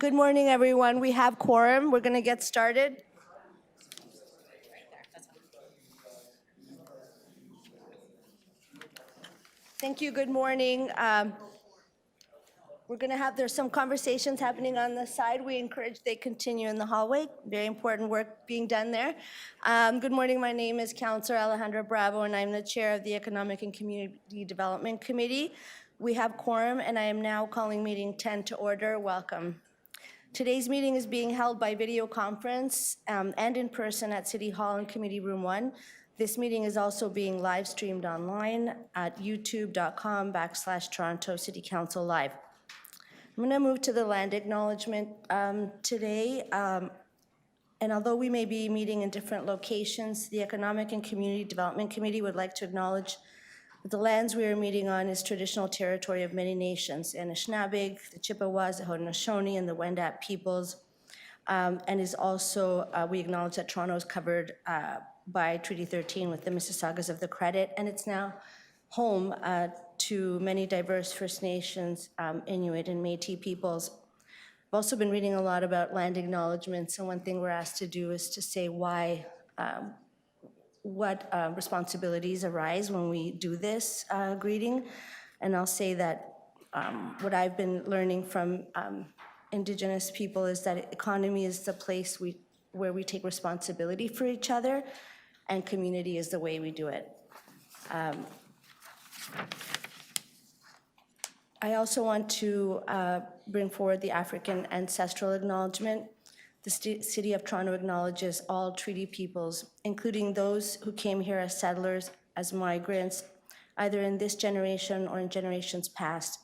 Good morning, everyone. We have quorum. We're going to get started. Thank you. Good morning. We're going to have, there's some conversations happening on the side. We encourage they continue in the hallway. Very important work being done there. Good morning. My name is Councillor Alejandra Bravo, and I'm the chair of the Economic and Community Development Committee. We have quorum, and I am now calling meeting 10 to order. Welcome. Today's meeting is being held by video conference and in person at City Hall in Committee Room 1. This meeting is also being live streamed online at youtube.com/Toronto City Council Live. I'm going to move to the land acknowledgement today. And although we may be meeting in different locations, the Economic and Community Development Committee would like to acknowledge that the lands we are meeting on is traditional territory of many nations, the Anishinaabe, the Chippewas, the Haudenosaunee, and the Wendat peoples, and is also, we acknowledge that Toronto is covered by Treaty 13 with the Mississaugas of the Credit, and it's now home to many diverse First Nations, Inuit, and Métis peoples. I've also been reading a lot about land acknowledgements, and one thing we're asked to do is to say why, what responsibilities arise when we do this greeting. And I'll say that what I've been learning from Indigenous people is that economy is the place where we take responsibility for each other, and community is the way we do it. I also want to bring forward the African ancestral acknowledgement. The City of Toronto acknowledges all treaty peoples, including those who came here as settlers, as migrants, either in this generation or in generations past,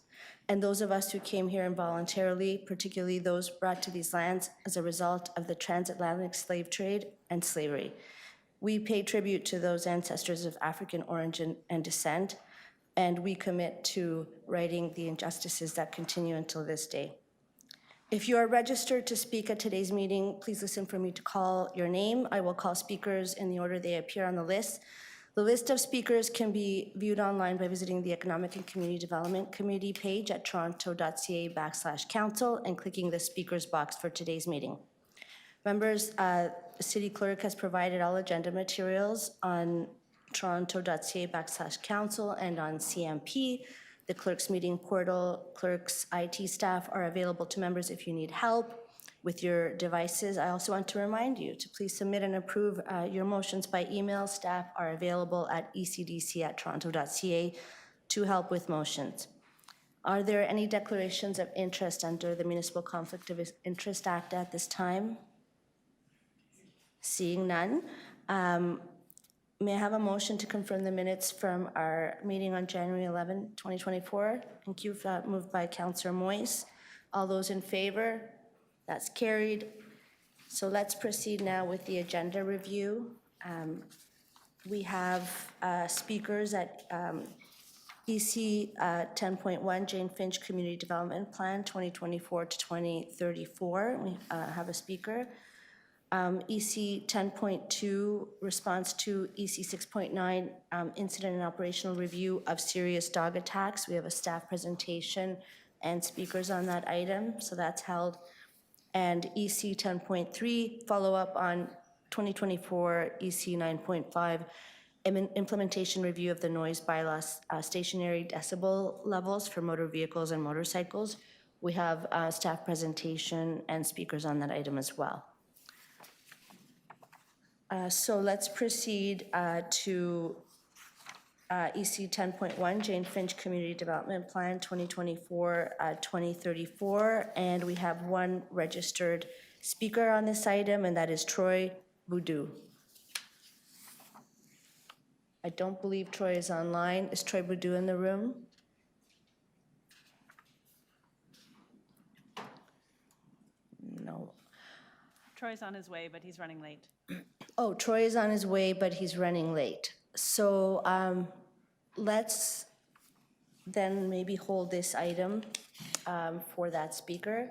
and those of us who came here involuntarily, particularly those brought to these lands as a result of the transatlantic slave trade and slavery. We pay tribute to those ancestors of African origin and descent, and we commit to righting the injustices that continue until this day. If you are registered to speak at today's meeting, please listen for me to call your name. I will call speakers in the order they appear on the list. The list of speakers can be viewed online by visiting the Economic and Community Development Committee page at toronto.ca/council and clicking the speakers box for today's meeting. Members, the City Clerk has provided all agenda materials on toronto.ca/council and on CMP. The clerk's meeting portal, clerk's IT staff are available to members if you need help with your devices. I also want to remind you to please submit and approve your motions by email. Staff are available at ecdc@toronto.ca to help with motions. Are there any declarations of interest under the Municipal Conflict of Interest Act at this time? Seeing none. May I have a motion to confirm the minutes from our meeting on January 11, 2024? Thank you. Moved by Councillor Moyes. All those in favor? That's carried. So let's proceed now with the agenda review. We have speakers at EC 10.1, Jane Finch Community Development Plan 2024 to 2034. We have a speaker. EC 10.2, response to EC 6.9, incident and operational review of serious dog attacks. We have a staff presentation and speakers on that item, so that's held. And EC 10.3, follow up on 2024 EC 9.5, implementation review of the noise bylaws, stationary decibel levels for motor vehicles and motorcycles. We have a staff presentation and speakers on that item as well. So let's proceed to EC 10.1, Jane Finch Community Development Plan 2024-2034, and we have one registered speaker on this item, and that is Troy Boudou. I don't believe Troy is online. Is Troy Boudou in the room? No. Troy's on his way, but he's running late. Oh, Troy is on his way, but he's running late. So let's then maybe hold this item for that speaker.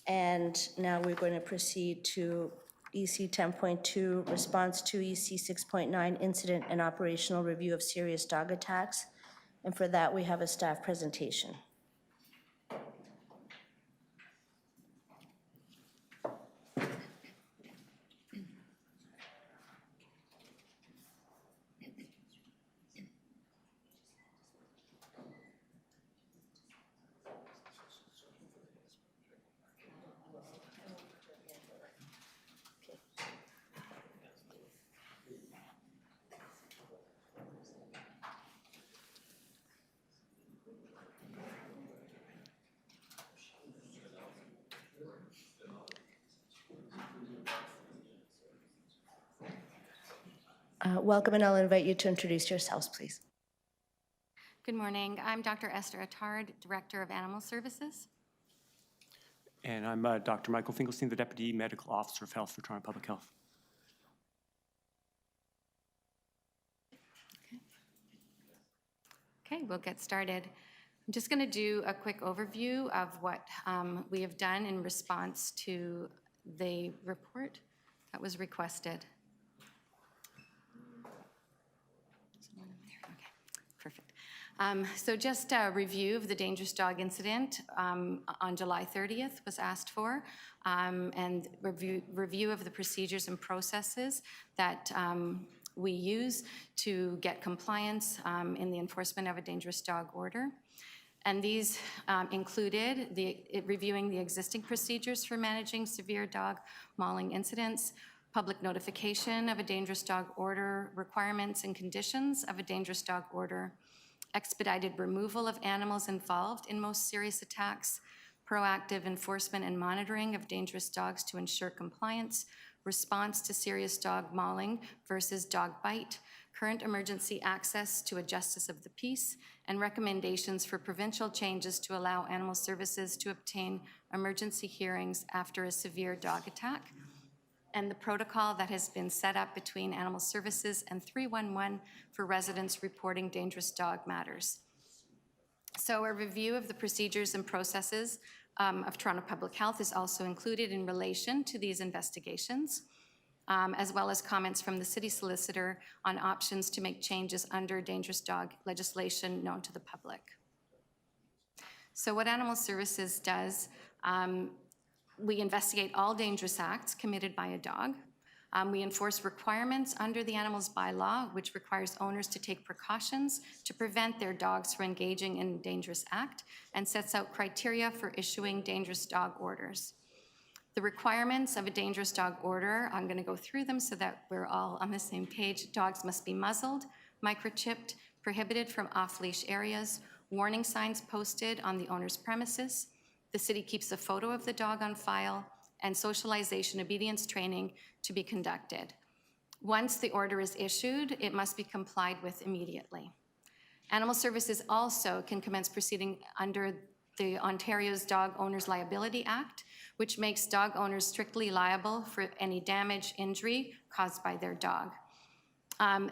And now we're going to proceed to EC 10.2, response to EC 6.9, incident and operational review of serious dog attacks. And for that, we have a staff presentation. Welcome, and I'll invite you to introduce yourselves, please. Good morning. I'm Dr. Esther Attard, Director of Animal Services. And I'm Dr. Michael Finkelstein, the Deputy Medical Officer of Health for Toronto Public Health. Okay, we'll get started. I'm just going to do a quick overview of what we have done in response to the report that was requested. Okay, perfect. So just a review of the dangerous dog incident on July 30th was asked for, and review of the procedures and processes that we use to get compliance in the enforcement of a dangerous dog order. And these included reviewing the existing procedures for managing severe dog mauling incidents, public notification of a dangerous dog order, requirements and conditions of a dangerous dog order, expedited removal of animals involved in most serious attacks, proactive enforcement and monitoring of dangerous dogs to ensure compliance, response to serious dog mauling versus dog bite, current emergency access to a justice of the peace, and recommendations for provincial changes to allow animal services to obtain emergency hearings after a severe dog attack, and the protocol that has been set up between Animal Services and 311 for residents reporting dangerous dog matters. So a review of the procedures and processes of Toronto Public Health is also included in relation to these investigations, as well as comments from the city solicitor on options to make changes under dangerous dog legislation known to the public. So what Animal Services does, we investigate all dangerous acts committed by a dog. We enforce requirements under the Animals Bylaw, which requires owners to take precautions to prevent their dogs from engaging in a dangerous act, and sets out criteria for issuing dangerous dog orders. The requirements of a dangerous dog order, I'm going to go through them so that we're all on the same page. Dogs must be muzzled, microchipped, prohibited from off-leash areas, warning signs posted on the owner's premises. The city keeps a photo of the dog on file, and socialization obedience training to be conducted. Once the order is issued, it must be complied with immediately. Animal Services also can commence proceeding under the Ontario's Dog Owners Liability Act, which makes dog owners strictly liable for any damage, injury caused by their dog.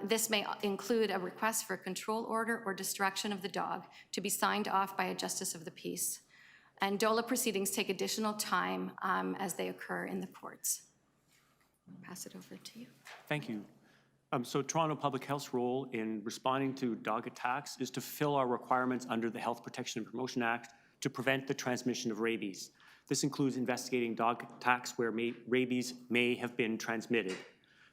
This may include a request for a control order or destruction of the dog to be signed off by a justice of the peace. And DOLA proceedings take additional time as they occur in the courts. I'll pass it over to you. Thank you. So Toronto Public Health's role in responding to dog attacks is to fulfill our requirements under the Health Protection and Promotion Act to prevent the transmission of rabies. This includes investigating dog attacks where rabies may have been transmitted.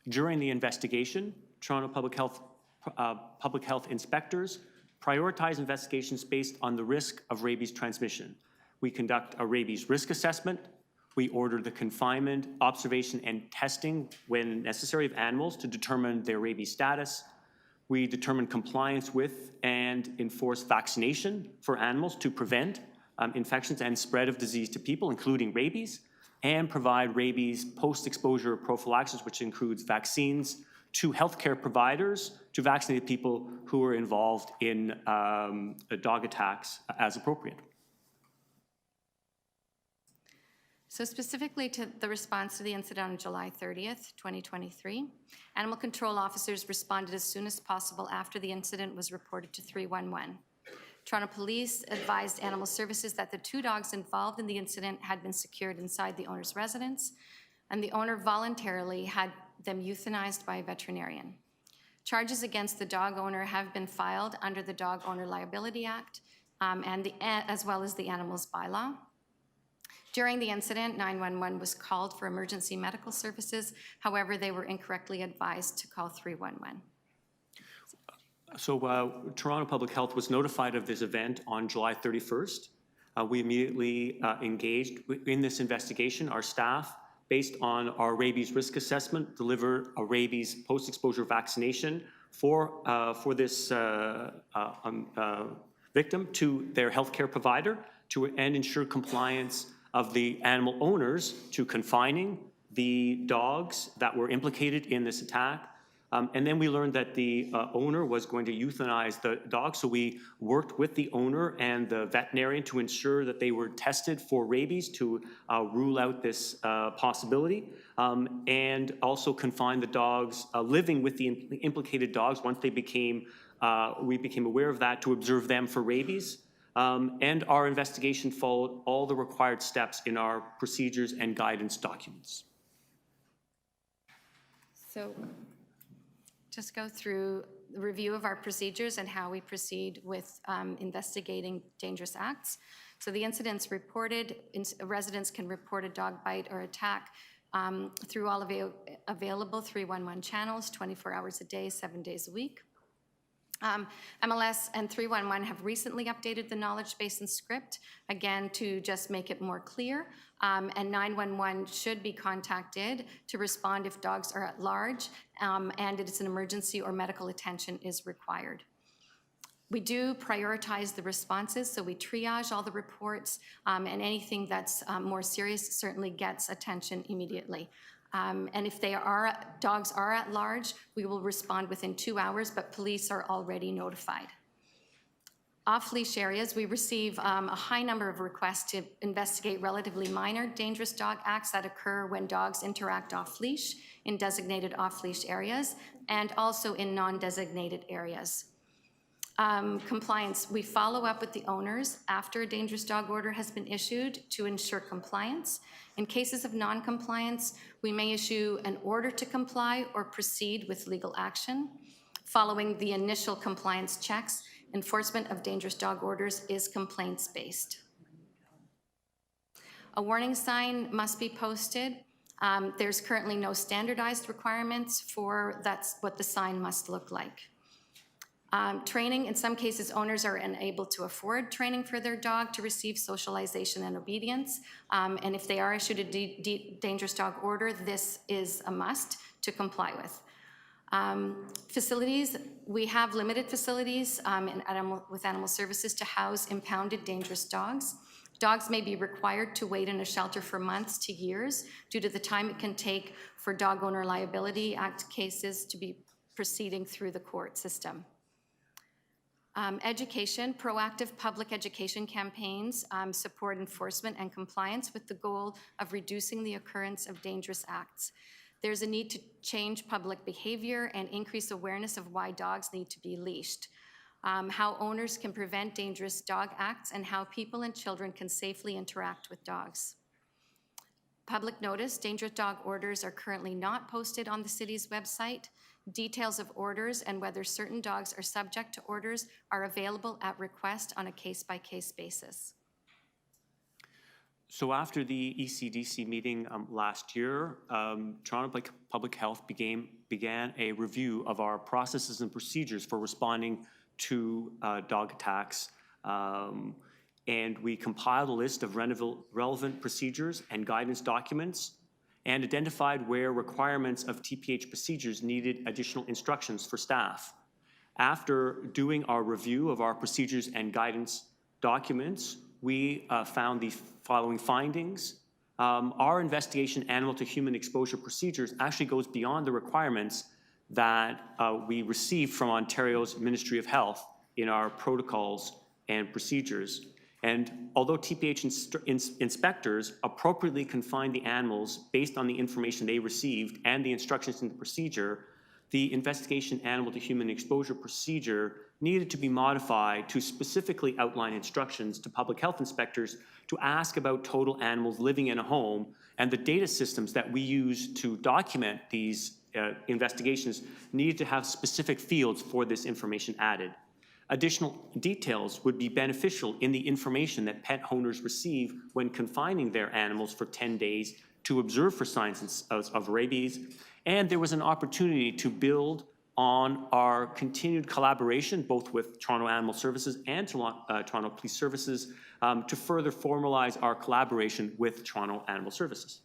During the investigation, Toronto Public Health inspectors prioritize investigations based on the risk of rabies transmission. We conduct a rabies risk assessment. We order the confinement, observation, and testing when necessary of animals to determine their rabies status. We determine compliance with and enforce vaccination for animals to prevent infections and spread of disease to people, including rabies, and provide rabies post-exposure prophylaxis, which includes vaccines to healthcare providers to vaccinate people who are involved in dog attacks as appropriate. So specifically to the response to the incident on July 30th, 2023, animal control officers responded as soon as possible after the incident was reported to 311. Toronto Police advised Animal Services that the 2 dogs involved in the incident had been secured inside the owner's residence, and the owner voluntarily had them euthanized by a veterinarian. Charges against the dog owner have been filed under the Dog Owner Liability Act as well as the Animals Bylaw. During the incident, 911 was called for emergency medical services. However, they were incorrectly advised to call 311. So Toronto Public Health was notified of this event on July 31st. We immediately engaged in this investigation. Our staff, based on our rabies risk assessment, delivered a rabies post-exposure vaccination for this victim to their healthcare provider and ensure compliance of the animal owners to confining the dogs that were implicated in this attack, And then we learned that the owner was going to euthanize the dog, so we worked with the owner and the veterinarian to ensure that they were tested for rabies to rule out this possibility, and also confine the dogs living with the implicated dogs once they became, we became aware of that, to observe them for rabies. And our investigation followed all the required steps in our procedures and guidance documents. So just go through the review of our procedures and how we proceed with investigating dangerous acts. So the incidents reported, residents can report a dog bite or attack through all available 311 channels, 24 hours a day, 7 days a week. MLS and 311 have recently updated the knowledge base and script, again, to just make it more clear. And 911 should be contacted to respond if dogs are at large and it's an emergency or medical attention is required. We do prioritize the responses, so we triage all the reports, and anything that's more serious certainly gets attention immediately. And if dogs are at large, we will respond within 2 hours, but police are already notified. Off-leash areas, we receive a high number of requests to investigate relatively minor dangerous dog acts that occur when dogs interact off-leash in designated off-leash areas and also in non-designated areas. Compliance, we follow up with the owners after a dangerous dog order has been issued to ensure compliance. In cases of non-compliance, we may issue an order to comply or proceed with legal action. Following the initial compliance checks, enforcement of dangerous dog orders is complaints-based. A warning sign must be posted. There's currently no standardized requirements for that's what the sign must look like. Training, in some cases, owners are unable to afford training for their dog to receive socialization and obedience. And if they are issued a dangerous dog order, this is a must to comply with. Facilities, we have limited facilities with animal services to house impounded dangerous dogs. Dogs may be required to wait in a shelter for months to years due to the time it can take for Dog Owner Liability Act cases to be proceeding through the court system. Education, proactive public education campaigns support enforcement and compliance with the goal of reducing the occurrence of dangerous acts. There's a need to change public behavior and increase awareness of why dogs need to be leashed, how owners can prevent dangerous dog acts, and how people and children can safely interact with dogs. Public notice, dangerous dog orders are currently not posted on the city's website. Details of orders and whether certain dogs are subject to orders are available at request on a case-by-case basis. So after the ECDC meeting last year, Toronto Public Health began a review of our processes and procedures for responding to dog attacks. And we compiled a list of relevant procedures and guidance documents and identified where requirements of TPH procedures needed additional instructions for staff. After doing our review of our procedures and guidance documents, we found the following findings. Our investigation animal-to-human exposure procedures actually goes beyond the requirements that we received from Ontario's Ministry of Health in our protocols and procedures. And although TPH inspectors appropriately confined the animals based on the information they received and the instructions in the procedure, the investigation animal-to-human exposure procedure needed to be modified to specifically outline instructions to public health inspectors to ask about total animals living in a home, and the data systems that we use to document these investigations needed to have specific fields for this information added. Additional details would be beneficial in the information that pet owners receive when confining their animals for 10 days to observe for signs of rabies. And there was an opportunity to build on our continued collaboration, both with Toronto Animal Services and Toronto Police Services, to further formalize our collaboration with Toronto Animal Services.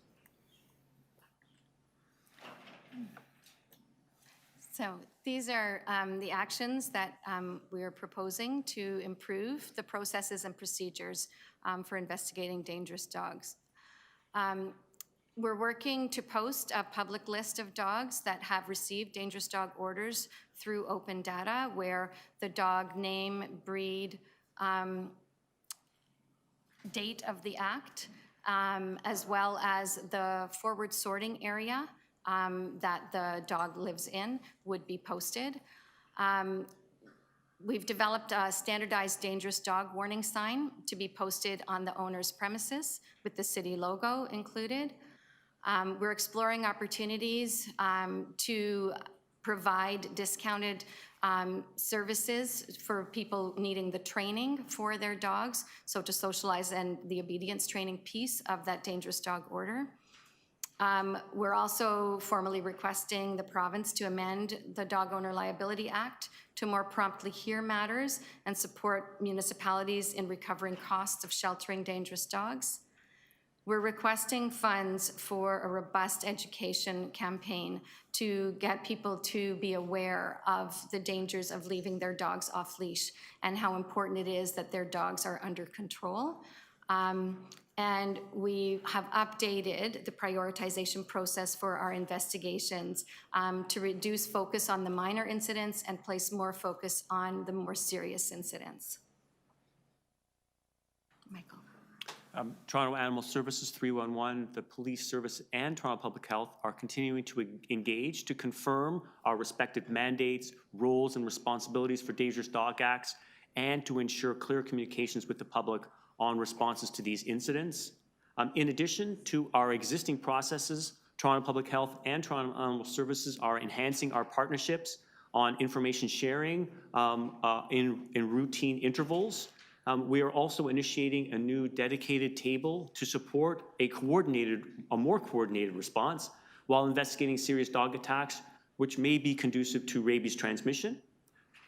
So these are the actions that we are proposing to improve the processes and procedures for investigating dangerous dogs. We're working to post a public list of dogs that have received dangerous dog orders through open data, where the dog name, breed, date of the act, as well as the forward sorting area that the dog lives in would be posted. We've developed a standardized dangerous dog warning sign to be posted on the owner's premises with the city logo included. We're exploring opportunities to provide discounted services for people needing the training for their dogs, so to socialize and the obedience training piece of that dangerous dog order. We're also formally requesting the province to amend the Dog Owner Liability Act to more promptly hear matters and support municipalities in recovering costs of sheltering dangerous dogs. We're requesting funds for a robust education campaign to get people to be aware of the dangers of leaving their dogs off leash and how important it is that their dogs are under control. And we have updated the prioritization process for our investigations to reduce focus on the minor incidents and place more focus on the more serious incidents. Michael. Toronto Animal Services 311, the Police Service, and Toronto Public Health are continuing to engage to confirm our respective mandates, roles, and responsibilities for dangerous dog acts, and to ensure clear communications with the public on responses to these incidents. In addition to our existing processes, Toronto Public Health and Toronto Animal Services are enhancing our partnerships on information sharing in routine intervals. We are also initiating a new dedicated table to support a more coordinated response while investigating serious dog attacks, which may be conducive to rabies transmission.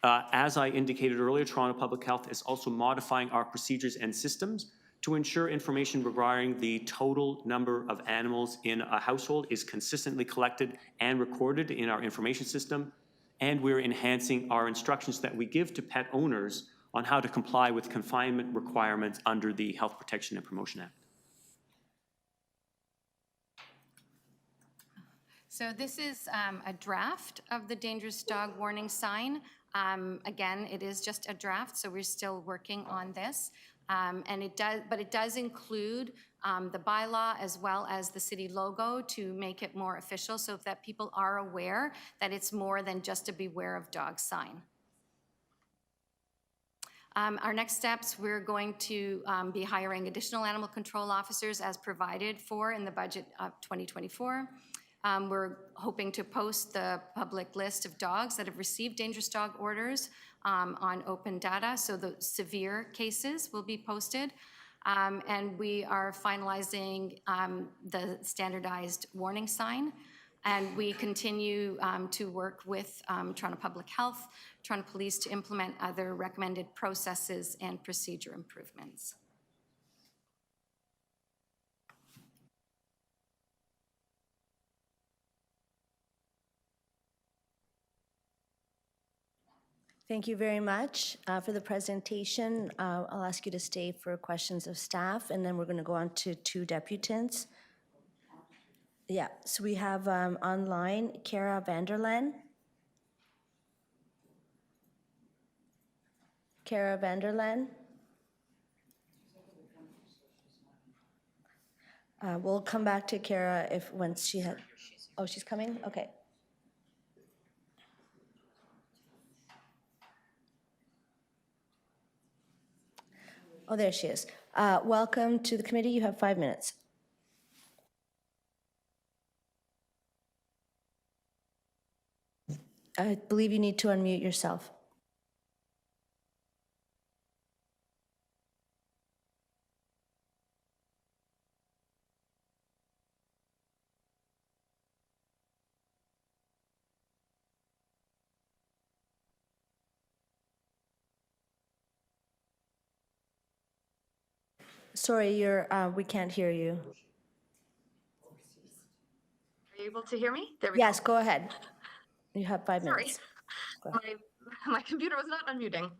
As I indicated earlier, Toronto Public Health is also modifying our procedures and systems to ensure information regarding the total number of animals in a household is consistently collected and recorded in our information system. And we're enhancing our instructions that we give to pet owners on how to comply with confinement requirements under the Health Protection and Promotion Act. So this is a draft of the dangerous dog warning sign. Again, it is just a draft, so we're still working on this. And it does include the bylaw as well as the city logo to make it more official, so that people are aware that it's more than just a beware of dogs sign. Our next steps, we're going to be hiring additional animal control officers as provided for in the budget of 2024. We're hoping to post the public list of dogs that have received dangerous dog orders on open data, so the severe cases will be posted. And we are finalizing the standardized warning sign. And we continue to work with Toronto Public Health, Toronto Police to implement other recommended processes and procedure improvements. Thank you very much for the presentation. I'll ask you to stay for questions of staff, and then we're going to go on to two deputants. Yeah, so we have online Kara Vanderlen. Kara Vanderlen. We'll come back to Kara if once she had. Oh, she's coming? Okay. Oh, there she is. Welcome to the committee. You have 5 minutes. I believe you need to unmute yourself. Sorry, we can't hear you. Are you able to hear me? There we Yes, go ahead. You have 5 Sorry. minutes. My computer was not unmuting.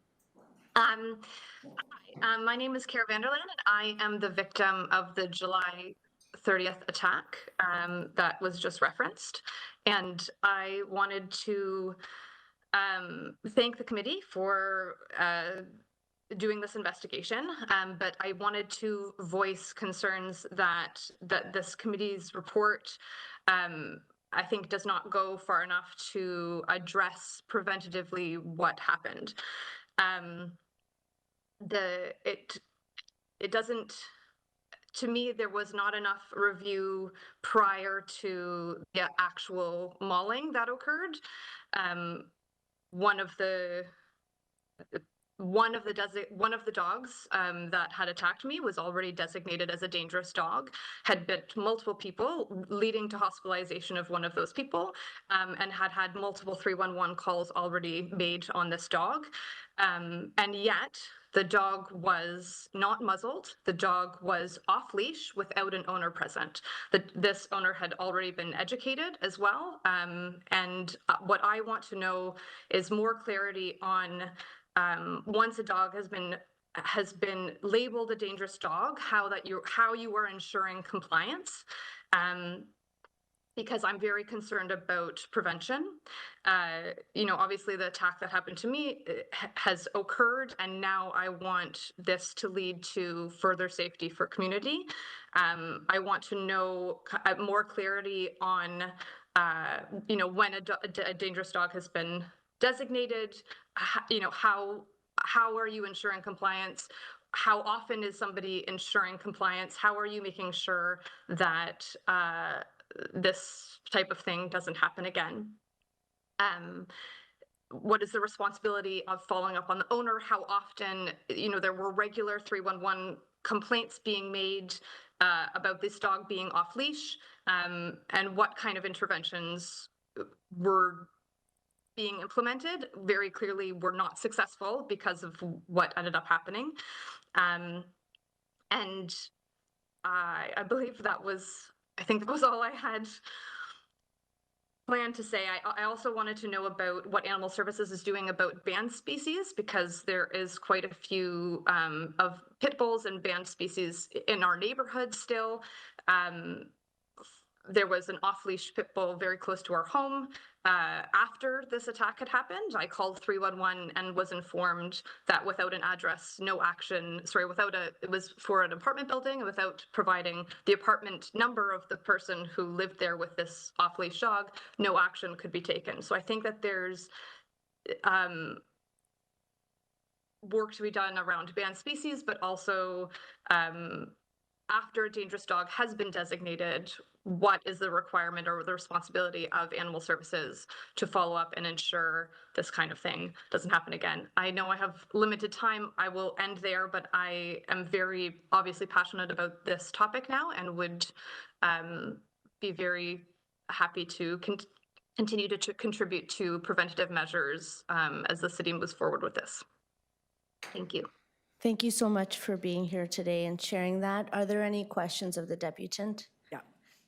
My name is Kara Vanderland, and I am the victim of the July 30th attack that was just referenced. And I wanted to thank the committee for doing this investigation, but I wanted to voice concerns that this committee's report I think does not go far enough to address preventatively what happened. It doesn't, to me, there was not enough review prior to the actual mauling that occurred. One of the dogs that had attacked me was already designated as a dangerous dog, had bit multiple people, leading to hospitalization of one of those people, and had multiple 311 calls already made on this dog. And yet, the dog was not muzzled. The dog was off leash without an owner present. This owner had already been educated as well. And what I want to know is more clarity on once a dog has been labeled a dangerous dog, how you are ensuring compliance. Because I'm very concerned about prevention. Obviously the attack that happened to me has occurred, and now I want this to lead to further safety for community. I want to know more clarity on, when a dangerous dog has been designated, how are you ensuring compliance? How often is somebody ensuring compliance? How are you making sure that this type of thing doesn't happen again? What is the responsibility of following up on the owner? How often, there were regular 311 complaints being made about this dog being off leash, and what kind of interventions were being implemented. Very clearly were not successful because of what ended up happening. And I believe I think that was all I had planned to say. I also wanted to know about what Animal Services is doing about banned species, because there is quite a few of pit bulls and banned species in our neighborhood still. There was an off-leash pit bull very close to our home. After this attack had happened, I called 311 and was informed that without an address, no action, it was for an apartment building, and without providing the apartment number of the person who lived there with this off-leash dog, no action could be taken. So I think that there's work to be done around banned species, but also after a dangerous dog has been designated, what is the requirement or the responsibility of Animal Services to follow up and ensure this kind of thing doesn't happen again? I know I have limited time. I will end there, but I am very obviously passionate about this topic now, and would be very happy to continue to contribute to preventative measures as the city moves forward with this. Thank you. Thank you so much for being here today and sharing that. Are there any questions of the deputant? Yeah.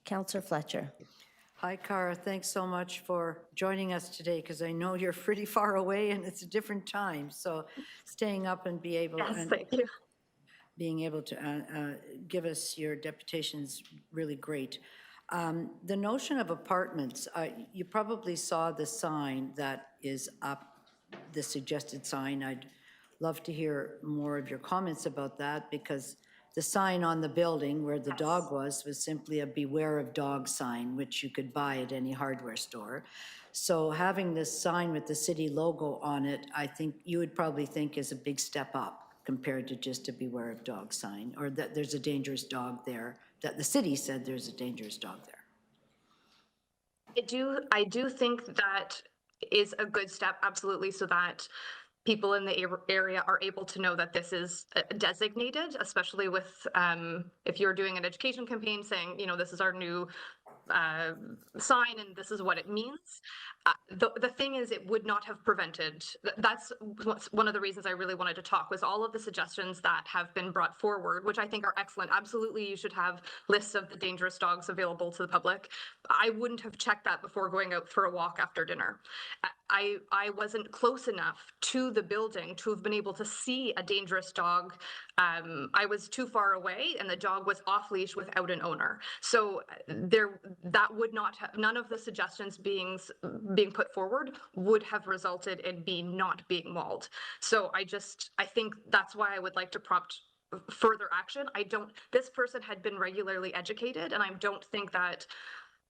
Councillor Fletcher. Hi, Cara. Thanks so much for joining us today, because I know you're pretty far away and it's a different time. So staying up and being able to give us your deputation is really great. The notion of apartments, you probably saw the sign that is up, the suggested sign. I'd love to hear more of your comments about that, because the sign on the building where the dog was simply a beware of dog sign, which you could buy at any hardware store. So having this sign with the city logo on it, I think you would probably think is a big step up compared to just a beware of dog sign, or that there's a dangerous dog there, that the city said there's a dangerous dog there. I do think that is a good step, absolutely, so that people in the area are able to know that this is designated, especially with if you're doing an education campaign saying, this is our new sign and this is what it means. The thing is, it would not have prevented. That's one of the reasons I really wanted to talk, was all of the suggestions that have been brought forward, which I think are excellent. Absolutely, you should have lists of the dangerous dogs available to the public. I wouldn't have checked that before going out for a walk after dinner. I wasn't close enough to the building to have been able to see a dangerous dog. I was too far away, and the dog was off leash without an owner. So that would not have, none of the suggestions being put forward would have resulted in me not being mauled. So I think that's why I would like to prompt further action. This person had been regularly educated, and I don't think that.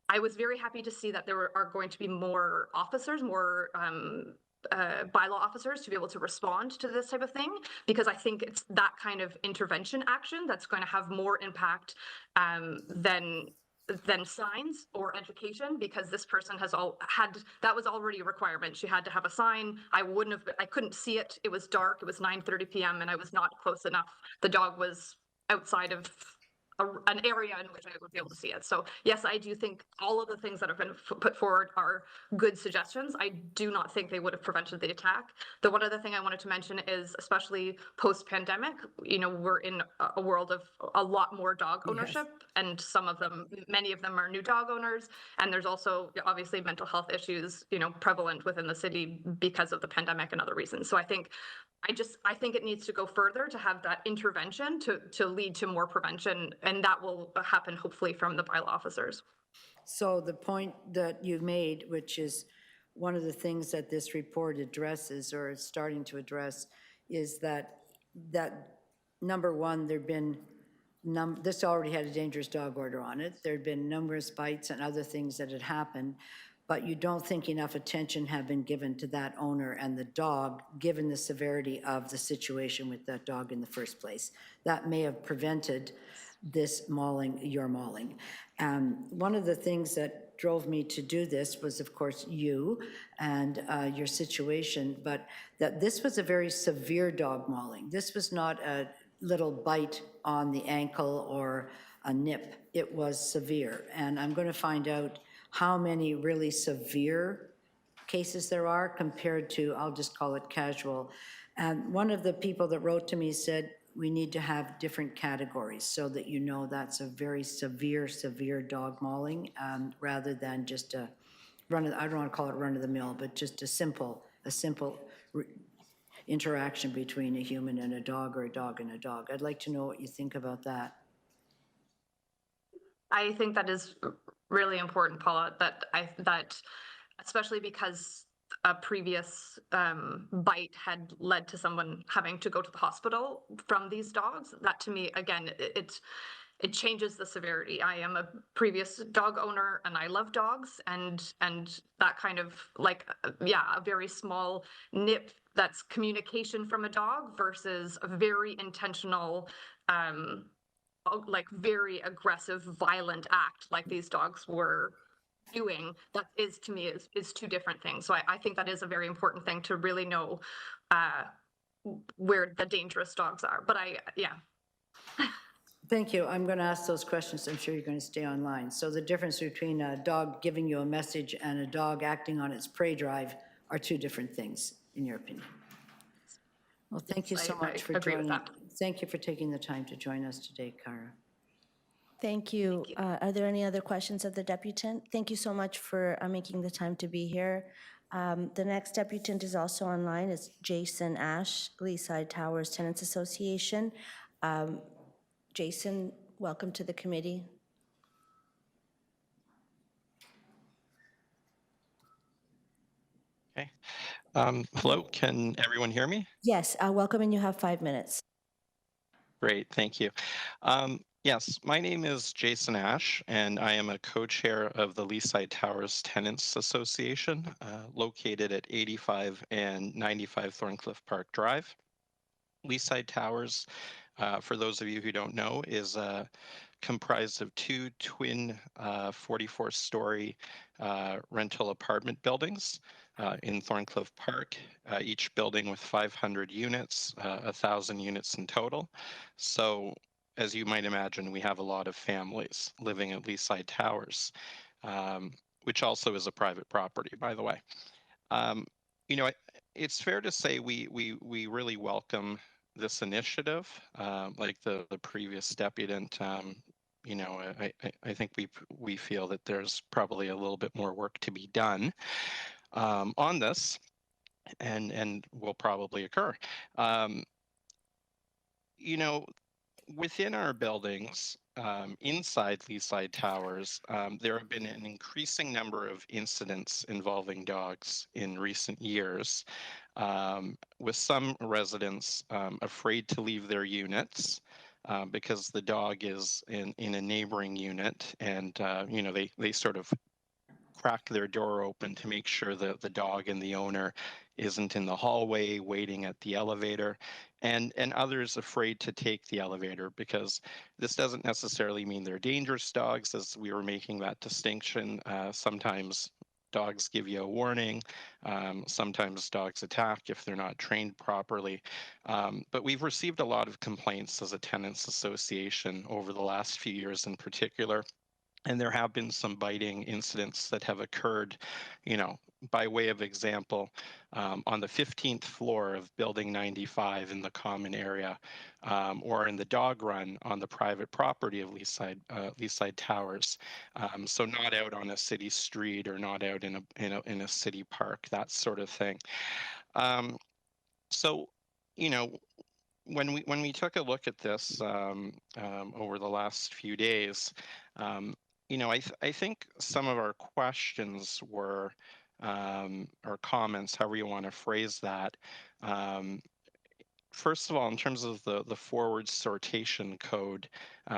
I was very happy to see that there are going to be more officers, more bylaw officers to be able to respond to this type of thing, because I think it's that kind of intervention action that's going to have more impact than signs or education, because this person has that was already a requirement. She had to have a sign. I couldn't see it. It was dark. It was 9:30 p.m. and I was not close enough. The dog was outside of an area in which I would be able to see it. So yes, I do think all of the things that have been put forward are good suggestions. I do not think they would have prevented the attack. The one other thing I wanted to mention is, especially post-pandemic, we're in a world of a lot more dog ownership, and many of them are new dog owners. And there's also obviously mental health issues, prevalent within the city because of the pandemic and other reasons. So I think it needs to go further to have that intervention to lead to more prevention, and that will happen hopefully from the bylaw officers. So the point that you made, which is one of the things that this report addresses or is starting to address, is that number one, there'd been this already had a dangerous dog order on it. There'd been numerous bites and other things that had happened, but you don't think enough attention had been given to that owner and the dog, given the severity of the situation with that dog in the first place. That may have prevented this mauling, your mauling. One of the things that drove me to do this was, of course, you and your situation, but that this was a very severe dog mauling. This was not a little bite on the ankle or a nip. It was severe. And I'm going to find out how many really severe cases there are compared to, I'll just call it casual. And one of the people that wrote to me said, we need to have different categories so that that's a very severe dog mauling, rather than just a I don't want to call it run of the mill, but just a simple interaction between a human and a dog, or a dog and a dog. I'd like to know what you think about that. I think that is really important, Paula, that especially because a previous bite had led to someone having to go to the hospital from these dogs. That, to me, again, it changes the severity. I am a previous dog owner and I love dogs, and that kind of a very small nip that's communication from a dog versus a very intentional very aggressive, violent act like these dogs were doing, that is, to me, is two different things. So I think that is a very important thing to really know where the dangerous dogs are. But Thank you. I'm going to ask those questions. I'm sure you're going to stay online. So the difference between a dog giving you a message and a dog acting on its prey drive are two different things, in your opinion. Well, thank you so much for joining. Thank you for taking the time to join us today, Cara. Thank you. Are there any other questions of the deputant? Thank you so much for making the time to be here. The next deputant is also online. It's Jason Ash, Leaside Towers Tenants Association. Jason, welcome to the committee. Okay. Hello, can everyone hear me? Yes, welcome, and you have 5 minutes. Great, thank you. Yes, my name is Jason Ash, and I am a co-chair of the Leaside Towers Tenants Association, located at 85 and 95 Thorncliffe Park Drive. Leaside Towers, for those of you who don't know, is comprised of two twin 44-story rental apartment buildings in Thorncliffe Park, each building with 500 units, 1,000 units in total. So, as you might imagine, we have a lot of families living at Leaside Towers. which also is a private property, by the way. You know, it's fair to say we really welcome this initiative. Like the previous deputant, you know, I think we feel that there's probably a little bit more work to be done on this, and will probably occur. You know, within our buildings, inside Leaside Towers, there have been an increasing number of incidents involving dogs in recent years, with some residents afraid to leave their units because the dog is in a neighboring unit, and you know, they sort of crack their door open to make sure that the dog and the owner isn't in the hallway waiting at the elevator, and others afraid to take the elevator, because this doesn't necessarily mean they're dangerous dogs, as we were making that distinction. Sometimes dogs give you a warning. Sometimes dogs attack if they're not trained properly. But we've received a lot of complaints as a tenants association over the last few years in particular. And there have been some biting incidents that have occurred, you know, by way of example, on the 15th floor of Building 95 in the common area, or in the dog run on the private property of Leaside Towers. So not out on a city street or not out in a city park, that sort of thing. So, you know, when we took a look at this over the last few days, you know, I think some of our questions were, or comments, however you want to phrase that. First of all, in terms of the forward sortation code,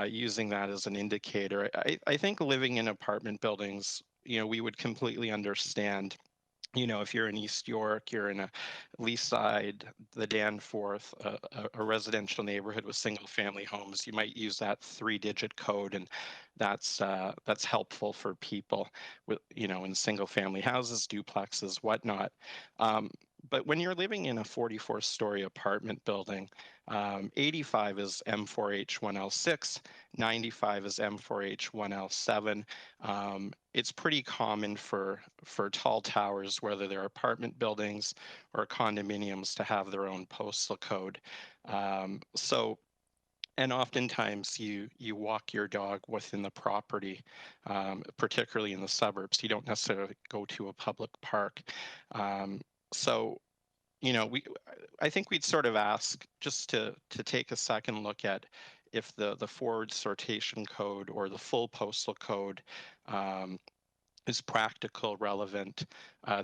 using that as an indicator, I think living in apartment buildings, you know, we would completely understand. You know, if you're in East York, you're in a Leaside, the Danforth, a residential neighborhood with single-family homes, you might use that 3-digit code, and that's helpful for people with, you know, in single-family houses, duplexes, whatnot. But when you're living in a 44-story apartment building, 85 is M4H1L6, 95 is M4H1L7. It's pretty common for tall towers, whether they're apartment buildings or condominiums, to have their own postal code. So, and oftentimes you walk your dog within the property, particularly in the suburbs. You don't necessarily go to a public park. So, you know, I think we'd sort of ask just to take a second look at if the forward sortation code or the full postal code is practical, relevant,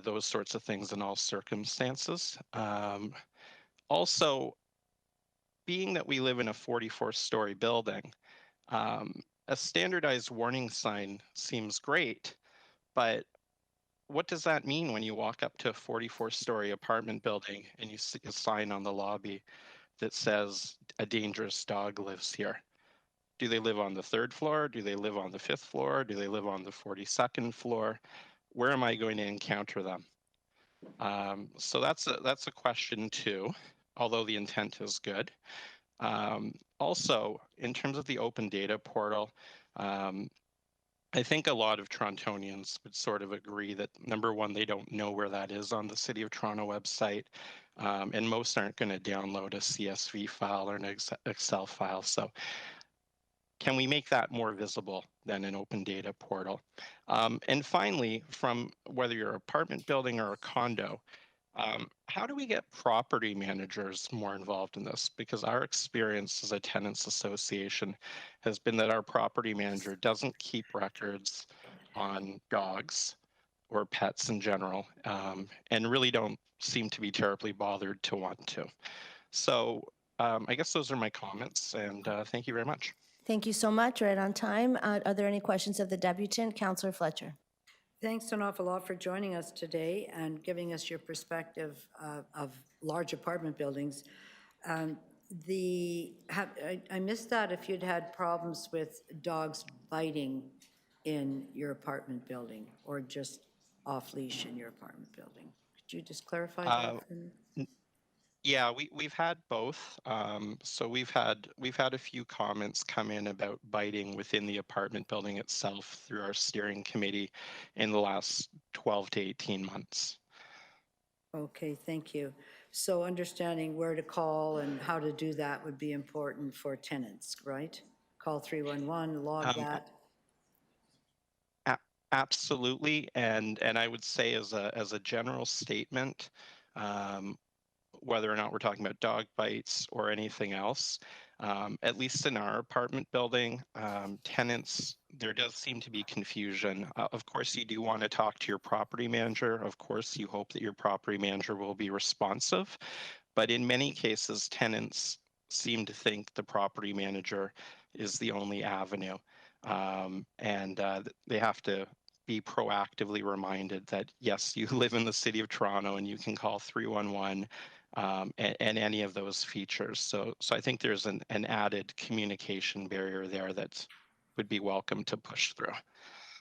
those sorts of things in all circumstances. Also, being that we live in a 44-story building, a standardized warning sign seems great, but what does that mean when you walk up to a 44-story apartment building and you see a sign on the lobby that says a dangerous dog lives here? Do they live on the 3rd floor? Do they live on the 5th floor? Do they live on the 42nd floor? Where am I going to encounter them? So that's a question too, although the intent is good. Also, in terms of the open data portal, I think a lot of Torontonians would sort of agree that, number one, they don't know where that is on the City of Toronto website, and most aren't going to download a CSV file or an Excel file. So can we make that more visible than an open data portal? And finally, from whether you're an apartment building or a condo, how do we get property managers more involved in this? Because our experience as a tenants association has been that our property manager doesn't keep records on dogs or pets in general, and really don't seem to be terribly bothered to want to. So I guess those are my comments, and thank you very much. Thank you so much, right on time. Are there any questions of the deputant? Councillor Fletcher. Thanks an awful lot for joining us today and giving us your perspective of large apartment buildings. I missed that if you'd had problems with dogs biting in your apartment building or just off leash in your apartment building. Could you just clarify that for me? Yeah, we've had both. So we've had a few comments come in about biting within the apartment building itself through our steering committee in the last 12 to 18 months. Okay, thank you. So understanding where to call and how to do that would be important for tenants, right? Call 311, log Um, that. a- Absolutely, and I would say as a general statement, um, whether or not we're talking about dog bites or anything else. At least in our apartment building, tenants, there does seem to be confusion. Of course, you do want to talk to your property manager. Of course, you hope that your property manager will be responsive. But in many cases, tenants seem to think the property manager is the only avenue. And they have to be proactively reminded that, yes, you live in the city of Toronto and you can call 311 and any of those features. So I think there's an added communication barrier there that would be welcome to push through.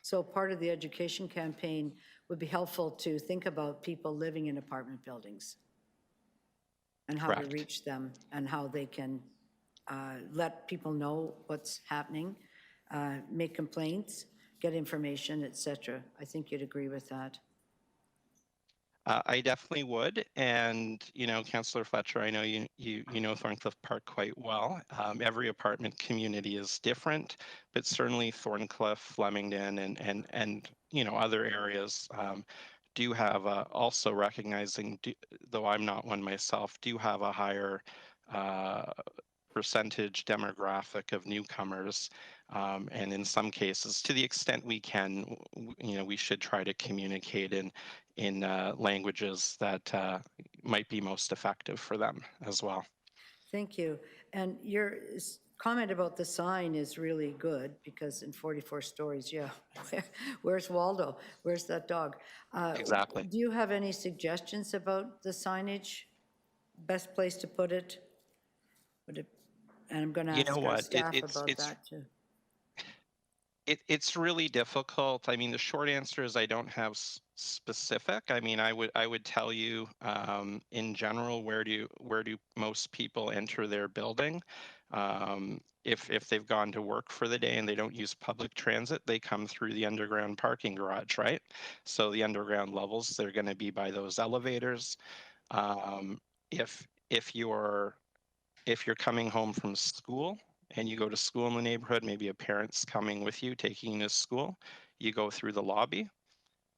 So part of the education campaign would be helpful to think about people living in apartment buildings and how to Correct. reach them and how they can let people know what's happening, make complaints, get information, et cetera. I think you'd agree with that. I definitely would, and Councillor Fletcher, I know you know Thorncliffe Park quite well. Every apartment community is different, but certainly Thorncliffe, Flemington, and other areas do have also recognizing, though I'm not one myself, do have a higher percentage demographic of newcomers, and in some cases, to the extent we can, we should try to communicate in languages that might be most effective for them as well. Thank you. And your comment about the sign is really good because in 44 stories, yeah, where's Waldo? Where's that dog? Exactly. Do you have any suggestions about the signage? Best place to put it? And I'm going to You know ask our what? staff about that too. It's really difficult. I mean, the short answer is I don't have specific. I mean, I would tell you in general, where do most people enter their building? If they've gone to work for the day and they don't use public transit, they come through the underground parking garage, right? So the underground levels, they're going to be by those elevators. If you're coming home from school and you go to school in the neighborhood, maybe a parent's coming with you, taking you to school, you go through the lobby.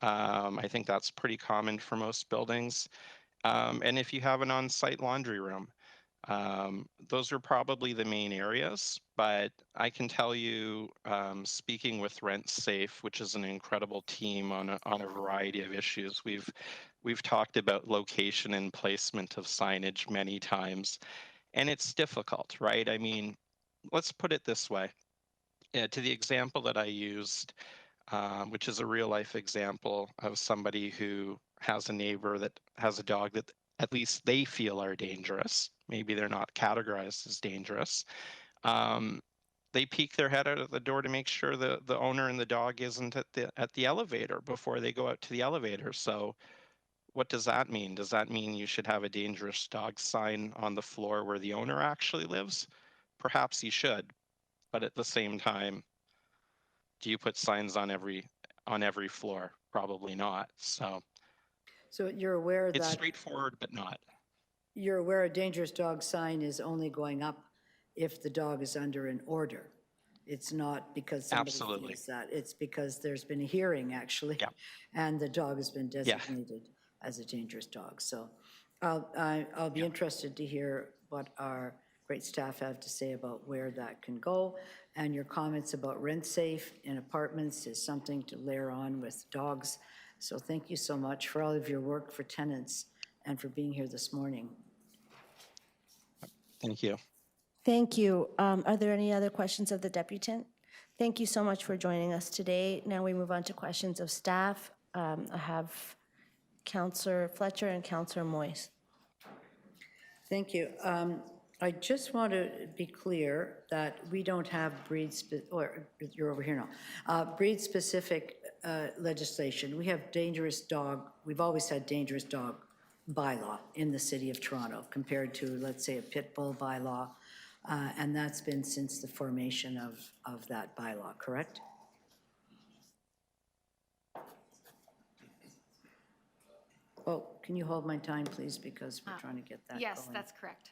I think that's pretty common for most buildings. And if you have an on-site laundry room, those are probably the main areas. But I can tell you, speaking with Rent Safe, which is an incredible team on a variety of issues, we've talked about location and placement of signage many times. And it's difficult, right? I mean, let's put it this way. To the example that I used, which is a real life example of somebody who has a neighbor that has a dog that at least they feel are dangerous. Maybe they're not categorized as dangerous. They peek their head out of the door to make sure the owner and the dog isn't at the elevator before they go out to the elevator. So what does that mean? Does that mean you should have a dangerous dog sign on the floor where the owner actually lives? Perhaps you should, but at the same time, do you put signs on every floor? Probably not. So you're aware it's that straightforward, but not. you're aware a dangerous dog sign is only going up if the dog is under an order. It's not because somebody Absolutely. feels that. It's because there's been a hearing, actually, Yeah. and the dog has been Yeah. designated as a dangerous dog. So I'll be interested to hear what our great staff have to say about where that can go. And your comments about rent safe in apartments is something to layer on with dogs. So thank you so much for all of your work for tenants and for being here this morning. Thank you. Thank you. Are there any other questions of the deputant? Thank you so much for joining us today. Now we move on to questions of staff. I have Councillor Fletcher and Councillor Moyes. Thank you. I just want to be clear that we don't have you're over here now, breed-specific legislation. We have dangerous dog, we've always had dangerous dog bylaw in the city of Toronto compared to, let's say, a pit bull bylaw. And that's been since the formation of that bylaw, correct? Oh, can you hold my time, please, because we're trying to get that going. Yes, that's correct.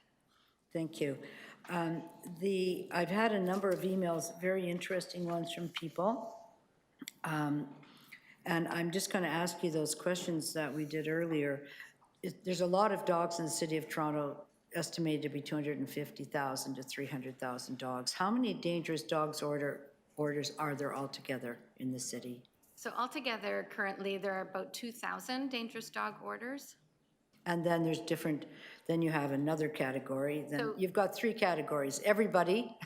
Thank you. I've had a number of emails, very interesting ones from people. And I'm just going to ask you those questions that we did earlier. There's a lot of dogs in the city of Toronto, estimated to be 250,000 to 300,000 dogs. How many dangerous dogs orders are there altogether in the city? So altogether, currently, there are about 2,000 dangerous dog orders. And then there's then you have another category. Then So- you've got three categories. Everybody.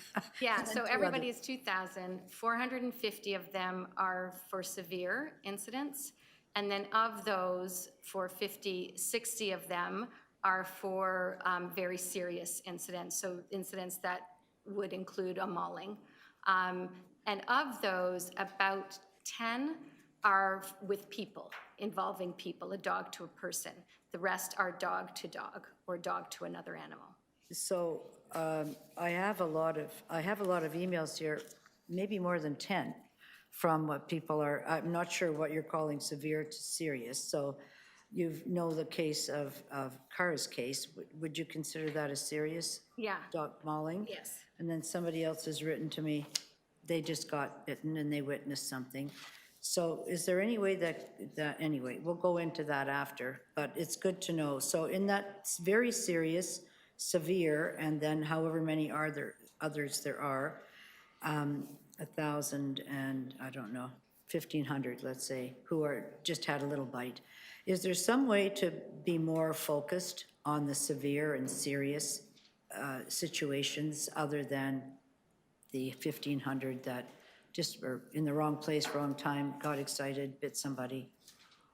Yeah, and then so two everybody other- is 2,000. 450 of them are for severe incidents. And then of those, 60 of them are for very serious incidents. So incidents that would include a mauling. And of those, about 10 are with people, involving people, a dog to a person. The rest are dog to dog or dog to another animal. So I have a lot of emails here, maybe more than 10, from what people are, I'm not sure what you're calling severe to serious. So you know the case of Kara's case. Would you consider that a serious Yeah. dog mauling? Yes. And then somebody else has written to me, they just got bitten and they witnessed something. So is there any way anyway, we'll go into that after, but it's good to know. So in that very serious, severe, and then however many others there are, 1,000 and I don't know, 1,500, let's say, who just had a little bite. Is there some way to be more focused on the severe and serious situations other than the 1,500 that just were in the wrong place, wrong time, got excited, bit somebody?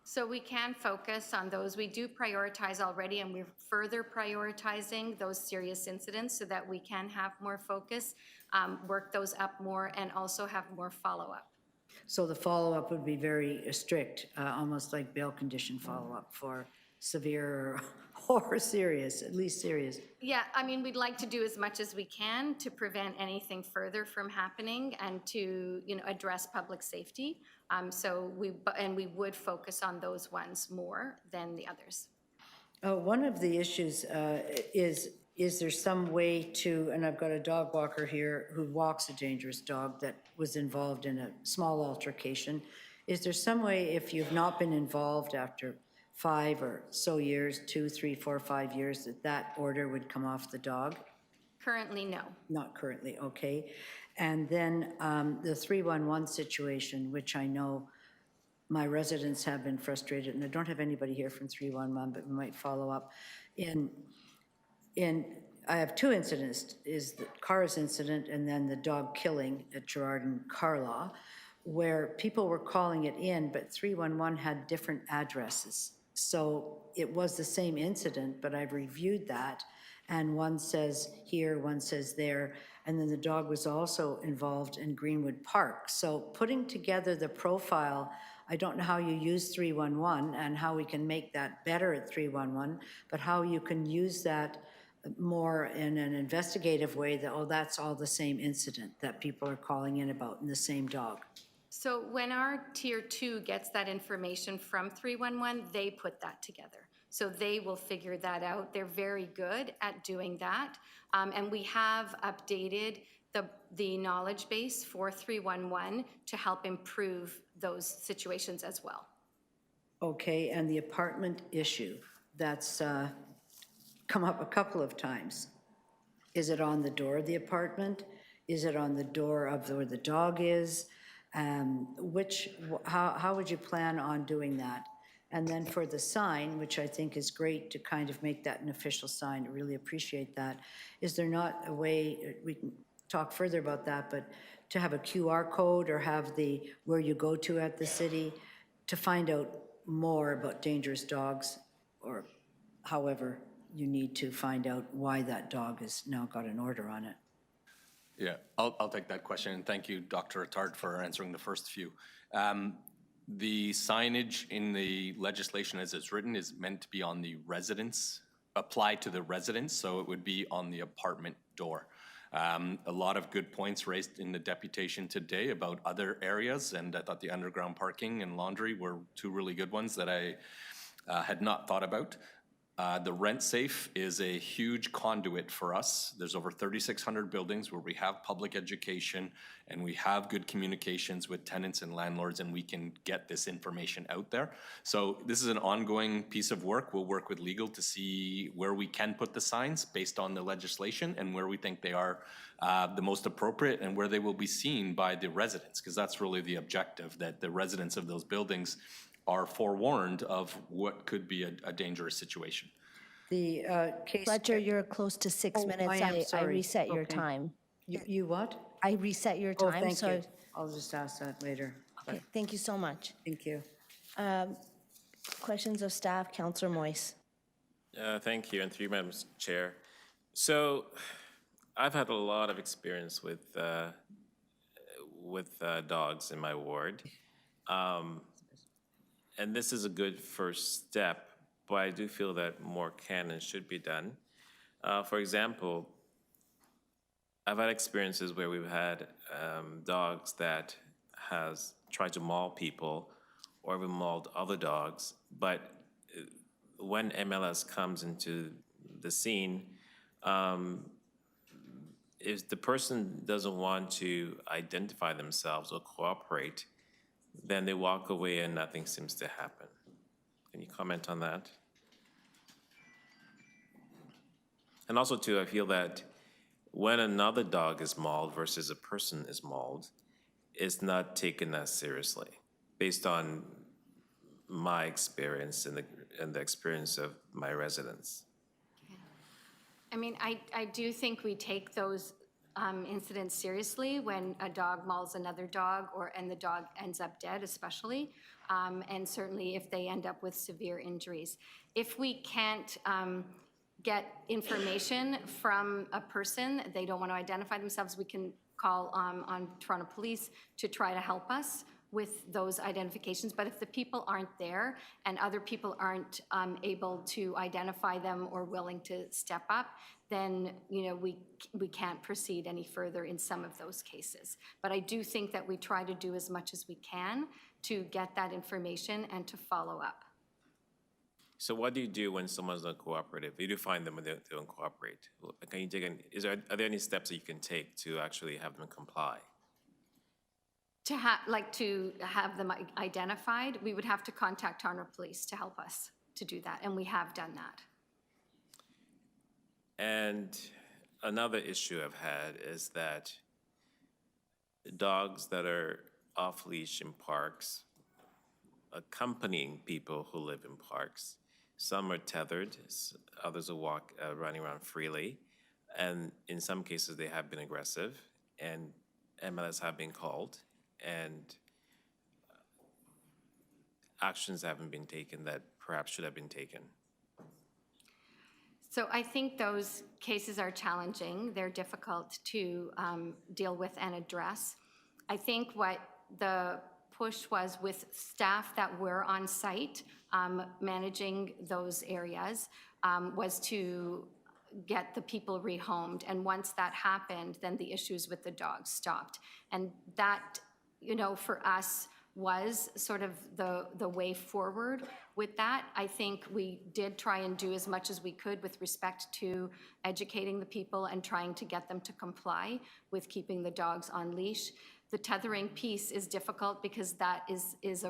So we can focus on those. We do prioritize already, and we're further prioritizing those serious incidents so that we can have more focus, work those up more, and also have more follow-up. So the follow-up would be very strict, almost like bail condition follow-up for severe or serious, at least serious. Yeah, I mean, we'd like to do as much as we can to prevent anything further from happening and to, address public safety. We would focus on those ones more than the others. One of the issues is there some way to, and I've got a dog walker here who walks a dangerous dog that was involved in a small altercation. Is there some way, if you've not been involved after 5 or so years, 2, 3, 4, 5 years, that order would come off the dog? Currently, no. Not currently, okay. And then the 311 situation, which I know my residents have been frustrated, and I don't have anybody here from 311, but we might follow up. I have 2 incidents, is the Kara's incident and then the dog killing at Gerard and Carlaw, where people were calling it in, but 311 had different addresses. So it was the same incident, but I've reviewed that, and one says here, one says there, and then the dog was also involved in Greenwood Park. So putting together the profile, I don't know how you use 311 and how we can make that better at 311, but how you can use that more in an investigative way that, that's all the same incident that people are calling in about, and the same dog. So when our Tier 2 gets that information from 311, they put that together. So they will figure that out. They're very good at doing that. And we have updated the knowledge base for 311 to help improve those situations as well. Okay, and the apartment issue, that's come up a couple of times. Is it on the door of the apartment? Is it on the door of where the dog is? How would you plan on doing that? And then for the sign, which I think is great to kind of make that an official sign, I really appreciate that. Is there not a way, we can talk further about that, but to have a QR code or have where you go to at the city to find out more about dangerous dogs, or however you need to find out why that dog has now got an order on it? Yeah, I'll take that question, and thank you, Dr. Attard, for answering the first few. The signage in the legislation as it's written is meant to be on the residence, apply to the residence, so it would be on the apartment door. A lot of good points raised in the deputation today about other areas, and I thought the underground parking and laundry were two really good ones that I had not thought about. The rent safe is a huge conduit for us. There's over 3,600 buildings where we have public education and we have good communications with tenants and landlords, and we can get this information out there. So this is an ongoing piece of work. We'll work with legal to see where we can put the signs based on the legislation and where we think they are the most appropriate and where they will be seen by the residents, because that's really the objective, that the residents of those buildings are forewarned of what could be a dangerous situation. The case. Fletcher, you're close to 6 Oh, minutes. I am I sorry. reset your Okay. time. You what? I reset your Oh, time, thank so. you. I'll just ask that later. But Okay, thank you so much. thank you. Questions of staff, Councillor Moyes. Thank you, and through you, Madam Chair. So I've had a lot of experience with dogs in my ward. And this is a good first step, but I do feel that more can and should be done. For example, I've had experiences where we've had dogs that has tried to maul people or even mauled other dogs, but when MLS comes into the scene, if the person doesn't want to identify themselves or cooperate, then they walk away and nothing seems to happen. Can you comment on that? And also too, I feel that when another dog is mauled versus a person is mauled, it's not taken as seriously, based on my experience and the experience of my residents. I mean, I do think we take those incidents seriously when a dog mauls another dog and the dog ends up dead especially, and certainly if they end up with severe injuries. If we can't get information from a person, they don't want to identify themselves, we can call on Toronto Police to try to help us with those identifications. But if the people aren't there and other people aren't able to identify them or willing to step up, then we can't proceed any further in some of those cases. But I do think that we try to do as much as we can to get that information and to follow up. So what do you do when someone's not cooperative? You do find them when they don't cooperate. Can you are there any steps that you can take to actually have them comply? To have them identified, we would have to contact Toronto Police to help us to do that, and we have done that. And another issue I've had is that dogs that are off leash in parks, accompanying people who live in parks, some are tethered, others are running around freely, and in some cases they have been aggressive, and MLS have been called, and actions haven't been taken that perhaps should have been taken. So I think those cases are challenging. They're difficult to deal with and address. I think what the push was with staff that were on site managing those areas was to get the people rehomed. And once that happened, then the issues with the dogs stopped. And that, for us, was sort of the way forward with that. I think we did try and do as much as we could with respect to educating the people and trying to get them to comply with keeping the dogs on leash. The tethering piece is difficult because that is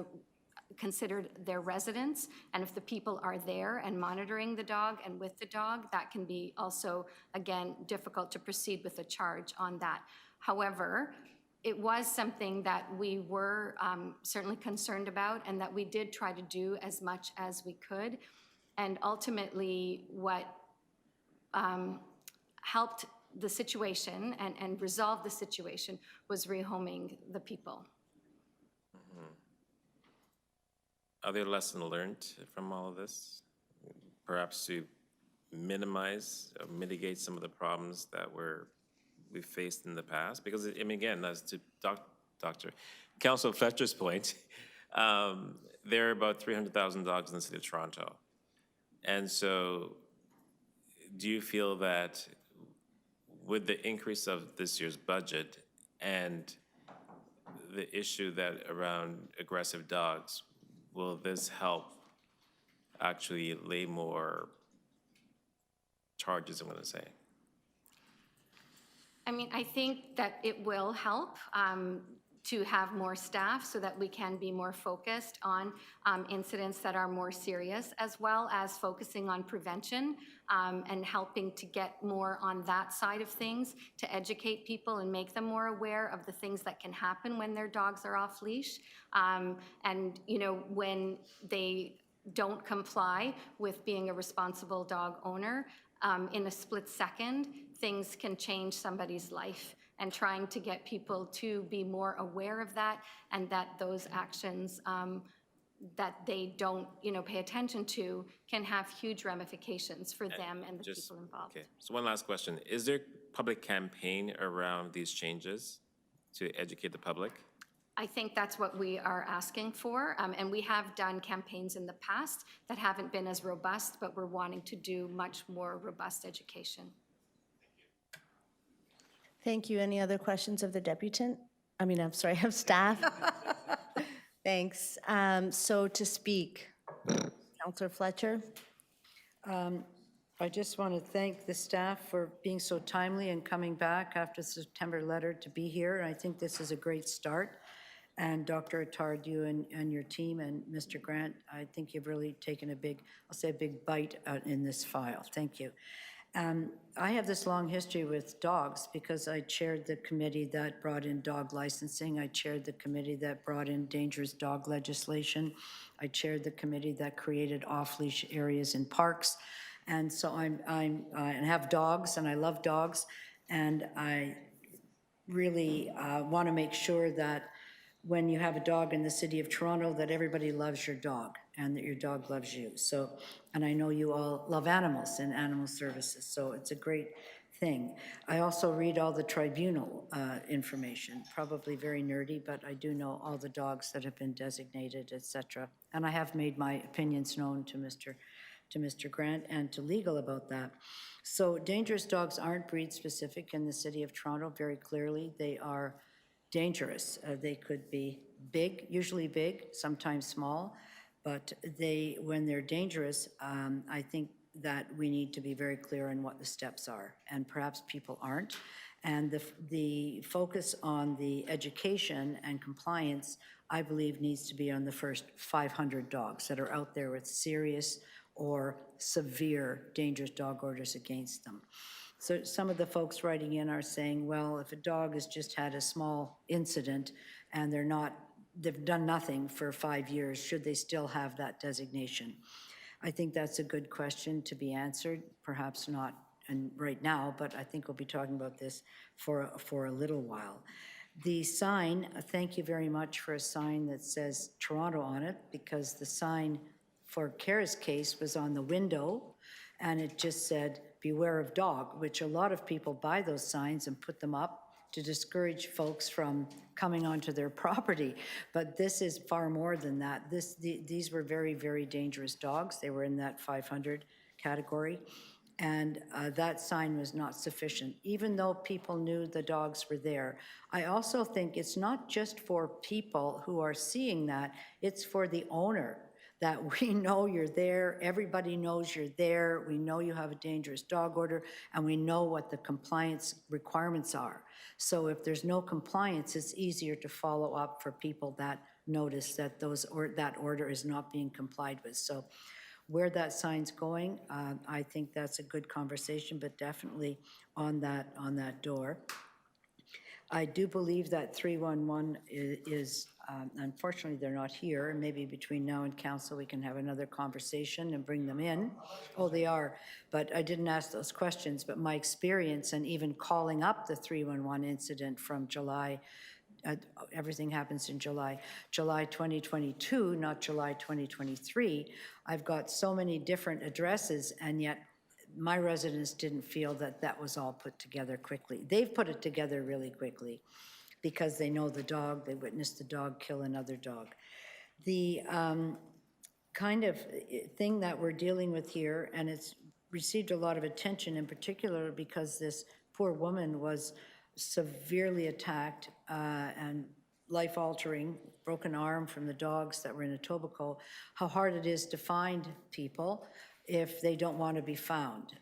considered their residence, and if the people are there and monitoring the dog and with the dog, that can be also, again, difficult to proceed with a charge on that. However, it was something that we were certainly concerned about and that we did try to do as much as we could. And ultimately, what helped the situation and resolve the situation was rehoming the people. Mm-hmm. Are there lessons learned from all of this? Perhaps to minimize or mitigate some of the problems that we faced in the past? Because, again, as to Councilor Fletcher's point, There are about 300,000 dogs in the city of Toronto. And so do you feel that with the increase of this year's budget and the issue that around aggressive dogs, will this help actually lay more charges, I'm going to say? I mean, I think that it will help to have more staff so that we can be more focused on incidents that are more serious, as well as focusing on prevention and helping to get more on that side of things to educate people and make them more aware of the things that can happen when their dogs are off leash. And, you know, when they don't comply with being a responsible dog owner, in a split second, things can change somebody's life, and trying to get people to be more aware of that and that those actions that they don't, you know, pay attention to can have huge ramifications for them and the people involved. Okay, so one last question. Is there public campaign around these changes to educate the public? I think that's what we are asking for, and we have done campaigns in the past that haven't been as robust, but we're wanting to do much more robust education. Thank you. Any other questions of the deputant? I mean, I'm sorry, of staff? Thanks. So to speak, Councillor Fletcher? I just want to thank the staff for being so timely and coming back after the September letter to be here. I think this is a great start. And Dr. Attard, you and your team and Mr. Grant, I think you've really taken a big, I'll say a big bite out in this file. Thank you. I have this long history with dogs because I chaired the committee that brought in dog licensing. I chaired the committee that brought in dangerous dog legislation. I chaired the committee that created off-leash areas in parks. And so I have dogs and I love dogs. And I really want to make sure that when you have a dog in the city of Toronto, that everybody loves your dog and that your dog loves you. So, and I know you all love animals and animal services, so it's a great thing. I also read all the tribunal information, probably very nerdy, but I do know all the dogs that have been designated, etc. And I have made my opinions known to Mr. Grant and to legal about that. So dangerous dogs aren't breed specific in the city of Toronto, very clearly. They are dangerous. They could be big, usually big, sometimes small, but when they're dangerous, I think that we need to be very clear on what the steps are, and perhaps people aren't. And the focus on the education and compliance, I believe, needs to be on the first 500 dogs that are out there with serious or severe dangerous dog orders against them. So some of the folks writing in are saying, well, if a dog has just had a small incident and they've done nothing for 5 years, should they still have that designation? I think that's a good question to be answered, perhaps not right now, but I think we'll be talking about this for a little while. The sign, thank you very much for a sign that says Toronto on it, because the sign for Kara's case was on the window and it just said, beware of dog, which a lot of people buy those signs and put them up to discourage folks from coming onto their property. But this is far more than that. These were very, very dangerous dogs. They were in that 500 category. And that sign was not sufficient, even though people knew the dogs were there. I also think it's not just for people who are seeing that, it's for the owner, that we know you're there, everybody knows you're there, we know you have a dangerous dog order, and we know what the compliance requirements are. So if there's no compliance, it's easier to follow up for people that notice that that order is not being complied with. So where that sign's going, I think that's a good conversation, but definitely on that door. I do believe that 311 is unfortunately, they're not here, and maybe between now and council, we can have another conversation and bring them in. Oh, they are, but I didn't ask those questions, but my experience and even calling up the 311 incident from July, everything happens in July 2022, not July 2023. I've got so many different addresses, and yet my residents didn't feel that that was all put together quickly. They've put it together really quickly because they know the dog, they witnessed the dog kill another dog. The kind of thing that we're dealing with here, and it's received a lot of attention in particular because this poor woman was severely attacked and life-altering, broken arm from the dogs that were in Etobicoke, how hard it is to find people if they don't want to be found.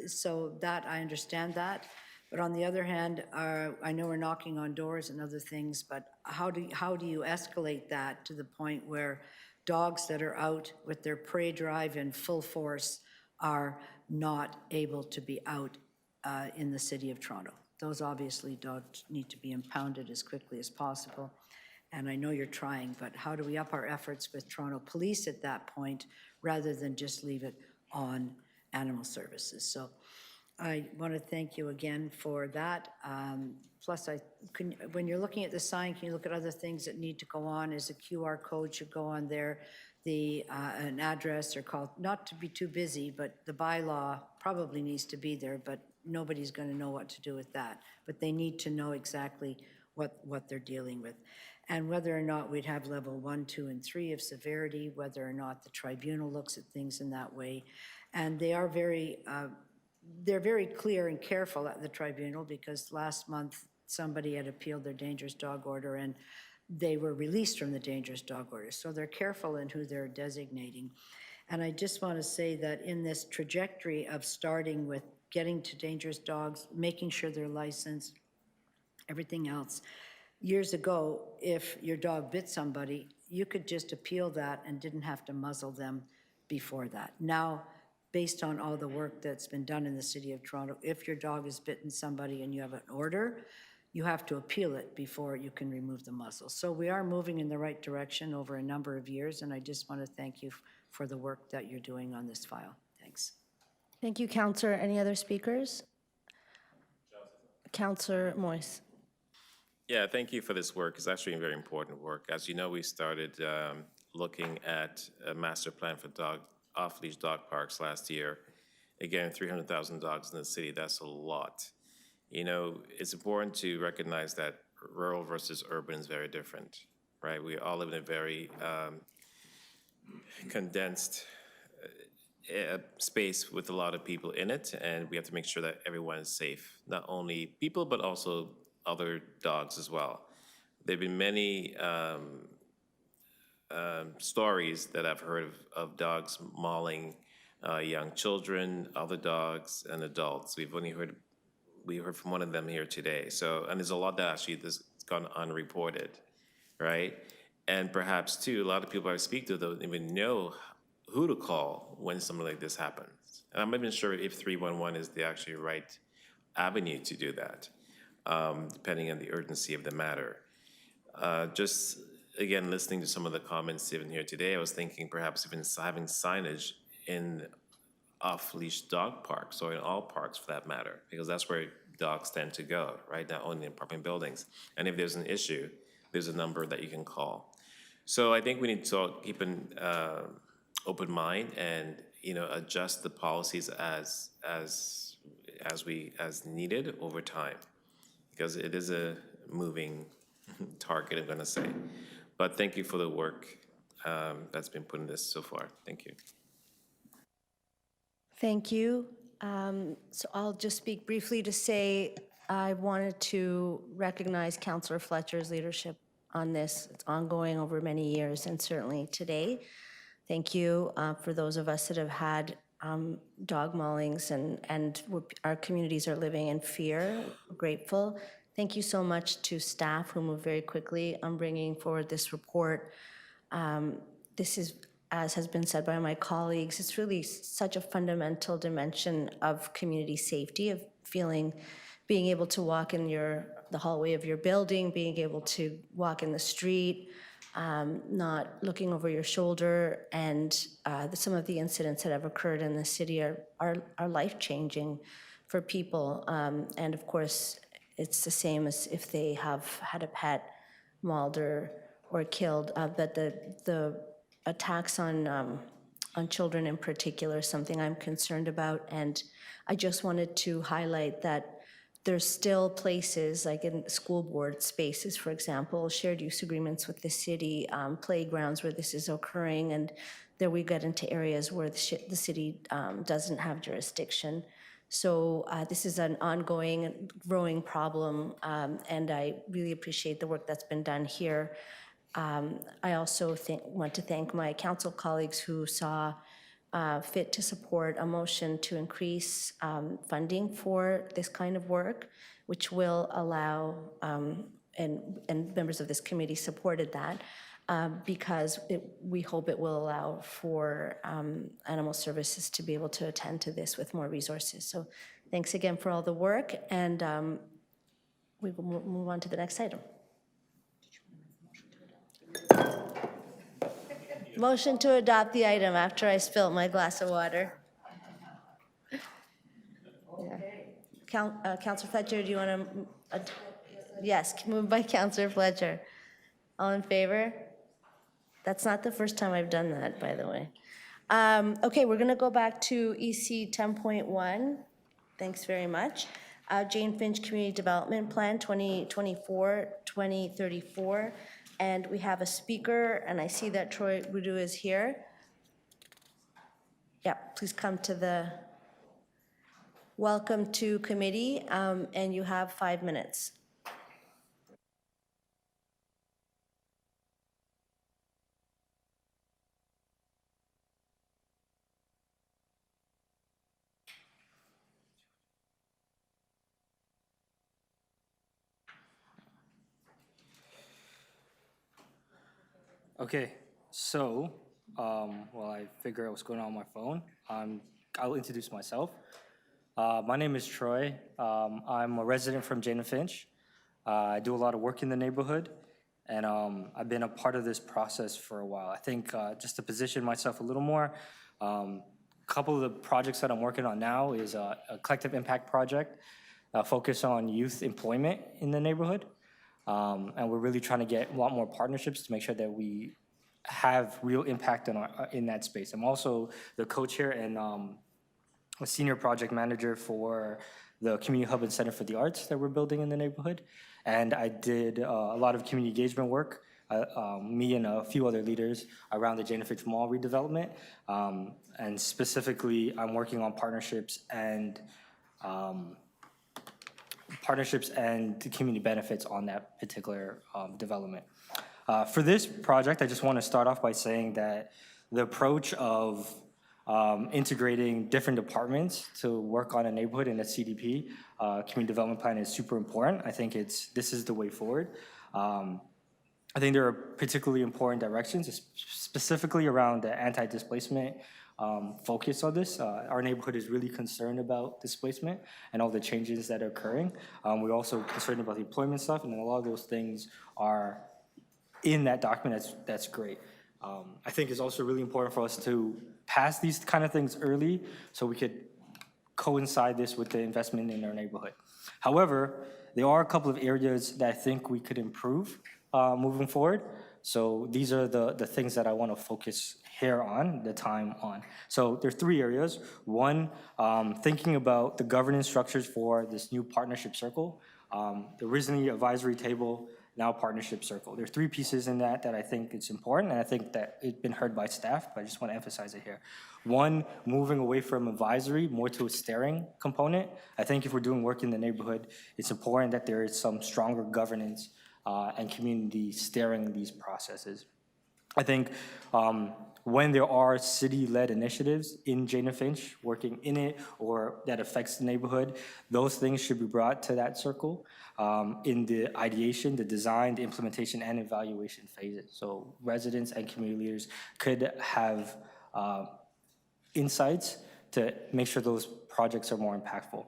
So that, I understand that. But on the other hand, I know we're knocking on doors and other things, but how do you escalate that to the point where dogs that are out with their prey drive in full force are not able to be out in the city of Toronto? Those obviously dogs need to be impounded as quickly as possible. And I know you're trying, but how do we up our efforts with Toronto Police at that point rather than just leave it on animal services? So I want to thank you again for that. Plus, when you're looking at the sign, can you look at other things that need to go on? Is a QR code should go on there, an address or call, not to be too busy, but the bylaw probably needs to be there, but nobody's going to know what to do with that. But they need to know exactly what they're dealing with. And whether or not we'd have level 1, 2, and 3 of severity, whether or not the tribunal looks at things in that way. And they are they're very clear and careful at the tribunal because last month somebody had appealed their dangerous dog order and they were released from the dangerous dog order. So they're careful in who they're designating. And I just want to say that in this trajectory of starting with getting to dangerous dogs, making sure they're licensed, everything else, years ago, if your dog bit somebody, you could just appeal that and didn't have to muzzle them before that. Now, based on all the work that's been done in the city of Toronto, if your dog has bitten somebody and you have an order, you have to appeal it before you can remove the muzzle. So we are moving in the right direction over a number of years, and I just want to thank you for the work that you're doing on this file. Thanks. Thank you, Councillor. Any other speakers? Councillor Moyes. Yeah, thank you for this work. It's actually very important work. As you know, we started looking at a master plan for off-leash dog parks last year. Again, 300,000 dogs in the city, that's a lot. You know, it's important to recognize that rural versus urban is very different, right? We all live in a very condensed space with a lot of people in it, and we have to make sure that everyone is safe, not only people, but also other dogs as well. There have been many stories that I've heard of dogs mauling young children, other dogs, and adults. We heard from one of them here today. So, and there's a lot that actually has gone unreported, right? And perhaps too, a lot of people I speak to don't even know who to call when something like this happens. And I'm not even sure if 311 is the actually right avenue to do that, depending on the urgency of the matter. Just again, listening to some of the comments even here today, I was thinking perhaps even having signage in off-leash dog parks, or in all parks for that matter, because that's where dogs tend to go, right? Not only in apartment buildings. And if there's an issue, there's a number that you can call. So I think we need to keep an open mind and, you know, adjust the policies as needed over time, because it is a moving target, I'm gonna say. But thank you for the work that's been put in this so far. Thank you. Thank you. So I'll just speak briefly to say I wanted to recognize Councillor Fletcher's leadership on this. It's ongoing over many years, and certainly today. Thank you for those of us that have had dog maulings and our communities are living in fear. We're grateful. Thank you so much to staff who moved very quickly on bringing forward this report. This is, as has been said by my colleagues, it's really such a fundamental dimension of community safety, of being able to walk in the hallway of your building, being able to walk in the street, not looking over your shoulder, and some of the incidents that have occurred in the city are life-changing for people. And of course, it's the same as if they have had a pet mauled or killed, but the attacks on children in particular is something I'm concerned about. And I just wanted to highlight that there's still places, like in school board spaces, for example, shared use agreements with the city, playgrounds where this is occurring, and there we get into areas where the city doesn't have jurisdiction. So this is an ongoing, growing problem, and I really appreciate the work that's been done here. I also want to thank my council colleagues who saw fit to support a motion to increase funding for this kind of work, which will allow, and members of this committee supported that, because we hope it will allow for animal services to be able to attend to this with more resources. So thanks again for all the work, and we will move on to the next item. Motion to adopt the item after I spilt my glass of water. Councilor Fletcher, do you want to? Yes, moved by Councilor Fletcher. All in favor? That's not the first time I've done that, by the way. Okay, we're going to go back to EC 10.1. Thanks very much. Jane Finch Community Development Plan 2024-2034. And we have a speaker, and I see that Troy Rudu is here. Yeah, please come to the welcome to committee, and you have 5 minutes. Okay, so, while I figure out what's going on my phone, I'll introduce myself. My name is Troy. I'm a resident from Jane and Finch. I do a lot of work in the neighborhood, and I've been a part of this process for a while. I think just to position myself a little more, a couple of the projects that I'm working on now is a collective impact project focused on youth employment in the neighborhood. And we're really trying to get a lot more partnerships to make sure that we have real impact in that space. I'm also the co-chair and a senior project manager for the Community Hub and Center for the Arts that we're building in the neighborhood. And I did a lot of community engagement work, me and a few other leaders around the Jane and Finch Mall redevelopment. And specifically, I'm working on partnerships and the community benefits on that particular development. For this project, I just want to start off by saying that the approach of integrating different departments to work on a neighborhood in a CDP, community development plan, is super important. I think this is the way forward. I think there are particularly important directions, specifically around the anti-displacement focus on this. Our neighborhood is really concerned about displacement and all the changes that are occurring. We're also concerned about the employment stuff, and a lot of those things are in that document. That's great. I think it's also really important for us to pass these kind of things early so we could coincide this with the investment in our neighborhood. However, there are a couple of areas that I think we could improve moving forward. So these are the things that I want to focus here on, the time on. So there's 3 areas. One, thinking about the governance structures for this new partnership circle. Originally advisory table, now partnership circle. There's 3 pieces in that I think it's important, and I think that it's been heard by staff, but I just want to emphasize it here. One, moving away from advisory more to a steering component. I think if we're doing work in the neighborhood, it's important that there is some stronger governance and community steering these processes. I think when there are city-led initiatives in Jane and Finch working in it or that affects the neighborhood, those things should be brought to that circle in the ideation, the design, the implementation, and evaluation phases. So residents and community leaders could have insights to make sure those projects are more impactful.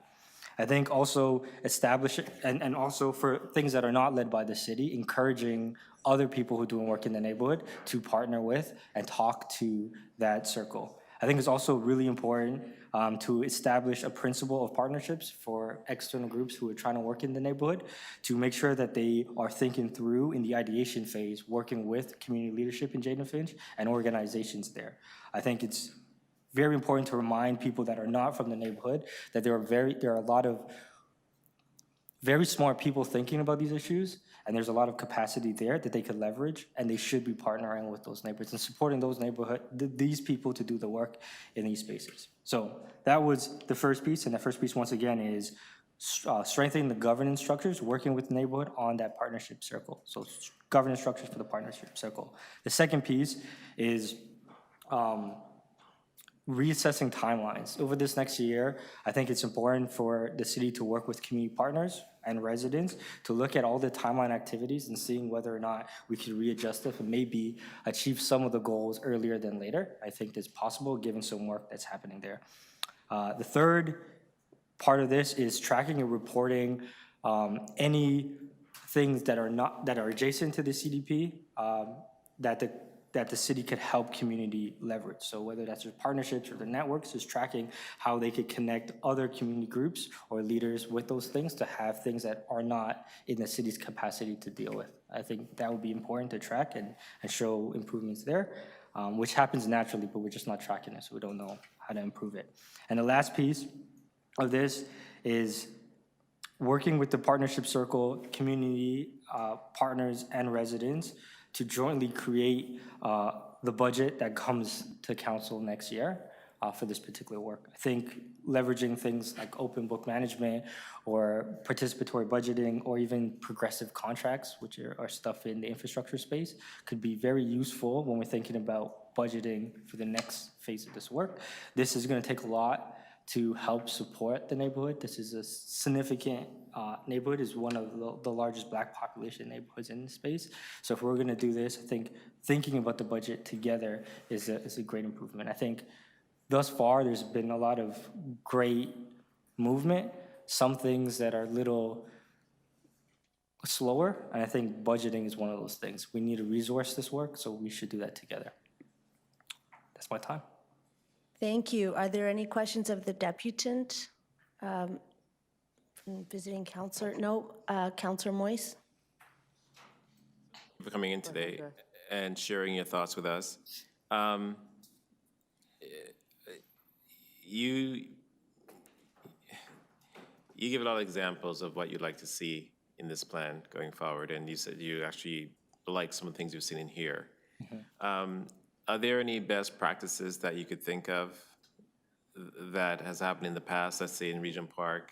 I think also establish, and also for things that are not led by the city, encouraging other people who are doing work in the neighborhood to partner with and talk to that circle. I think it's also really important to establish a principle of partnerships for external groups who are trying to work in the neighborhood to make sure that they are thinking through in the ideation phase, working with community leadership in Jane and Finch and organizations there. I think it's very important to remind people that are not from the neighborhood that there are a lot of very smart people thinking about these issues, and there's a lot of capacity there that they could leverage, and they should be partnering with those neighborhoods and supporting those these people to do the work in these spaces. So that was the first piece, and the first piece, once again, is strengthening the governance structures, working with the neighborhood on that partnership circle. So governance structures for the partnership circle. The second piece is reassessing timelines. Over this next year, I think it's important for the city to work with community partners and residents to look at all the timeline activities and seeing whether or not we can readjust it and maybe achieve some of the goals earlier than later. I think that's possible given some work that's happening there. The third part of this is tracking and reporting any things that are adjacent to the CDP that the city could help community leverage. So whether that's their partnerships or the networks, is tracking how they could connect other community groups or leaders with those things to have things that are not in the city's capacity to deal with. I think that would be important to track and show improvements there, which happens naturally, but we're just not tracking it, so we don't know how to improve it. And the last piece of this is working with the partnership circle, community partners and residents to jointly create the budget that comes to council next year for this particular work. I think leveraging things like open book management or participatory budgeting or even progressive contracts, which are stuff in the infrastructure space, could be very useful when we're thinking about budgeting for the next phase of this work. This is going to take a lot to help support the neighborhood. This is a significant neighborhood, is one of the largest Black population neighborhoods in the space. So if we're gonna do this, I think thinking about the budget together is a great improvement. I think thus far, there's been a lot of great movement, some things that are a little slower, and I think budgeting is one of those things. We need to resource this work, so we should do that together. That's my time. Thank you. Are there any questions of the deputant from visiting counselor? No, Counselor Moise? For coming in today and sharing your thoughts with us. You give a lot of examples of what you'd like to see in this plan going forward, and you said you actually like some of the things you've seen in here. Mm-hmm. Are there any best practices that you could think of that has happened in the past, let's say in Regent Park,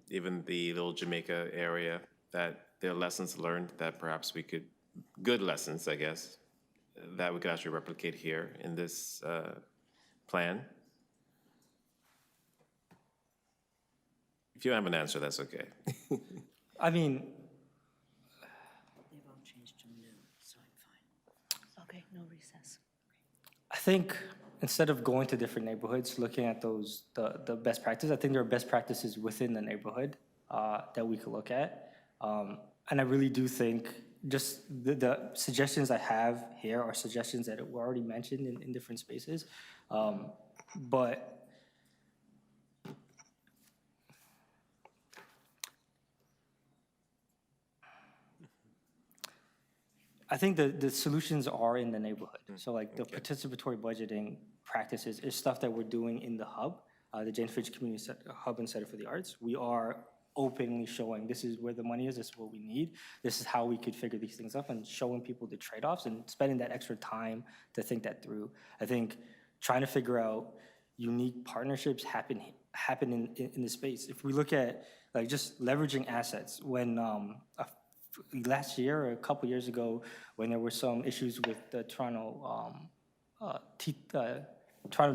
even the Little Jamaica area, that there are lessons learned that perhaps we could, good lessons, I guess, that we could actually replicate here in this plan? If you don't have an answer, that's okay. I mean, They've all changed to new, so I'm fine. Okay, no recess. I think instead of going to different neighborhoods, looking at those, the best practices, I think there are best practices within the neighborhood that we could look at. And I really do think just the suggestions I have here are suggestions that were already mentioned in different spaces. But I think the solutions are in the neighborhood. So like the participatory budgeting practices is stuff that we're doing in the hub, the Jane Finch Community Hub and Center for the Arts. We are openly showing this is where the money is, this is what we need, this is how we could figure these things up, and showing people the trade-offs and spending that extra time to think that through. I think trying to figure out unique partnerships happen in the space. If we look at like just leveraging assets, when last year or a couple years ago, when there were some issues with the Toronto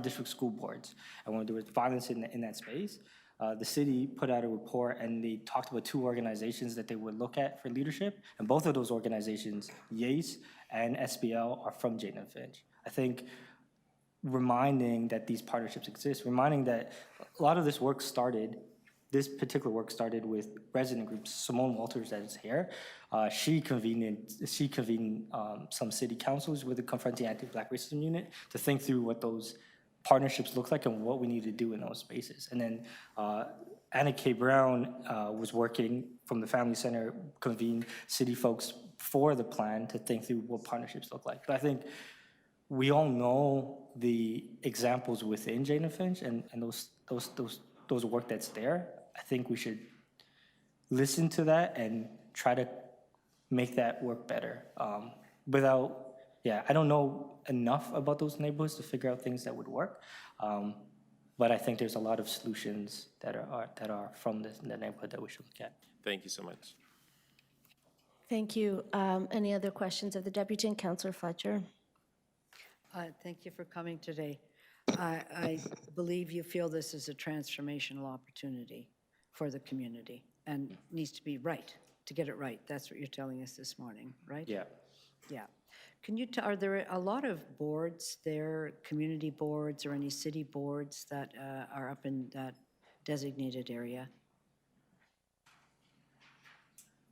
District School Boards, and when there was violence in that space, the city put out a report and they talked about two organizations that they would look at for leadership, and both of those organizations, YACE and SBL, are from Jane and Finch. I think reminding that these partnerships exist, reminding that a lot of this work started, this particular work started with resident groups. Simone Walters, that is here, she convened some city councils with the Confronting Anti-Black Racism Unit to think through what those partnerships look like and what we need to do in those spaces. And then Anna K. Brown was working from the Family Center, convened city folks for the plan to think through what partnerships look like. But I think we all know the examples within Jane and Finch and those work that's there. I think we should listen to that and try to make that work better. I don't know enough about those neighborhoods to figure out things that would work. But I think there's a lot of solutions that are from the neighborhood that we should look at. Thank you so much. Thank you. Any other questions of the deputy? And Councillor Fletcher? Thank you for coming today. I believe you feel this is a transformational opportunity for the community and needs to be right, to get it right. That's what you're telling us this morning, right? Yeah. Yeah. Can you, are there a lot of boards there, community boards or any city boards that are up in that designated area?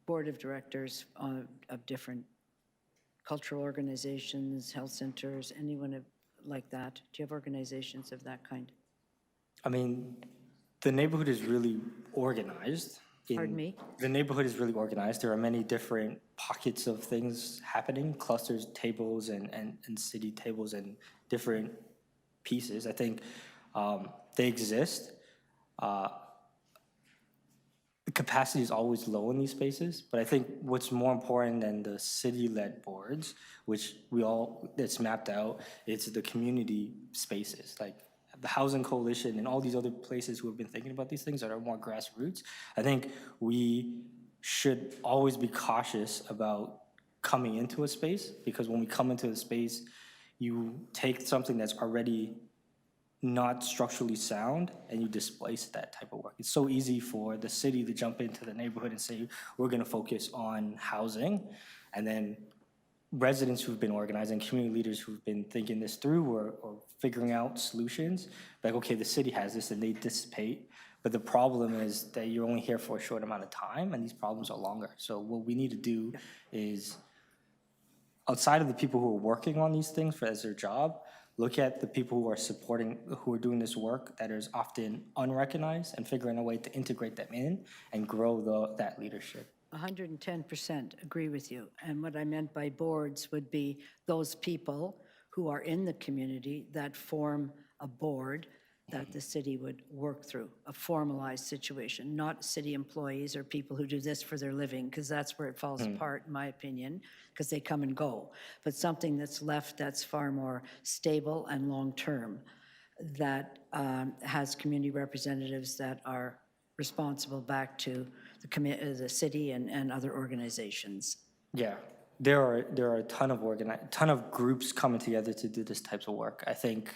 Board of directors of different cultural organizations, health centers, anyone like that? Do you have organizations of that kind? I mean, the neighborhood is really organized. Pardon me? The neighborhood is really organized. There are many different pockets of things happening, clusters, tables, and city tables and different pieces. I think they exist. The capacity is always low in these spaces, but I think what's more important than the city-led boards, which it's mapped out, it's the community spaces, like the Housing Coalition and all these other places who have been thinking about these things that are more grassroots. I think we should always be cautious about coming into a space, because when we come into a space, you take something that's already not structurally sound and you displace that type of work. It's so easy for the city to jump into the neighborhood and say, we're gonna focus on housing, and then residents who've been organizing, community leaders who've been thinking this through or figuring out solutions, like, okay, the city has this, and they dissipate. But the problem is that you're only here for a short amount of time, and these problems are longer. So what we need to do is, outside of the people who are working on these things as their job, look at the people who are supporting, who are doing this work that is often unrecognized, and figuring a way to integrate them in and grow that leadership. 110% agree with you. And what I meant by boards would be those people who are in the community that form a board that the city would work through, a formalized situation, not city employees or people who do this for their living, because that's where it falls apart, in my opinion, because they come and go. But something that's left that's far more stable and long-term, that has community representatives that are responsible back to the city and other organizations. Yeah, there are a ton of groups coming together to do this types of work. I think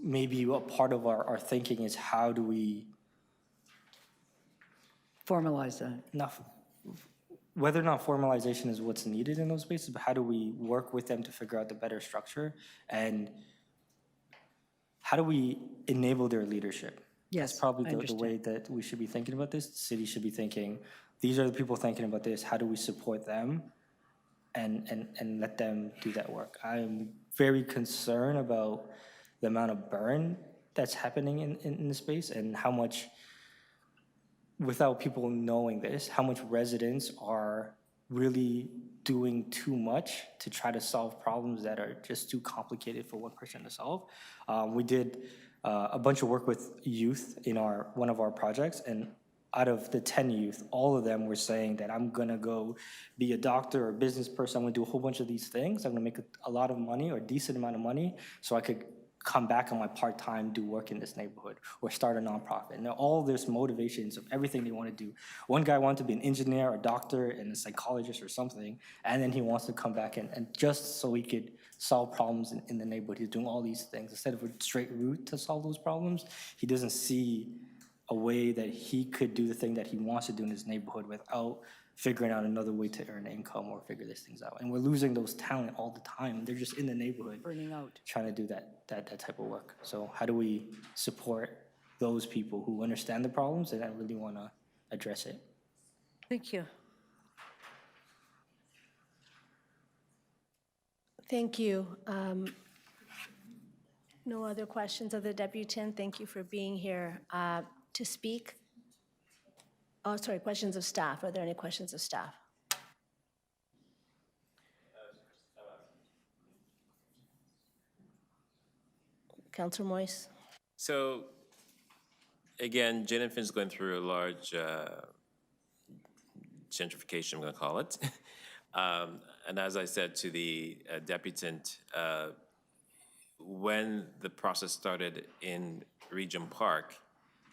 maybe a part of our thinking is, how do we formalize that? Whether or not formalization is what's needed in those spaces, but how do we work with them to figure out the better structure, and how do we enable their leadership? Yes, that's probably the way that we should be thinking about this. The city should be thinking, these are the people thinking about this, how do we support them and let them do that work? I'm very concerned about the amount of burn that's happening in the space, and how much, without people knowing this, how much residents are really doing too much to try to solve problems that are just too complicated for one person to solve. We did a bunch of work with youth in one of our projects, and out of the 10 youth, all of them were saying that, I'm gonna go be a doctor or a business person, I'm gonna do a whole bunch of these things, I'm gonna make a lot of money or a decent amount of money so I could come back on my part-time, do work in this neighborhood, or start a nonprofit. And all this motivations of everything they want to do. One guy wanted to be an engineer, a doctor, and a psychologist or something, and then he wants to come back and just so he could solve problems in the neighborhood. He's doing all these things. Instead of a straight route to solve those problems, he doesn't see a way that he could do the thing that he wants to do in his neighborhood without figuring out another way to earn income or figure these things out. And we're losing those talent all the time. They're just in the neighborhood, burning out, trying to do that type of work. So how do we support those people who understand the problems and that really want to address it? Thank you. Thank you. No other questions of the deputant. Thank you for being here to speak. Oh, sorry, questions of staff. Are there any questions of staff? Councillor Moyes? So, again, Jen and Finch is going through a large gentrification, I'm going to call it. And as I said to the deputant, when the process started in Regent Park,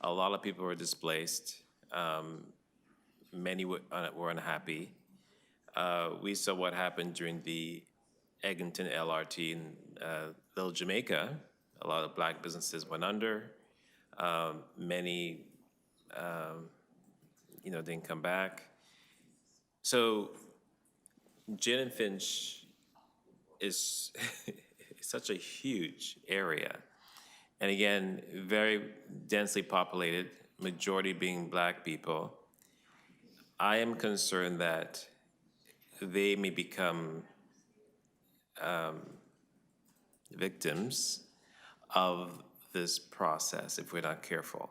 a lot of people were displaced. Many were unhappy. We saw what happened during the Eglinton LRT in Little Jamaica. A lot of Black businesses went under. Many, didn't come back. So Gin and Finch is such a huge area. And again, very densely populated, majority being Black people. I am concerned that they may become victims of this process if we're not careful.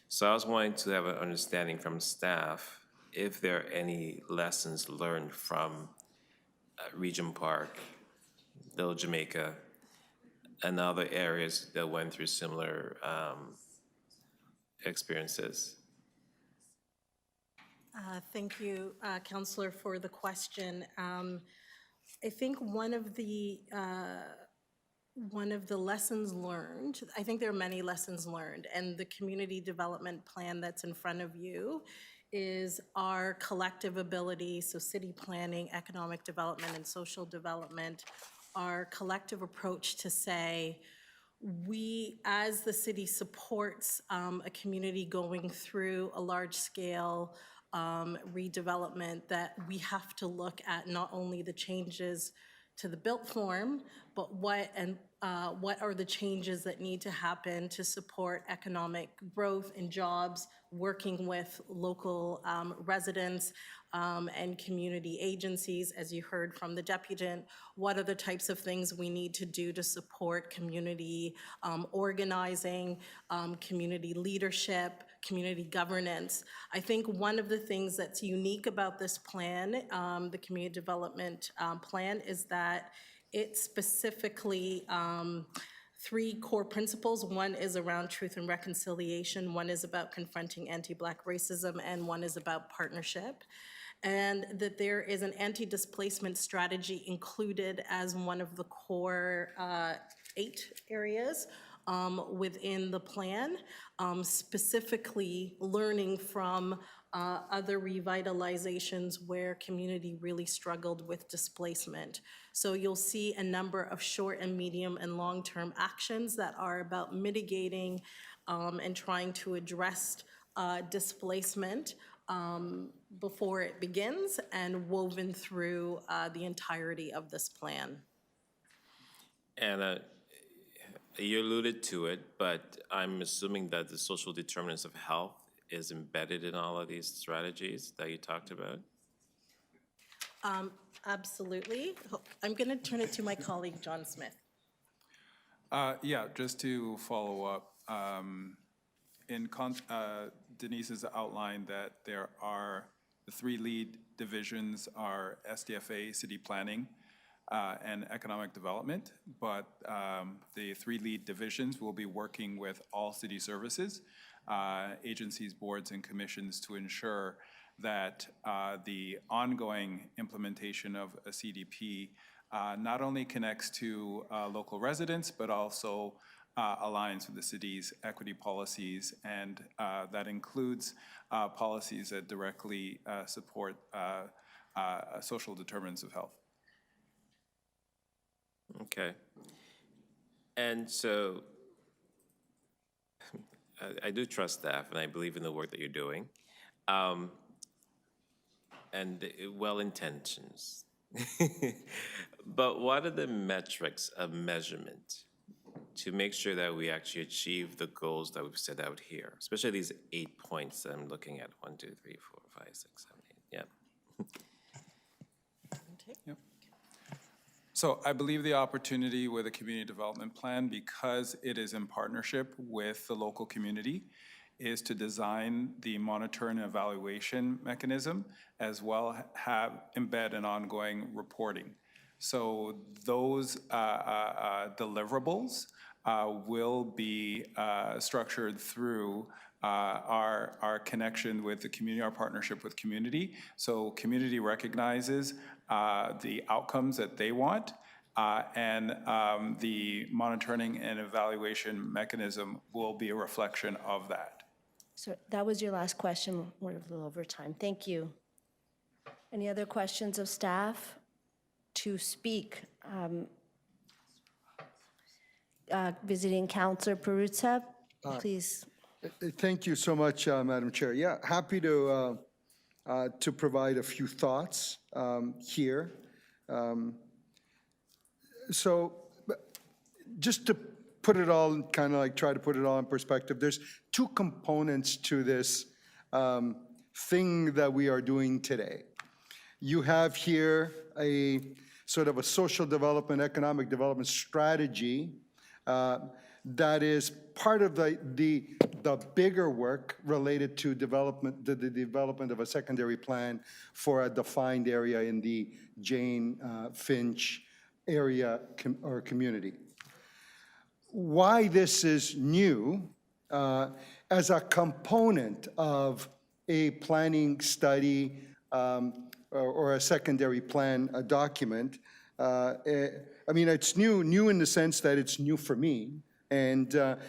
So I was wanting to have an understanding from staff if there are any lessons learned from Regent Park, Little Jamaica, and other areas that went through similar experiences. Thank you, Councillor, for the question. I think one of the lessons learned, I think there are many lessons learned, and the community development plan that's in front of you is our collective ability, so city planning, economic development, and social development, our collective approach to say, we, as the city supports a community going through a large-scale redevelopment, that we have to look at not only the changes to the built form, but what are the changes that need to happen to support economic growth and jobs, working with local residents and community agencies, as you heard from the deputant. What are the types of things we need to do to support community organizing, community leadership, community governance? I think one of the things that's unique about this plan, the community development plan, is that it specifically three core principles. One is around truth and reconciliation, one is about confronting anti-Black racism, and one is about partnership. And that there is an anti-displacement strategy included as one of the core 8 areas within the plan, specifically learning from other revitalizations where community really struggled with displacement. So you'll see a number of short and medium and long-term actions that are about mitigating and trying to address displacement before it begins, and woven through the entirety of this plan. And you alluded to it, but I'm assuming that the social determinants of health is embedded in all of these strategies that you talked about? Absolutely. I'm going to turn it to my colleague, John Smith. Yeah, just to follow up, Denise has outlined that there are the 3 lead divisions are SDFA, city planning, and economic development, but the 3 lead divisions will be working with all city services, agencies, boards, and commissions to ensure that the ongoing implementation of a CDP not only connects to local residents, but also aligns with the city's equity policies, and that includes policies that directly support social determinants of health. Okay. And so I do trust staff, and I believe in the work that you're doing, and well-intentions. But what are the metrics of measurement to make sure that we actually achieve the goals that we've set out here, especially these 8 points that I'm looking at? 1, 2, 3, 4, 5, 6, 7, 8. Yeah. Yep. So I believe the opportunity with a community development plan, because it is in partnership with the local community, is to design the monitor and evaluation mechanism, as well embed an ongoing reporting. So those deliverables will be structured through our connection with the community, our partnership with community. So community recognizes the outcomes that they want, and the monitoring and evaluation mechanism will be a reflection of that. So that was your last question. We're a little over time. Thank you. Any other questions of staff to speak? Visiting Councilor Perruzza, please. Thank you so much, Madam Chair. Yeah, happy to provide a few thoughts here. So just to put it all, kind of like try to put it all in perspective, there's two components to this thing that we are doing today. You have here a sort of a social development, economic development strategy that is part of the bigger work related to development, the development of a secondary plan for a defined area in the Jane Finch area or community. Why this is new as a component of a planning study or a secondary plan, a document. I mean, it's new in the sense that it's new for me, and to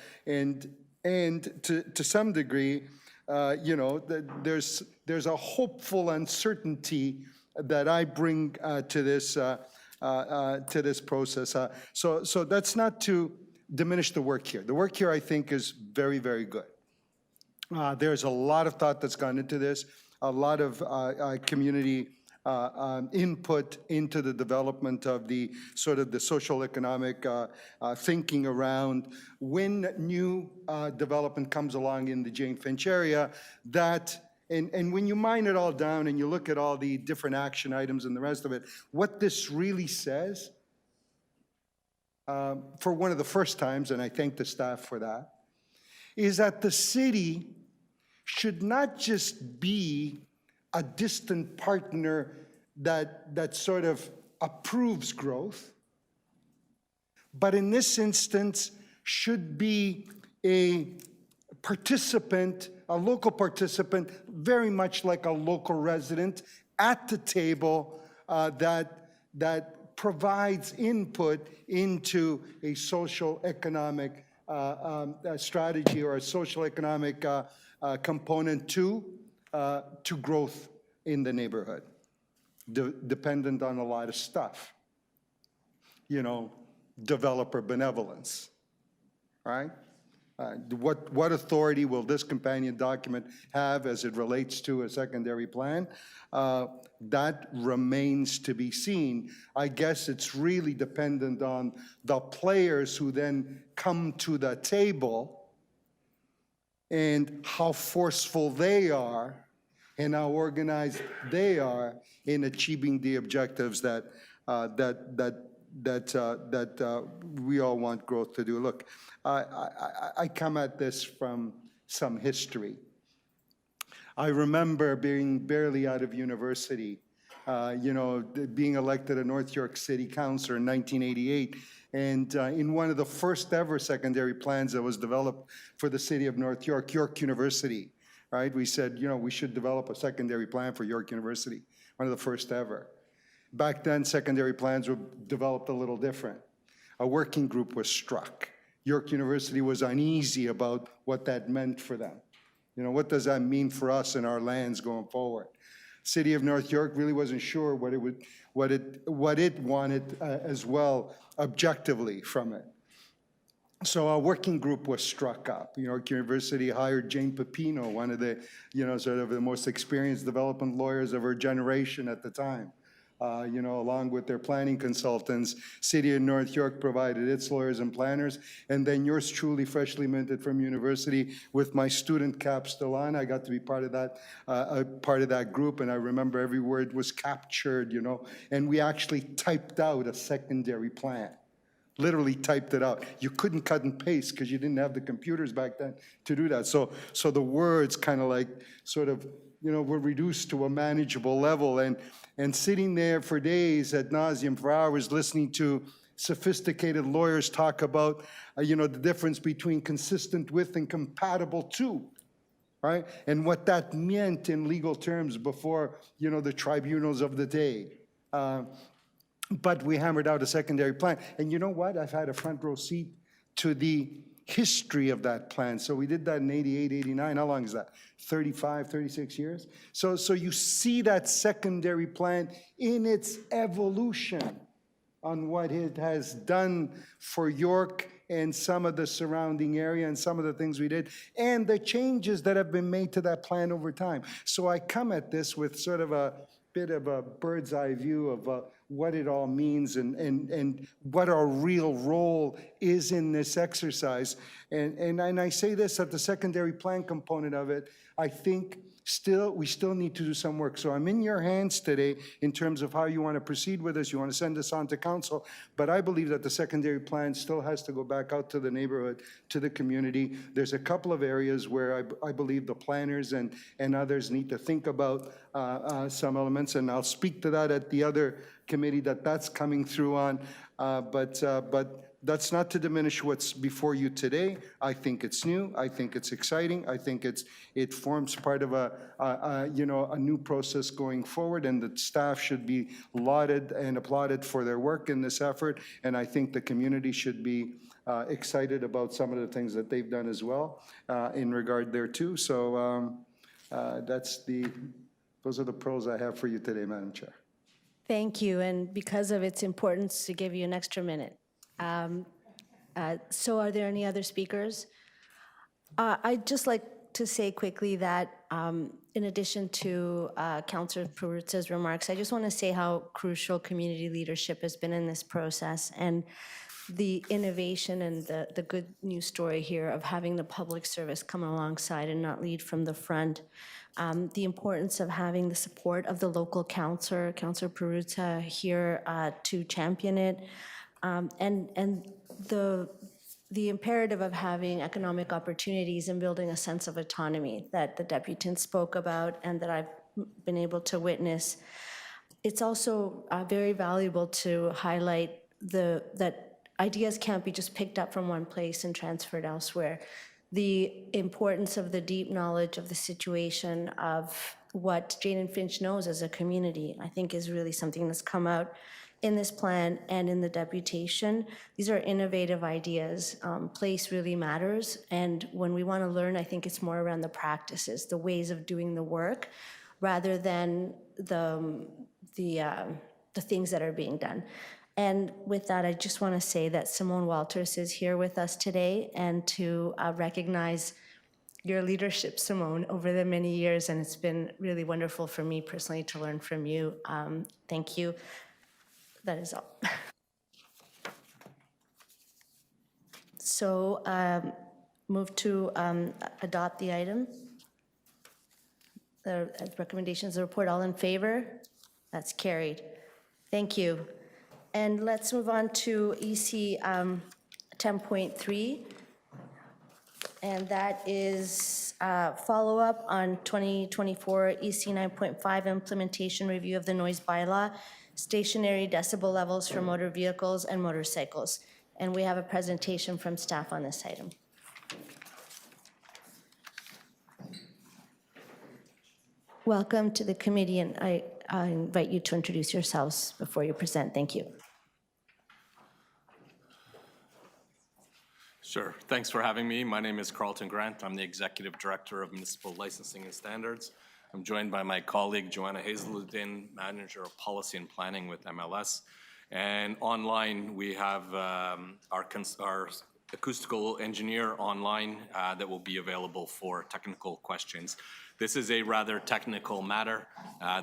some degree, you know, there's a hopeful uncertainty that I bring to this process. So that's not to diminish the work here. The work here, I think, is very, very good. There's a lot of thought that's gone into this, a lot of community input into the development of the sort of the social economic thinking around when new development comes along in the Jane Finch area, that and when you mine it all down and you look at all the different action items and the rest of it, what this really says, for one of the first times, and I thank the staff for that, is that the city should not just be a distant partner that sort of approves growth, but in this instance should be a participant, a local participant, very much like a local resident at the table that provides input into a social economic strategy or a social economic component to growth in the neighborhood, dependent on a lot of stuff. You know, developer benevolence, right? What authority will this companion document have as it relates to a secondary plan? That remains to be seen. I guess it's really dependent on the players who then come to the table and how forceful they are and how organized they are in achieving the objectives that we all want growth to do. Look, I come at this from some history. I remember being barely out of university, you know, being elected a North York City Councilor in 1988, and in one of the first ever secondary plans that was developed for the city of North York, York University, right? We said, you know, we should develop a secondary plan for York University, one of the first ever. Back then, secondary plans were developed a little different. A working group was struck. York University was uneasy about what that meant for them. You know, what does that mean for us and our lands going forward? City of North York really wasn't sure what it wanted as well objectively from it. So a working group was struck up. York University hired Jane Pepino, one of the, you know, sort of the most experienced development lawyers of her generation at the time. You know, along with their planning consultants, City of North York provided its lawyers and planners, and then yours truly, freshly minted from university, with my student cap still on. I got to be part of that group, and I remember every word was captured, you know, and we actually typed out a secondary plan. Literally typed it out. You couldn't cut and paste because you didn't have the computers back then to do that. So the words kind of like sort of, you know, were reduced to a manageable level, and sitting there for days ad nauseum, for hours, listening to sophisticated lawyers talk about, you know, the difference between consistent with and compatible to. right? And what that meant in legal terms before, you know, the tribunals of the day. But we hammered out a secondary plan. And you know what? I've had a front row seat to the history of that plan. So we did that in 88, 89. How long is that? 35, 36 years? So you see that secondary plan in its evolution on what it has done for York and some of the surrounding area and some of the things we did, and the changes that have been made to that plan over time. So I come at this with sort of a bit of a bird's eye view of what it all means and what our real role is in this exercise. And I say this, that the secondary plan component of it, I think we still need to do some work. So I'm in your hands today in terms of how you want to proceed with this. You want to send this on to council, but I believe that the secondary plan still has to go back out to the neighborhood, to the community. There's a couple of areas where I believe the planners and others need to think about some elements, and I'll speak to that at the other committee that's coming through on. But that's not to diminish what's before you today. I think it's new. I think it's exciting. I think it forms part of a new process going forward, and the staff should be lauded and applauded for their work in this effort. And I think the community should be excited about some of the things that they've done as well in regard thereto. So those are the pros I have for you today, Madam Chair. Thank you, and because of its importance, to give you an extra minute. So are there any other speakers? I'd just like to say quickly that in addition to Councillor Peruzza's remarks, I just want to say how crucial community leadership has been in this process, and the innovation and the good news story here of having the public service come alongside and not lead from the front. The importance of having the support of the local councillor, Councillor Peruzza here to champion it, and the imperative of having economic opportunities and building a sense of autonomy that the deputant spoke about and that I've been able to witness. It's also very valuable to highlight that ideas can't be just picked up from one place and transferred elsewhere. The importance of the deep knowledge of the situation of what Jane and Finch knows as a community, I think, is really something that's come out in this plan and in the deputation. These are innovative ideas. Place really matters. And when we want to learn, I think it's more around the practices, the ways of doing the work, rather than the things that are being done. And with that, I just want to say that Simone Walters is here with us today, and to recognize your leadership, Simone, over the many years. And it's been really wonderful for me personally to learn from you. Thank you. That is all. So move to adopt the item. The recommendations of the report, all in favor? That's carried. Thank you. And let's move on to EC 10.3. And that is follow-up on 2024 EC 9.5 implementation review of the noise bylaw, stationary decibel levels for motor vehicles and motorcycles. And we have a presentation from staff on this item. Welcome to the committee, and I invite you to introduce yourselves before you present. Thank you. Sure. Thanks for having me. My name is Carlton Grant. I'm the Executive Director of Municipal Licensing and Standards. I'm joined by my colleague, Joanna Hazeluddin, Manager of Policy and Planning with MLS. And online, we have our acoustical engineer online that will be available for technical questions. This is a rather technical matter.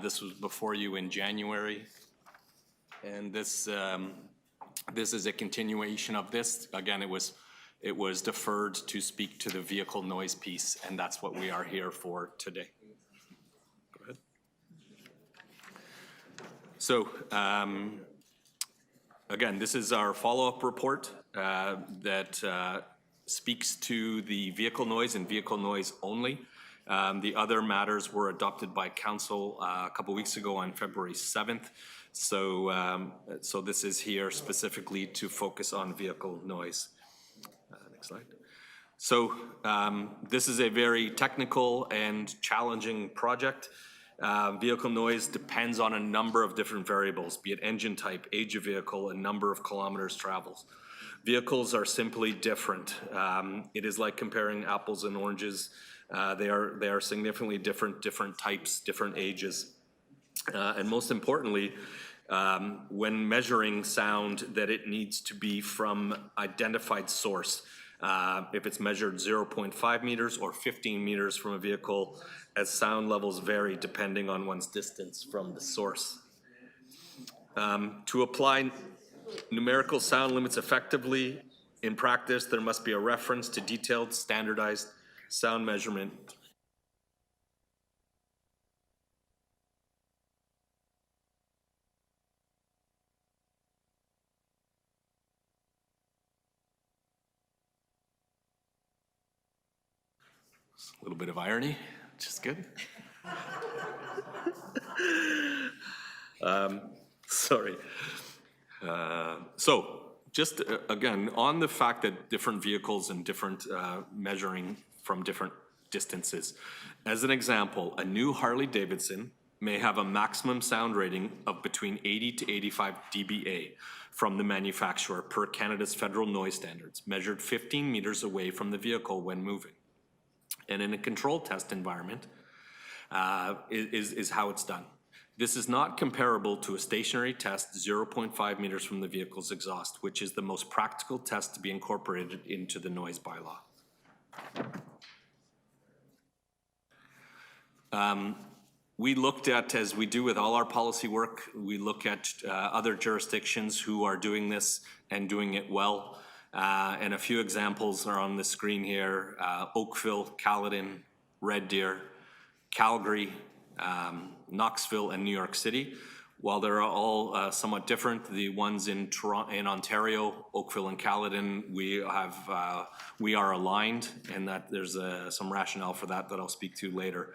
This was before you in January. And this is a continuation of this. Again, it was deferred to speak to the vehicle noise piece, and that's what we are here for today. Go ahead. So, again, this is our follow-up report that speaks to the vehicle noise and vehicle noise only. The other matters were adopted by council a couple weeks ago on February 7th. So this is here specifically to focus on vehicle noise. Next slide. So this is a very technical and challenging project. Vehicle noise depends on a number of different variables, be it engine type, age of vehicle, and number of kilometers traveled. Vehicles are simply different. It is like comparing apples and oranges. They are significantly different types, different ages. And most importantly, when measuring sound, that it needs to be from identified source. If it's measured 0.5 meters or 15 meters from a vehicle, as sound levels vary depending on one's distance from the source. To apply numerical sound limits effectively in practice, there must be a reference to detailed, standardized sound measurement. A little bit of irony, which is good. Sorry. So just again, on the fact that different vehicles and different measuring from different distances. As an example, a new Harley Davidson may have a maximum sound rating of between 80 to 85 dBA from the manufacturer per Canada's federal noise standards, measured 15 meters away from the vehicle when moving. And in a controlled test environment is how it's done. This is not comparable to a stationary test 0.5 meters from the vehicle's exhaust, which is the most practical test to be incorporated into the noise bylaw. We looked at, as we do with all our policy work, we look at other jurisdictions who are doing this and doing it well. And a few examples are on the screen here. Oakville, Caledon, Red Deer, Calgary, Knoxville, and New York City. While they're all somewhat different, the ones in Ontario, Oakville and Caledon, we are aligned, and that there's some rationale for that I'll speak to later.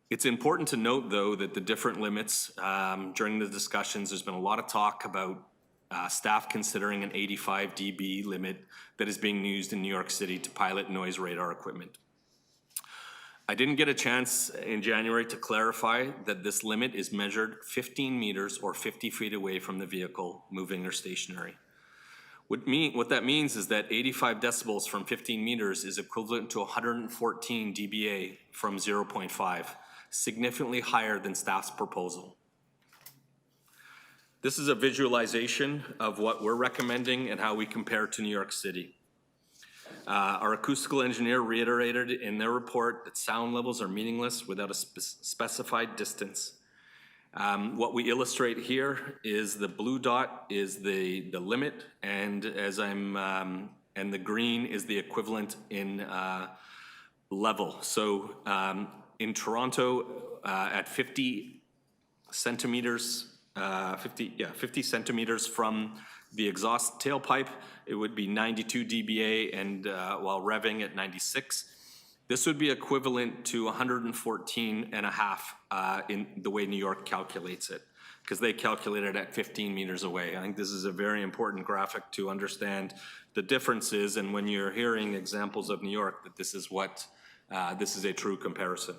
It's important to note, though, that the different limits, during the discussions, there's been a lot of talk about staff considering an 85 dB limit that is being used in New York City to pilot noise radar equipment. I didn't get a chance in January to clarify that this limit is measured 15 meters or 50 feet away from the vehicle, moving or stationary. What that means is that 85 decibels from 15 meters is equivalent to 114 dBA from 0.5, significantly higher than staff's proposal. This is a visualization of what we're recommending and how we compare to New York City. Our acoustical engineer reiterated in their report that sound levels are meaningless without a specified distance. What we illustrate here is the blue dot is the limit, and and the green is the equivalent in level. So in Toronto, at 50 centimeters, 50 centimeters from the exhaust tailpipe, it would be 92 dBA, and while revving at 96. This would be equivalent to 114 and a half in the way New York calculates it, because they calculate it at 15 meters away. I think this is a very important graphic to understand the differences, and when you're hearing examples of New York, that this is what, this is a true comparison.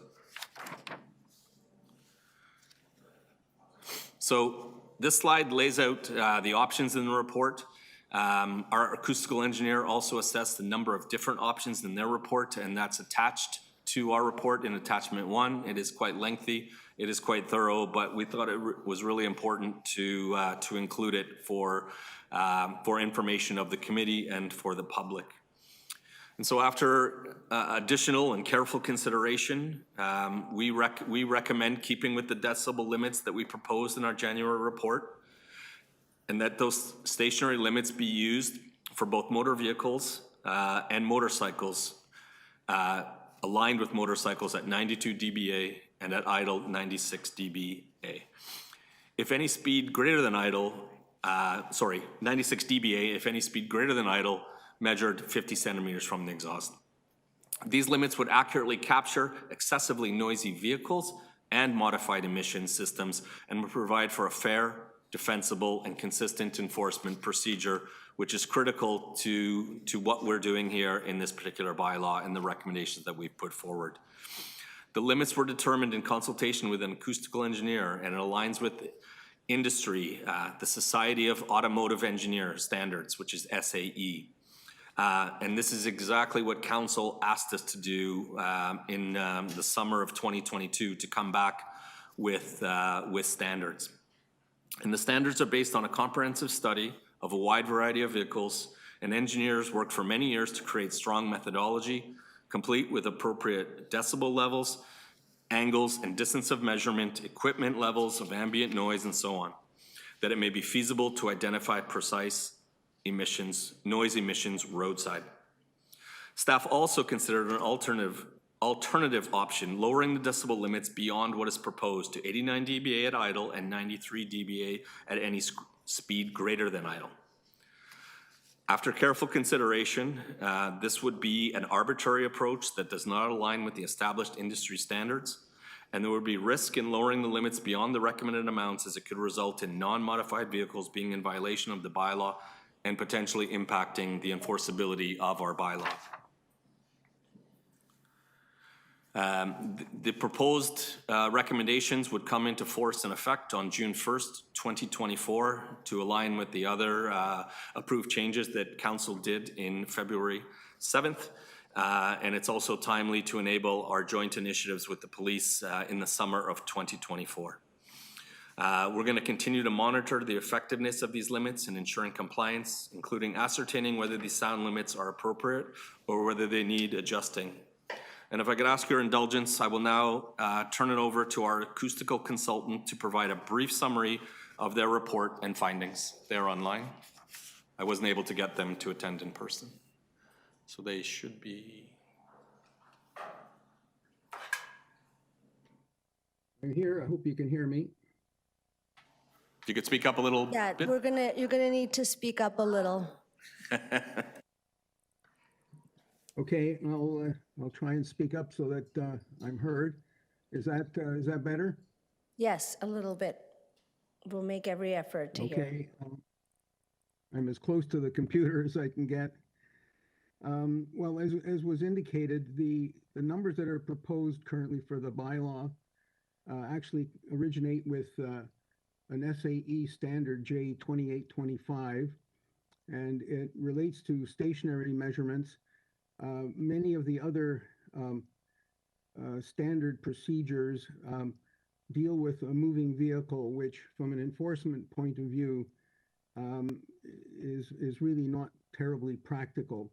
So this slide lays out the options in the report. Our acoustical engineer also assessed the number of different options in their report, and that's attached to our report in attachment 1. It is quite lengthy, it is quite thorough, but we thought it was really important to include it for information of the committee and for the public. And so after additional and careful consideration, we recommend keeping with the decibel limits that we proposed in our January report, and that those stationary limits be used for both motor vehicles and motorcycles, aligned with motorcycles at 92 dBA and at idle 96 dBA. If any speed greater than idle, 96 dBA, if any speed greater than idle, measured 50 centimeters from the exhaust. These limits would accurately capture excessively noisy vehicles and modified emission systems, and would provide for a fair, defensible, and consistent enforcement procedure, which is critical to what we're doing here in this particular bylaw and the recommendations that we've put forward. The limits were determined in consultation with an acoustical engineer, and it aligns with industry, the Society of Automotive Engineers Standards, which is SAE. And this is exactly what council asked us to do in the summer of 2022 to come back with standards. And the standards are based on a comprehensive study of a wide variety of vehicles, and engineers worked for many years to create strong methodology, complete with appropriate decibel levels, angles and distance of measurement, equipment levels of ambient noise, and so on, that it may be feasible to identify precise emissions, noise emissions roadside. Staff also considered an alternative option, lowering the decibel limits beyond what is proposed to 89 dBA at idle and 93 dBA at any speed greater than idle. After careful consideration, this would be an arbitrary approach that does not align with the established industry standards, and there would be risk in lowering the limits beyond the recommended amounts, as it could result in non-modified vehicles being in violation of the bylaw and potentially impacting the enforceability of our bylaw. The proposed recommendations would come into force and effect on June 1st, 2024, to align with the other approved changes that council did in February 7th. And it's also timely to enable our joint initiatives with the police in the summer of 2024. We're going to continue to monitor the effectiveness of these limits and ensuring compliance, including ascertaining whether these sound limits are appropriate or whether they need adjusting. And if I could ask your indulgence, I will now turn it over to our acoustical consultant to provide a brief summary of their report and findings. They're online. I wasn't able to get them to attend in person, so they should be. I'm here. I hope you can hear me. If you could speak up a little Yeah, bit. you're gonna need to speak up a little. Okay, I'll try and speak up so that I'm heard. Is that better? Yes, a little bit. We'll make every effort to hear. Okay. I'm as close to the computer as I can get. Well, as was indicated, the numbers that are proposed currently for the bylaw actually originate with an SAE standard J2825, and it relates to stationary measurements. Many of the other standard procedures deal with a moving vehicle, which from an enforcement point of view is really not terribly practical.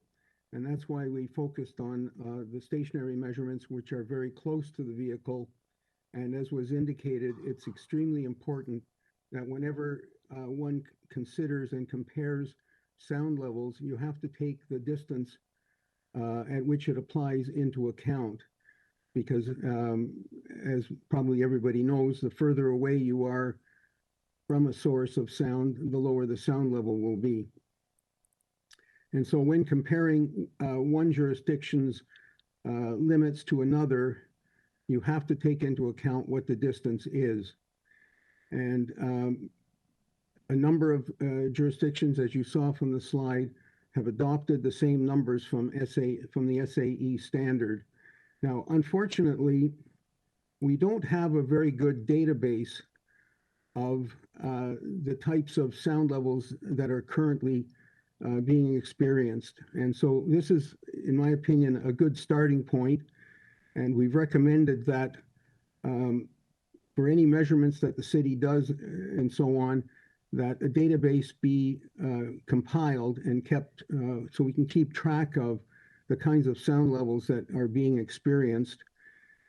And that's why we focused on the stationary measurements, which are very close to the vehicle. And as was indicated, it's extremely important that whenever one considers and compares sound levels, you have to take the distance at which it applies into account. Because as probably everybody knows, the further away you are from a source of sound, the lower the sound level will be. And so when comparing one jurisdiction's limits to another, you have to take into account what the distance is. And a number of jurisdictions, as you saw from the slide, have adopted the same numbers from the SAE standard. Now, unfortunately, we don't have a very good database of the types of sound levels that are currently being experienced. And so this is, in my opinion, a good starting point. And we've recommended that for any measurements that the city does and so on, that a database be compiled and kept so we can keep track of the kinds of sound levels that are being experienced.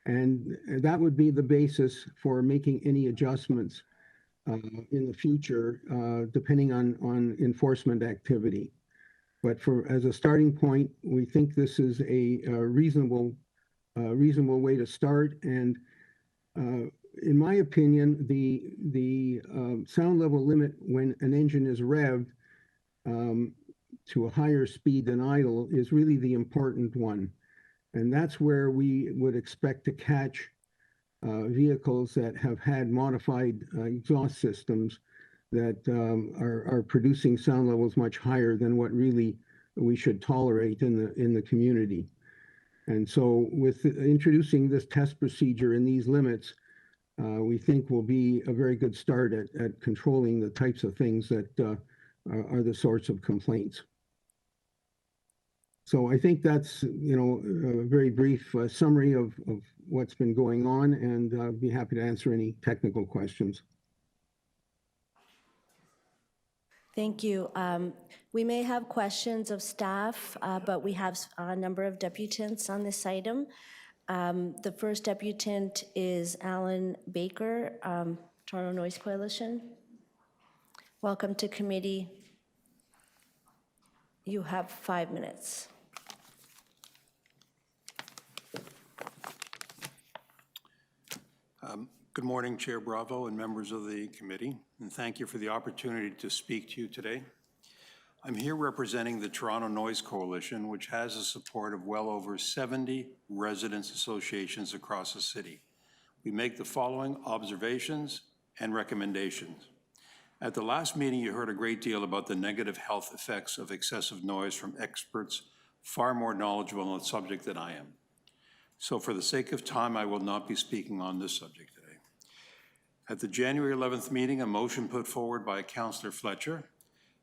And that would be the basis for making any adjustments in the future, depending on enforcement activity. But as a starting point, we think this is a reasonable way to start. And in my opinion, the sound level limit when an engine is revved to a higher speed than idle is really the important one. And that's where we would expect to catch vehicles that have had modified exhaust systems that are producing sound levels much higher than what really we should tolerate in the community. And so with introducing this test procedure and these limits, we think will be a very good start at controlling the types of things that are the sorts of complaints. So I think that's, a very brief summary of what's been going on, and I'd be happy to answer any technical questions. Thank you. We may have questions of staff, but we have a number of debutants on this item. The first debutant is Alan Baker, Toronto Noise Coalition. Welcome to committee. You have 5 minutes. Good morning, Chair Bravo and members of the committee, and thank you for the opportunity to speak to you today. I'm here representing the Toronto Noise Coalition, which has the support of well over 70 residents' associations across the city. We make the following observations and recommendations. At the last meeting, you heard a great deal about the negative health effects of excessive noise from experts far more knowledgeable on the subject than I am. So for the sake of time, I will not be speaking on this subject today. At the January 11th meeting, a motion put forward by Councillor Fletcher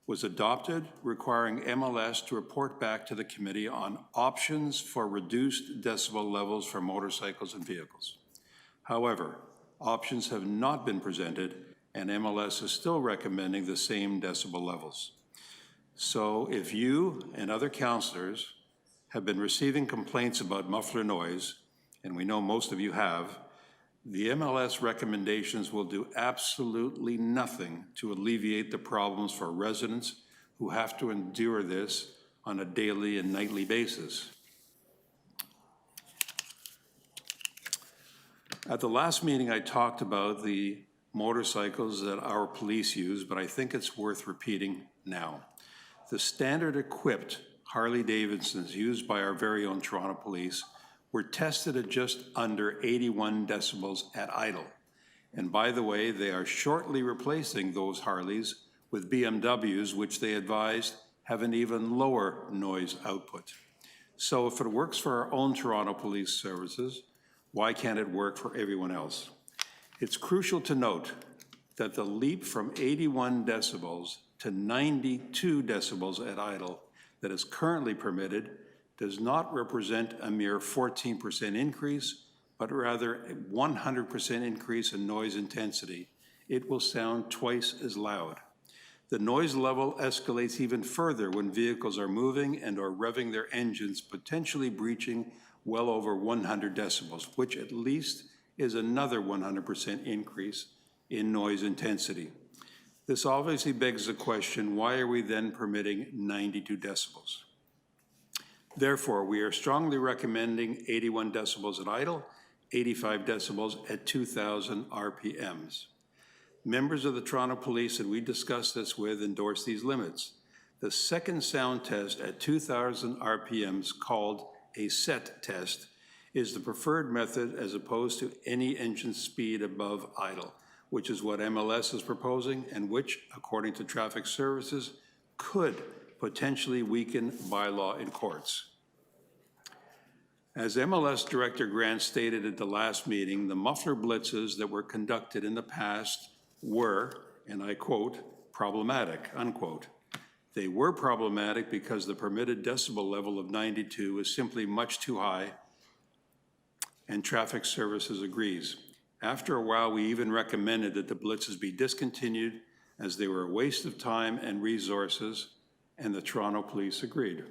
was adopted requiring MLS to report back to the committee on options for reduced decibel levels for motorcycles and vehicles. However, options have not been presented, and MLS is still recommending the same decibel levels. So if you and other councillors have been receiving complaints about muffler noise, and we know most of you have, the MLS recommendations will do absolutely nothing to alleviate the problems for residents who have to endure this on a daily and nightly basis. At the last meeting, I talked about the motorcycles that our police use, but I think it's worth repeating now. The standard equipped Harley-Davidsons used by our very own Toronto Police were tested at just under 81 decibels at idle. And by the way, they are shortly replacing those Harleys with BMWs, which they advised have an even lower noise output. So if it works for our own Toronto Police services, why can't it work for everyone else? It's crucial to note that the leap from 81 decibels to 92 decibels at idle that is currently permitted does not represent a mere 14% increase, but rather a 100% increase in noise intensity. It will sound twice as loud. The noise level escalates even further when vehicles are moving and or revving their engines, potentially breaching well over 100 decibels, which at least is another 100% increase in noise intensity. This obviously begs the question, why are we then permitting 92 decibels? Therefore, we are strongly recommending 81 decibels at idle, 85 decibels at 2,000 RPMs. Members of the Toronto Police that we discussed this with endorse these limits. The second sound test at 2,000 RPMs, called a set test, is the preferred method as opposed to any engine speed above idle, which is what MLS is proposing and which, according to traffic services, could potentially weaken bylaw in courts. As MLS Director Grant stated at the last meeting, the muffler blitzes that were conducted in the past were, and I quote, problematic, unquote. They were problematic because the permitted decibel level of 92 is simply much too high, and traffic services agrees. After a while, we even recommended that the blitzes be discontinued as they were a waste of time and resources, and the Toronto Police agreed.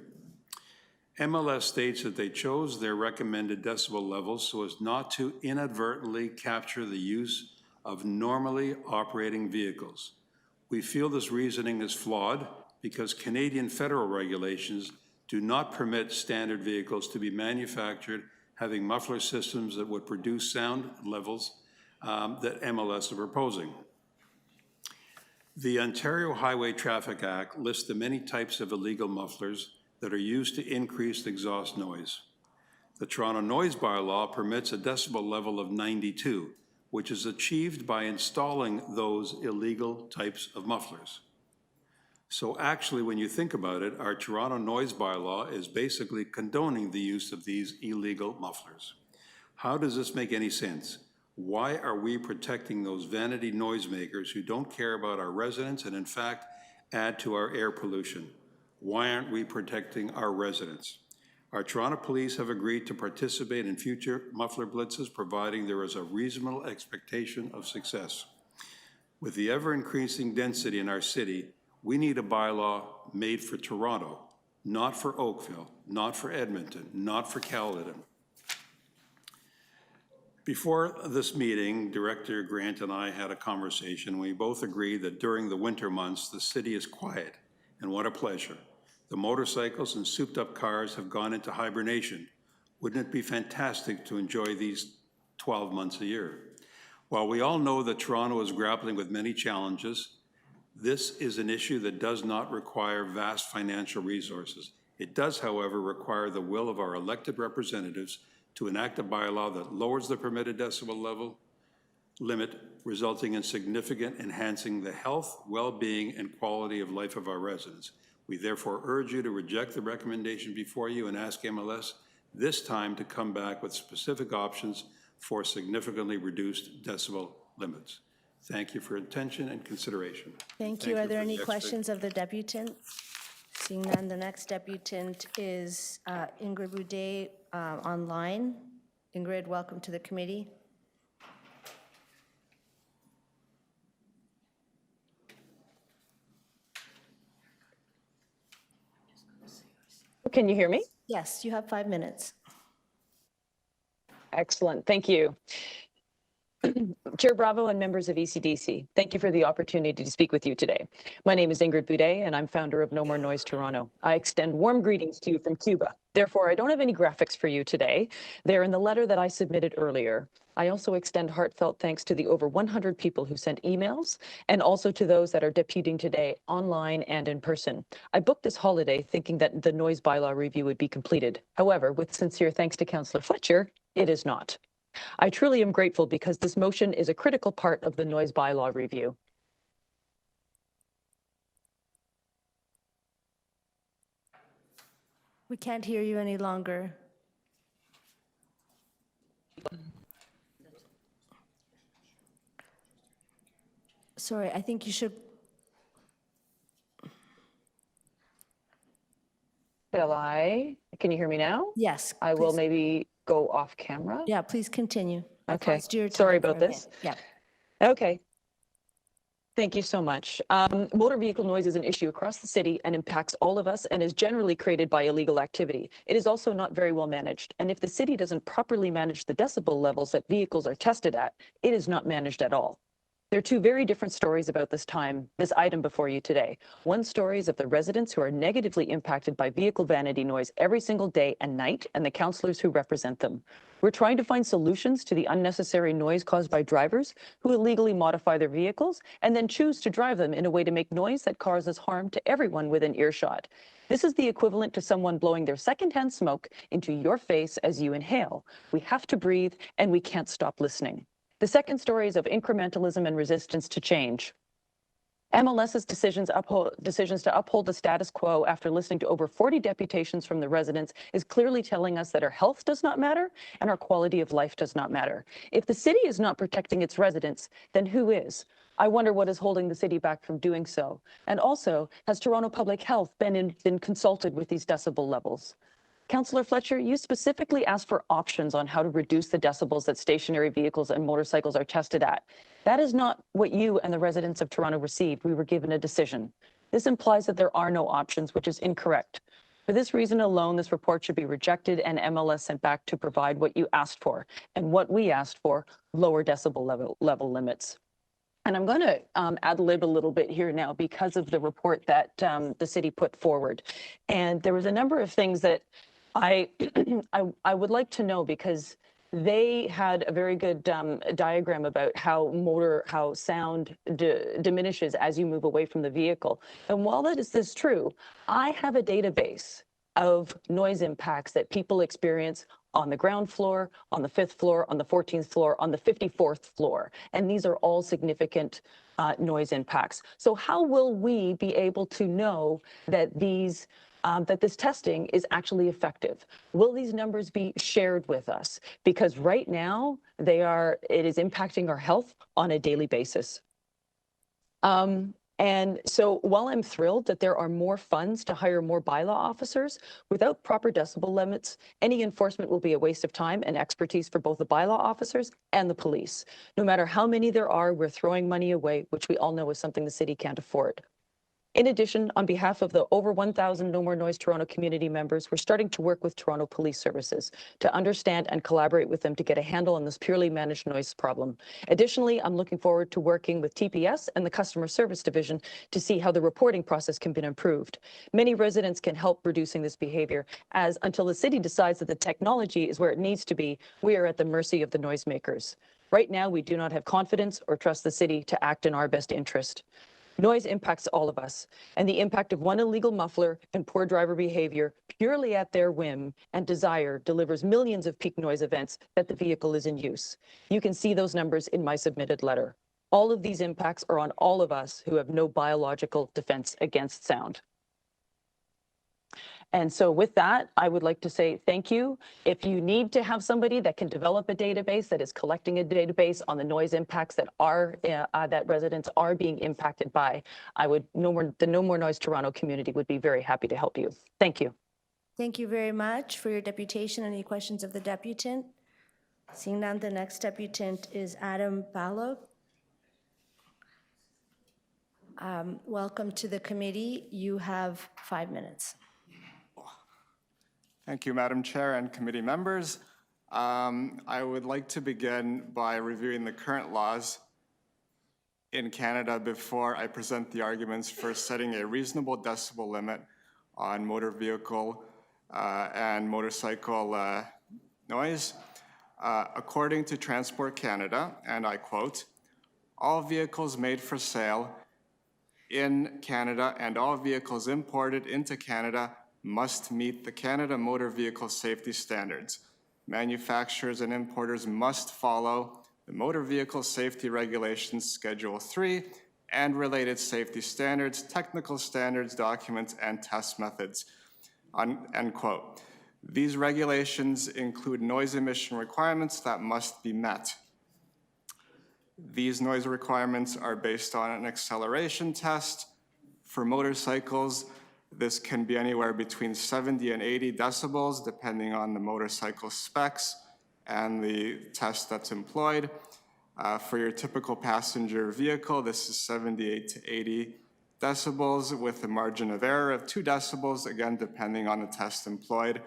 MLS states that they chose their recommended decibel levels so as not to inadvertently capture the use of normally operating vehicles. We feel this reasoning is flawed because Canadian federal regulations do not permit standard vehicles to be manufactured having muffler systems that would produce sound levels that MLS are proposing. The Ontario Highway Traffic Act lists the many types of illegal mufflers that are used to increase exhaust noise. The Toronto Noise Bylaw permits a decibel level of 92, which is achieved by installing those illegal types of mufflers. So actually, when you think about it, our Toronto noise bylaw is basically condoning the use of these illegal mufflers. How does this make any sense? Why are we protecting those vanity noisemakers who don't care about our residents and in fact add to our air pollution? Why aren't we protecting our residents? Our Toronto police have agreed to participate in future muffler blitzes, providing there is a reasonable expectation of success. With the ever-increasing density in our city, we need a bylaw made for Toronto, not for Oakville, not for Edmonton, not for Caledon. Before this meeting, Director Grant and I had a conversation. We both agreed that during the winter months, the city is quiet, and what a pleasure. The motorcycles and souped-up cars have gone into hibernation. Wouldn't it be fantastic to enjoy these 12 months a year? While we all know that Toronto is grappling with many challenges, this is an issue that does not require vast financial resources. It does, however, require the will of our elected representatives to enact a bylaw that lowers the permitted decibel limit, resulting in significant enhancing the health, well-being, and quality of life of our residents. We therefore urge you to reject the recommendation before you and ask MLS this time to come back with specific options for significantly reduced decibel limits. Thank you for attention and consideration. Thank you. Are there any questions of the deputant? Seeing none, the next deputant is Ingrid Boudet online. Ingrid, welcome to the committee. Can you hear me? Yes, you have 5 minutes. Excellent. Thank you. Chair Bravo and members of ECDC, thank you for the opportunity to speak with you today. My name is Ingrid Boudet, and I'm founder of No More Noise Toronto. I extend warm greetings to you from Cuba. Therefore, I don't have any graphics for you today. They're in the letter that I submitted earlier. I also extend heartfelt thanks to the over 100 people who sent emails, and also to those that are deputing today online and in person. I booked this holiday thinking that the noise bylaw review would be completed. However, with sincere thanks to Councillor Fletcher, it is not. I truly am grateful because this motion is a critical part of the noise bylaw review. We can't hear you any longer. Sorry, I think you should. Can you hear me now? Yes. I will please. maybe go off camera. Yeah, please continue. I Okay. paused your Sorry time about for a this. minute. Yeah. Okay. Thank you so much. Motor vehicle noise is an issue across the city and impacts all of us and is generally created by illegal activity. It is also not very well managed. And if the city doesn't properly manage the decibel levels that vehicles are tested at, it is not managed at all. There are two very different stories about this item before you today. One story is of the residents who are negatively impacted by vehicle vanity noise every single day and night, and the councillors who represent them. We're trying to find solutions to the unnecessary noise caused by drivers who illegally modify their vehicles and then choose to drive them in a way to make noise that causes harm to everyone within earshot. This is the equivalent to someone blowing their secondhand smoke into your face as you inhale. We have to breathe, and we can't stop listening. The second story is of incrementalism and resistance to change. MLS's decisions to uphold the status quo after listening to over 40 deputations from the residents is clearly telling us that our health does not matter and our quality of life does not matter. If the city is not protecting its residents, then who is? I wonder what is holding the city back from doing so. And also, has Toronto Public Health been consulted with these decibel levels? Councillor Fletcher, you specifically asked for options on how to reduce the decibels that stationary vehicles and motorcycles are tested at. That is not what you and the residents of Toronto received. We were given a decision. This implies that there are no options, which is incorrect. For this reason alone, this report should be rejected and MLS sent back to provide what you asked for. And what we asked for, lower decibel level limits. And I'm going to ad-lib a little bit here now because of the report that the city put forward. And there was a number of things that I would like to know, because they had a very good diagram about how sound diminishes as you move away from the vehicle. And while that is true, I have a database of noise impacts that people experience on the ground floor, on the 5th floor, on the 14th floor, on the 54th floor. And these are all significant noise impacts. So how will we be able to know that that this testing is actually effective? Will these numbers be shared with us? Because right now it is impacting our health on a daily basis. And so while I'm thrilled that there are more funds to hire more bylaw officers, without proper decibel limits, any enforcement will be a waste of time and expertise for both the bylaw officers and the police. No matter how many there are, we're throwing money away, which we all know is something the city can't afford. In addition, on behalf of the over 1,000 No More Noise Toronto community members, we're starting to work with Toronto Police Services to understand and collaborate with them to get a handle on this purely managed noise problem. Additionally, I'm looking forward to working with TPS and the Customer Service Division to see how the reporting process can be improved. Many residents can help reducing this behavior, as until the city decides that the technology is where it needs to be, we are at the mercy of the noisemakers. Right now, we do not have confidence or trust the city to act in our best interest. Noise impacts all of us, and the impact of one illegal muffler and poor driver behavior purely at their whim and desire delivers millions of peak noise events that the vehicle is in use. You can see those numbers in my submitted letter. All of these impacts are on all of us who have no biological defense against sound. And so with that, I would like to say thank you. If you need to have somebody that can develop a database that is collecting a database on the noise impacts that that residents are being impacted by, the No More Noise Toronto community would be very happy to help you. Thank you. Thank you very much for your deputation. Any questions of the deputant? Seeing none, the next deputant is Adam Balog. Welcome to the committee. You have 5 minutes. Thank you, Madam Chair and committee members. I would like to begin by reviewing the current laws in Canada before I present the arguments for setting a reasonable decibel limit on motor vehicle and motorcycle noise. According to Transport Canada, and I quote, "All vehicles made for sale in Canada and all vehicles imported into Canada must meet the Canada Motor Vehicle Safety Standards. Manufacturers and importers must follow the Motor Vehicle Safety Regulations Schedule 3 and related safety standards, technical standards, documents, and test methods." End quote. These regulations include noise emission requirements that must be met. These noise requirements are based on an acceleration test. For motorcycles, this can be anywhere between 70 and 80 decibels, depending on the motorcycle specs and the test that's employed. For your typical passenger vehicle, this is 78 to 80 decibels with a margin of error of 2 decibels, again, depending on the test employed.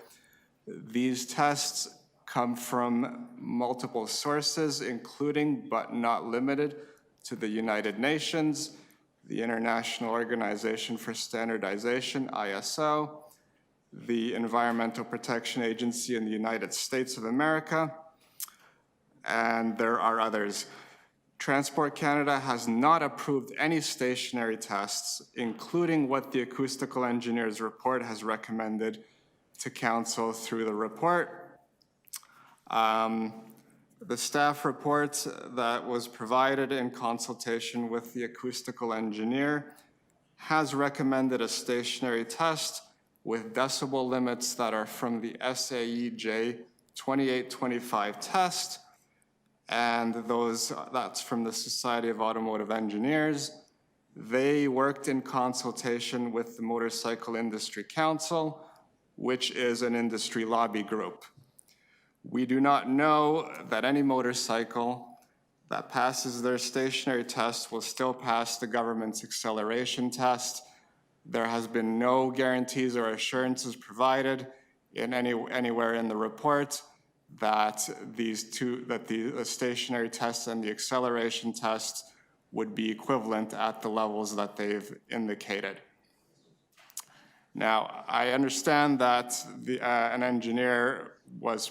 These tests come from multiple sources, including but not limited to the United Nations, the International Organization for Standardization, ISO, the Environmental Protection Agency in the United States of America, and there are others. Transport Canada has not approved any stationary tests, including what the acoustical engineer's report has recommended to council through the report. The staff report that was provided in consultation with the acoustical engineer has recommended a stationary test with decibel limits that are from the SAE-J 2825 test, and that's from the Society of Automotive Engineers. They worked in consultation with the Motorcycle Industry Council, which is an industry lobby group. We do not know that any motorcycle that passes their stationary test will still pass the government's acceleration test. There has been no guarantees or assurances provided in anywhere in the report that the stationary test and the acceleration test would be equivalent at the levels that they've indicated. Now, I understand that an engineer was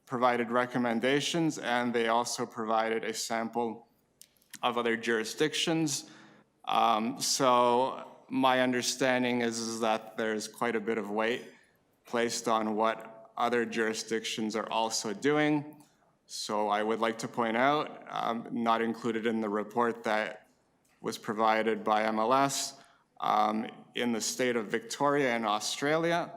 provided recommendations, and they also provided a sample of other jurisdictions. So my understanding is that there's quite a bit of weight placed on what other jurisdictions are also doing. So I would like to point out, not included in the report that was provided by MLS, in the state of Victoria in Australia,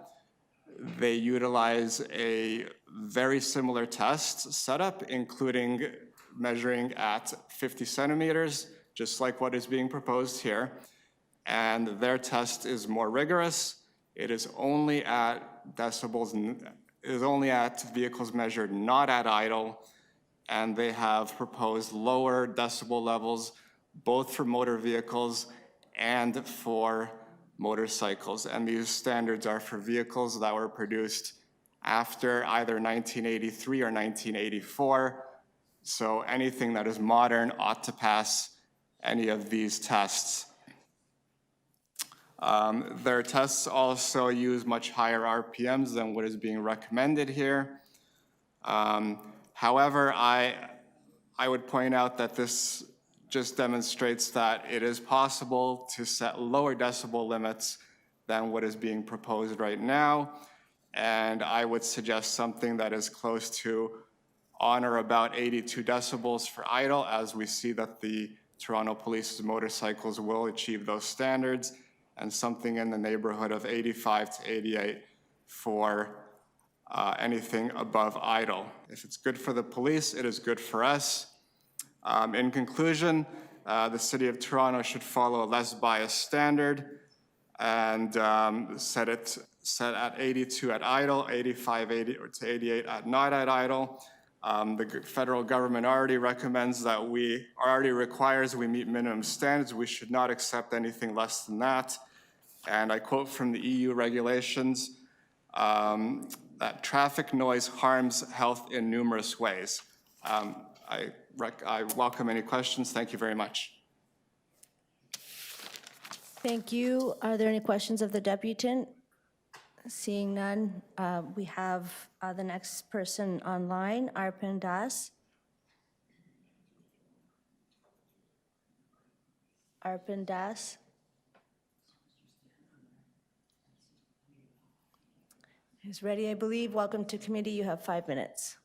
they utilize a very similar test setup, including measuring at 50 centimeters, just like what is being proposed here. And their test is more rigorous. It is only at decibels, it is only at vehicles measured not at idle, and they have proposed lower decibel levels, both for motor vehicles and for motorcycles. And these standards are for vehicles that were produced after either 1983 or 1984. So anything that is modern ought to pass any of these tests. Their tests also use much higher RPMs than what is being recommended here. However, I would point out that this just demonstrates that it is possible to set lower decibel limits than what is being proposed right now. And I would suggest something that is close to on or about 82 decibels for idle, as we see that the Toronto Police's motorcycles will achieve those standards, and something in the neighborhood of 85 to 88 for anything above idle. If it's good for the police, it is good for us. In conclusion, the City of Toronto should follow a less biased standard and set at 82 at idle, 85 to 88 at not at idle. The federal government already recommends that requires we meet minimum standards. We should not accept anything less than that. And I quote from the EU regulations, that traffic noise harms health in numerous ways. I welcome any questions. Thank you very much. Thank you. Are there any questions of the deputant? Seeing none, we have the next person online, Arpin Das. Arpin Das. He's ready, I believe. Welcome to committee. You have 5 minutes.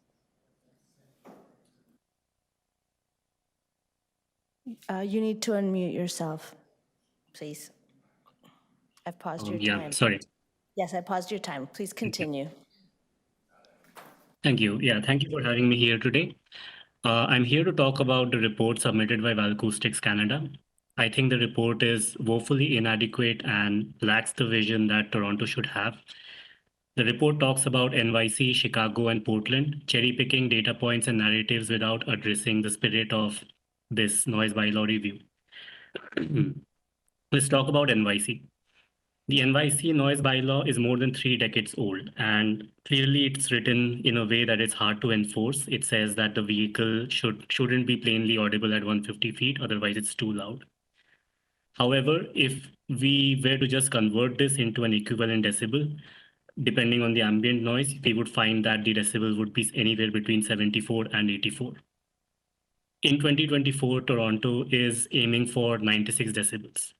You need to unmute yourself, please. I've paused your time. Yeah, sorry. Yes, I paused your time. Please continue. Thank you. Yeah, thank you for having me here today. I'm here to talk about the report submitted by Valcoustics Canada. I think the report is woefully inadequate and lacks the vision that Toronto should have. The report talks about NYC, Chicago, and Portland, cherry-picking data points and narratives without addressing the spirit of this noise bylaw review. Let's talk about NYC. The NYC noise bylaw is more than 3 decades old, and clearly it's written in a way that is hard to enforce. It says that the vehicle shouldn't be plainly audible at 150 feet, otherwise it's too loud. However, if we were to just convert this into an equivalent decibel, depending on the ambient noise, we would find that the decibel would be anywhere between 74 and 84. In 2024, Toronto is aiming for 96 decibels.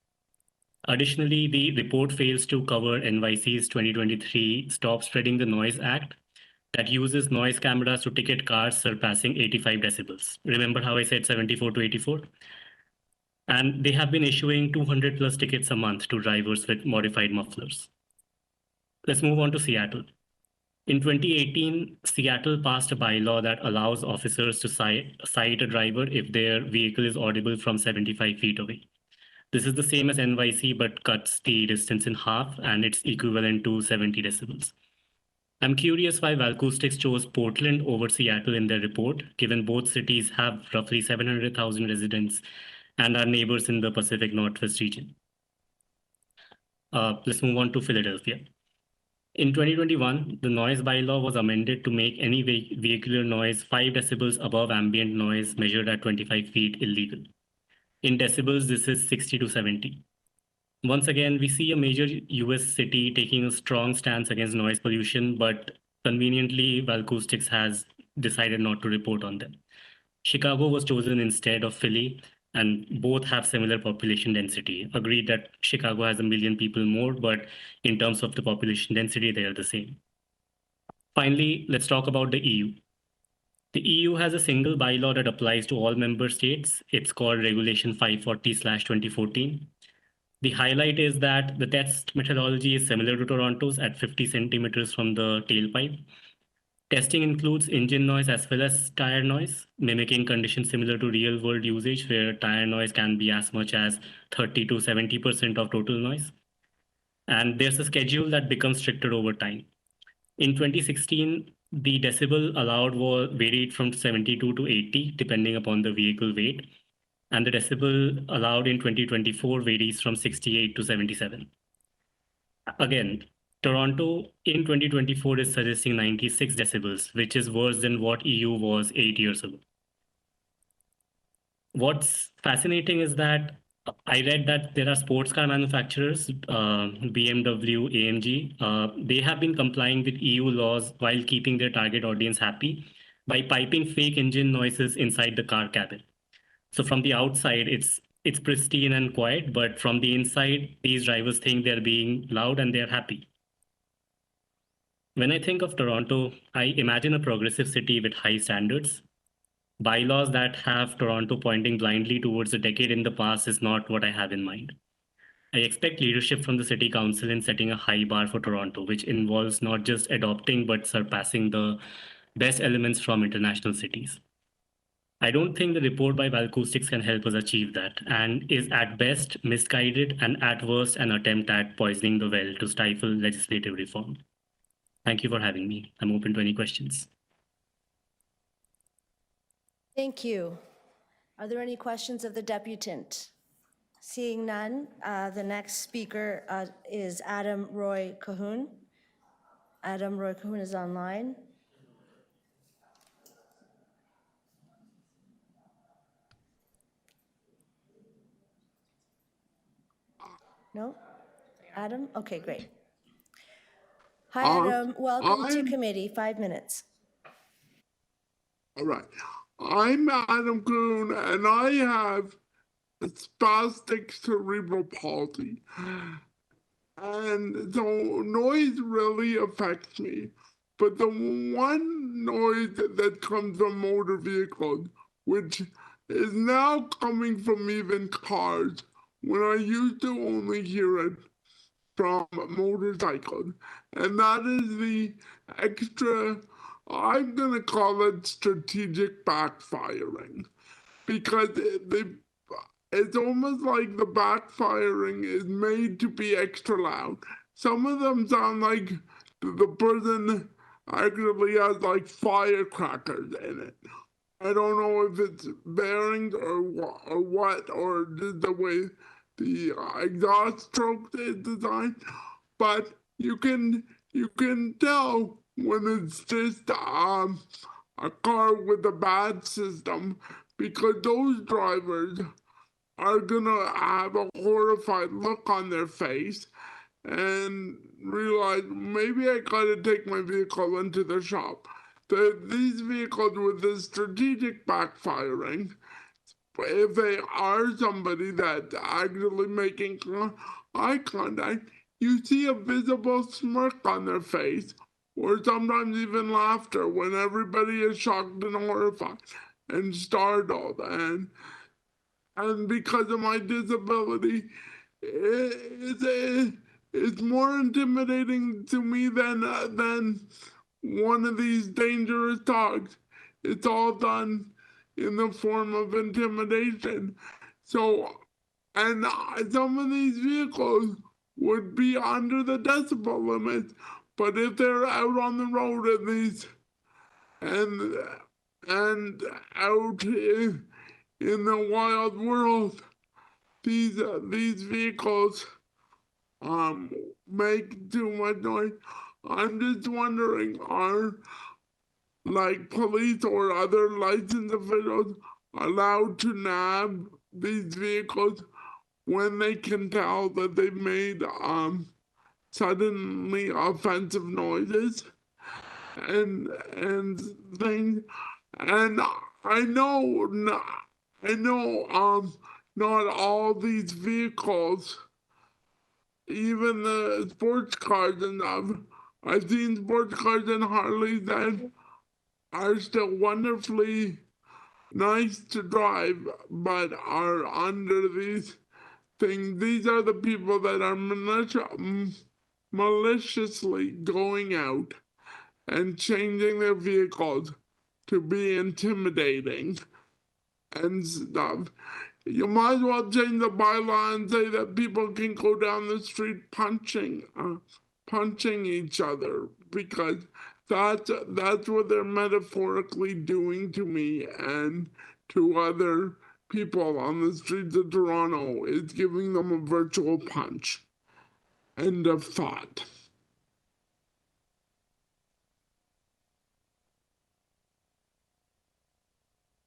Additionally, the report fails to cover NYC's 2023 Stop Spreading the Noise Act that uses noise cameras to ticket cars surpassing 85 decibels. Remember how I said 74 to 84? And they have been issuing 200 plus tickets a month to drivers with modified mufflers. Let's move on to Seattle. In 2018, Seattle passed a bylaw that allows officers to cite a driver if their vehicle is audible from 75 feet away. This is the same as NYC, but cuts the distance in half, and it's equivalent to 70 decibels. I'm curious why Valcoustics chose Portland over Seattle in their report, given both cities have roughly 700,000 residents and are neighbors in the Pacific Northwest region. Let's move on to Philadelphia. In 2021, the noise bylaw was amended to make any vehicular noise 5 decibels above ambient noise measured at 25 feet illegal. In decibels, this is 60 to 70. Once again, we see a major US city taking a strong stance against noise pollution, but conveniently, Valcoustics has decided not to report on them. Chicago was chosen instead of Philly, and both have similar population density. Agreed that Chicago has 1 million people more, but in terms of the population density, they are the same. Finally, let's talk about the EU. The EU has a single bylaw that applies to all member states. It's called Regulation 540/2014. The highlight is that the test methodology is similar to Toronto's at 50 centimeters from the tailpipe. Testing includes engine noise as well as tire noise, mimicking conditions similar to real-world usage where tire noise can be as much as 30 to 70% of total noise. And there's a schedule that becomes stricter over time. In 2016, the decibel allowed varied from 72 to 80, depending upon the vehicle weight. And the decibel allowed in 2024 varies from 68 to 77. Again, Toronto in 2024 is suggesting 96 decibels, which is worse than what EU was 8 years ago. What's fascinating is that I read that there are sports car manufacturers, BMW, AMG, they have been complying with EU laws while keeping their target audience happy by piping fake engine noises inside the car cabin. So from the outside, it's pristine and quiet, but from the inside, these drivers think they're being loud and they're happy. When I think of Toronto, I imagine a progressive city with high standards. Bylaws that have Toronto pointing blindly towards a decade in the past is not what I have in mind. I expect leadership from the City Council in setting a high bar for Toronto, which involves not just adopting but surpassing the best elements from international cities. I don't think the report by Valcoustics can help us achieve that, and is at best misguided and at worst an attempt at poisoning the well to stifle legislative reform. Thank you for having me. I'm open to any questions. Thank you. Are there any questions of the deputant? Seeing none, the next speaker is Adam Roy Cahoon. Adam Roy Cahoon is online. No? Adam? Okay, great. Hi, Adam. Welcome to committee. 5 minutes. All right. I'm Adam Kuhn, and I have spastic cerebral palsy. And so noise really affects me. But the one noise that comes from motor vehicles, which is now coming from even cars, when I used to only hear it from motorcycles, and that is the extra, I'm going to call it strategic backfiring, because it's almost like the backfiring is made to be extra loud. Some of them sound like the person actually has like firecrackers in it. I don't know if it's bearings or what, or just the way the exhaust stroke is designed, but you can tell when it's just a car with a bad system, because those drivers are gonna have a horrified look on their face and realize maybe I gotta take my vehicle into the shop. These vehicles with the strategic backfiring, if they are somebody that's actually making eye contact, you see a visible smirk on their face, or sometimes even laughter when everybody is shocked and horrified and startled. And because of my disability, it's more intimidating to me than one of these dangerous dogs. It's all done in the form of intimidation. So, and some of these vehicles would be under the decibel limit, but if they're out on the road at least, and out in the wild world, these vehicles make too much noise. I'm just wondering, are like police or other licensed officials allowed to nab these vehicles when they can tell that they've made suddenly offensive noises and things? And I know not all these vehicles, even the sports cars and stuff, I've seen sports cars and Harleys that are still wonderfully nice to drive, but are under these things. These are the people that are maliciously going out and changing their vehicles to be intimidating and stuff. You might as well change the bylaw and say that people can go down the street punching each other, because that's what they're metaphorically doing to me and to other people on the streets of Toronto, is giving them a virtual punch. End of thought.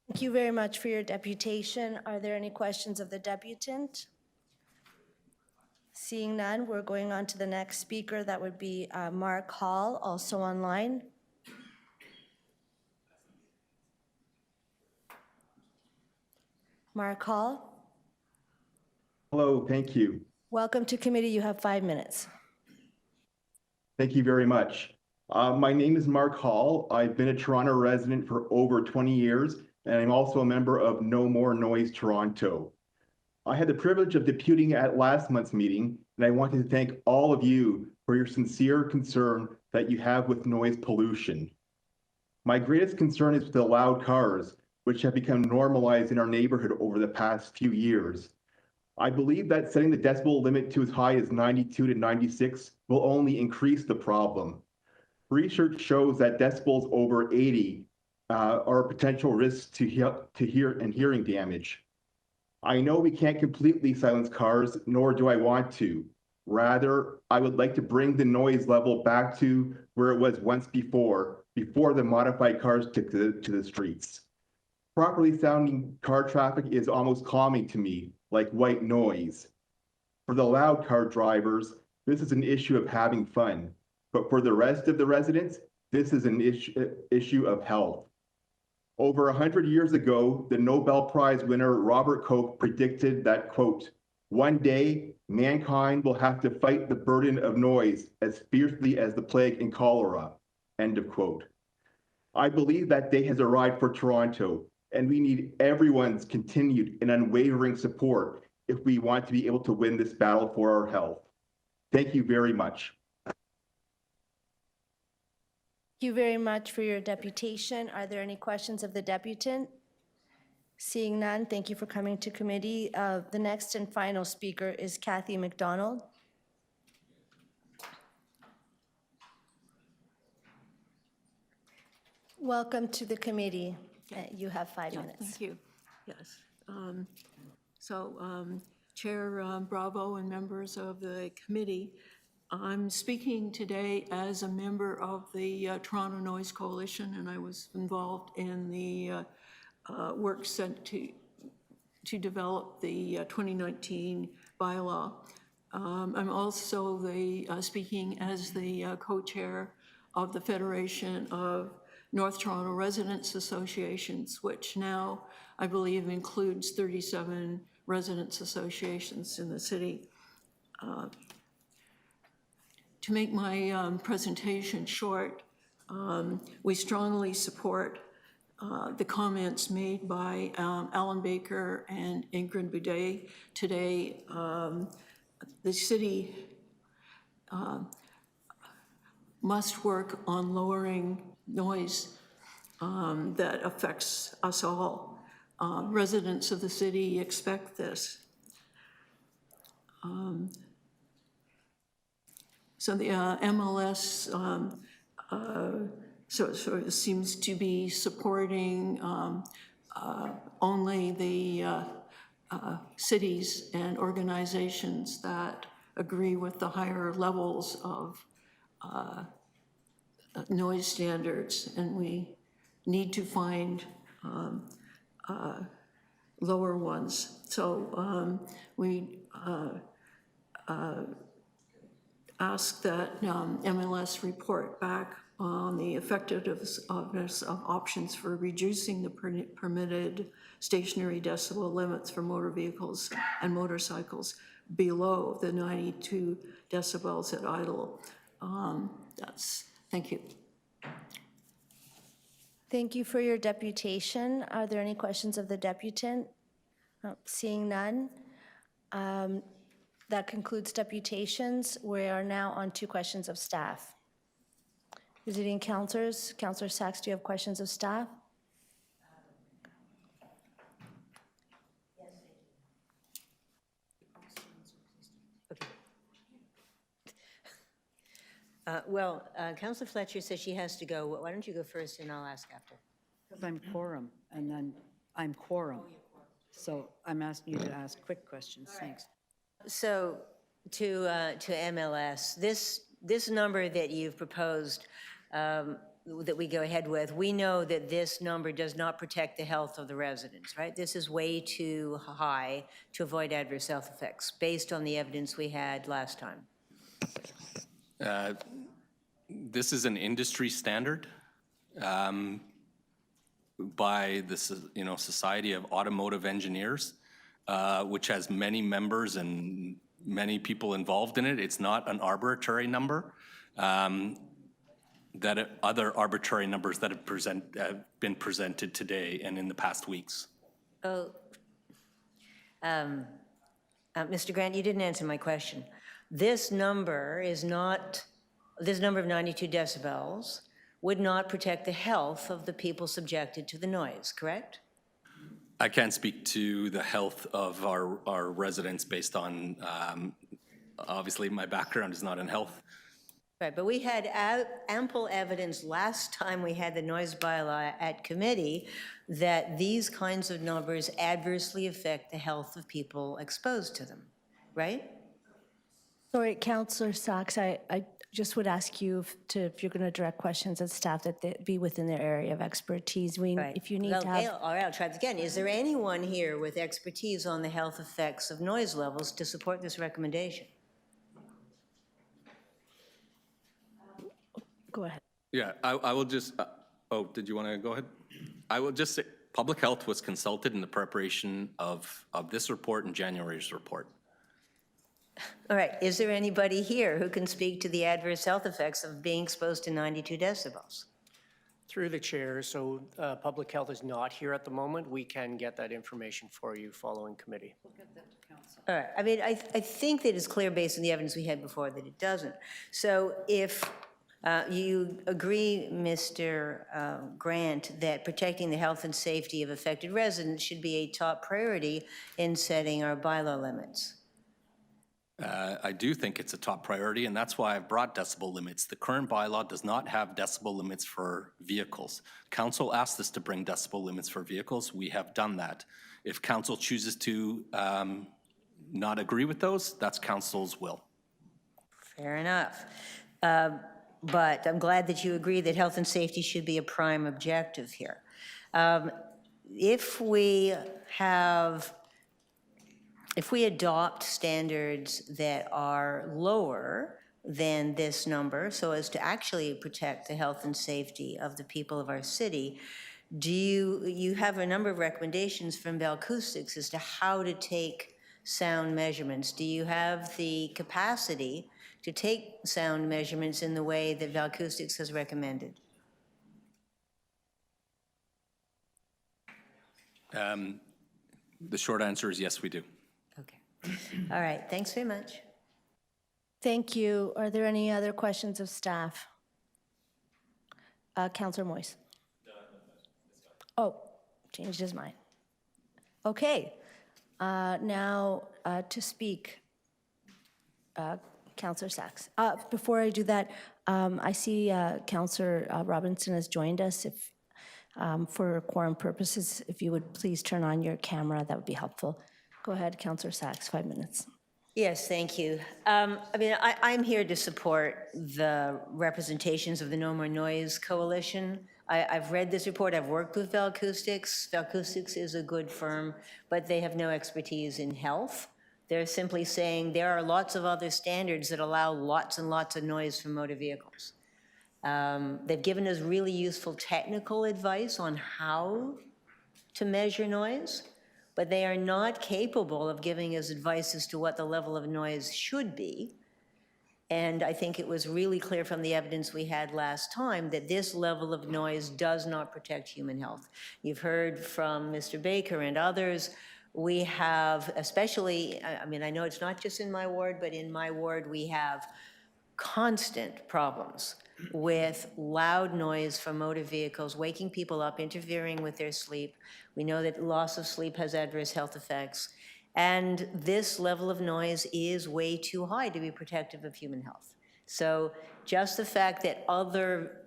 Thank you very much for your deputation. Are there any questions of the deputant? Seeing none, we're going on to the next speaker. That would be Mark Hall, also online. Mark Hall, Hello, thank you. welcome to committee. You have 5 minutes. Thank you very much. My name is Mark Hall. I've been a Toronto resident for over 20 years, and I'm also a member of No More Noise Toronto. I had the privilege of deputing at last month's meeting, and I wanted to thank all of you for your sincere concern that you have with noise pollution. My greatest concern is with the loud cars, which have become normalized in our neighborhood over the past few years. I believe that setting the decibel limit to as high as 92 to 96 will only increase the problem. Research shows that decibels over 80 are a potential risk to hearing damage. I know we can't completely silence cars, nor do I want to. Rather, I would like to bring the noise level back to where it was once before the modified cars took to the streets. Properly sounding car traffic is almost calming to me, like white noise. For the loud car drivers, this is an issue of having fun. But for the rest of the residents, this is an issue of health. Over 100 years ago, the Nobel Prize winner Robert Koch predicted that, quote, "One day, mankind will have to fight the burden of noise as fiercely as the plague and cholera," end of quote. I believe that day has arrived for Toronto, and we need everyone's continued and unwavering support if we want to be able to win this battle for our health. Thank you very much. Thank you very much for your deputation. Are there any questions of the deputant? Seeing none, thank you for coming to committee. The next and final speaker is Kathy McDonald. Welcome to the committee. You have 5 minutes. Thank you. Yes. Chair Bravo and members of the committee, I'm speaking today as a member of the Toronto Noise Coalition, and I was involved in the work sent to develop the 2019 bylaw. I'm also speaking as the co-chair of the Federation of North Toronto Residents Associations, which now I believe includes 37 residents associations in the city. To make my presentation short, we strongly support the comments made by Alan Baker and Ingrid Boudet today. The city must work on lowering noise that affects us all. Residents of the city expect this. So the MLS sort of seems to be supporting only the cities and organizations that agree with the higher levels of noise standards, and we need to find lower ones. So we ask that MLS report back on the effectiveness of options for reducing the permitted stationary decibel limits for motor vehicles and motorcycles below the 92 decibels at idle. Thank you. Thank you for your deputation. Are there any questions of the deputant? Seeing none. That concludes deputations. We are now on to questions of staff. Visiting counselors. Counselor Sachs, do you have questions of staff? Councillor Fletcher says she has to go. Why don't you go first and I'll ask after? Because I'm quorum, and then I'm quorum. So I'm asking you to ask quick questions. Thanks. So to MLS, this number that you've proposed that we go ahead with, we know that this number does not protect the health of the residents, right? This is way too high to avoid adverse health effects based on the evidence we had last time. This is an industry standard by the Society of Automotive Engineers, which has many members and many people involved in it. It's not an arbitrary number. That other arbitrary numbers that have been presented today and in the past weeks. Mr. Grant, you didn't answer my question. This number of 92 decibels would not protect the health of the people subjected to the noise, correct? I can't speak to the health of our residents based on, obviously my background is not in health. Right, but we had ample evidence last time we had the noise bylaw at committee that these kinds of numbers adversely affect the health of people exposed to them, right? Sorry, Councillor Sachs, I just would ask you if you're going to direct questions at staff, that they be within their area of expertise. If you need to have... All right, I'll try this again. Is there anyone here with expertise on the health effects of noise levels to support this recommendation? Go ahead. Yeah, I will just, did you want to go ahead? I will just say, public health was consulted in the preparation of this report and January's report. All right, is there anybody here who can speak to the adverse health effects of being exposed to 92 decibels? Through the chair, so public health is not here at the moment. We can get that information for you following committee. We'll get that to council. All right, I mean, I think that it's clear based on the evidence we had before that it doesn't. So if you agree, Mr. Grant, that protecting the health and safety of affected residents should be a top priority in setting our bylaw limits. I do think it's a top priority, and that's why I've brought decibel limits. The current bylaw does not have decibel limits for vehicles. Council asked us to bring decibel limits for vehicles. We have done that. If council chooses to not agree with those, that's council's will. Fair enough. But I'm glad that you agree that health and safety should be a prime objective here. If we adopt standards that are lower than this number so as to actually protect the health and safety of the people of our city, do you have a number of recommendations from Bell Acoustics as to how to take sound measurements? Do you have the capacity to take sound measurements in the way that Bell Acoustics has recommended? The short answer is yes, we do. All right, thanks very much. Thank you. Are there any other questions of staff? Councillor Moise. Oh, changed his mind. Okay. Now to speak, Councillor Sachs. Before I do that, I see Councillor Robinson has joined us. If for quorum purposes, if you would please turn on your camera, that would be helpful. Go ahead, Councillor Sachs, 5 minutes. Yes, thank you. I mean, I'm here to support the representations of the No More Noise Coalition. I've read this report. I've worked with Bell Acoustics. Bell Acoustics is a good firm, but they have no expertise in health. They're simply saying there are lots of other standards that allow lots and lots of noise from motor vehicles. They've given us really useful technical advice on how to measure noise, but they are not capable of giving us advice as to what the level of noise should be. And I think it was really clear from the evidence we had last time that this level of noise does not protect human health. You've heard from Mr. Baker and others. We have, especially, I mean, I know it's not just in my ward, but in my ward, we have constant problems with loud noise from motor vehicles, waking people up, interfering with their sleep. We know that loss of sleep has adverse health effects. And this level of noise is way too high to be protective of human health. So just the fact that other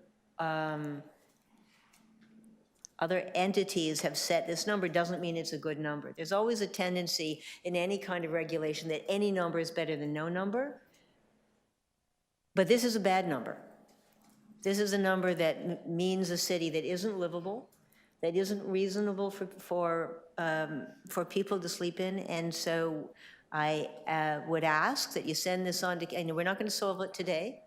entities have set this number doesn't mean it's a good number. There's always a tendency in any kind of regulation that any number is better than no number. But this is a bad number. This is a number that means a city that isn't livable, that isn't reasonable for people to sleep in. And so I would ask that you send this on to, and we're not going to solve it today,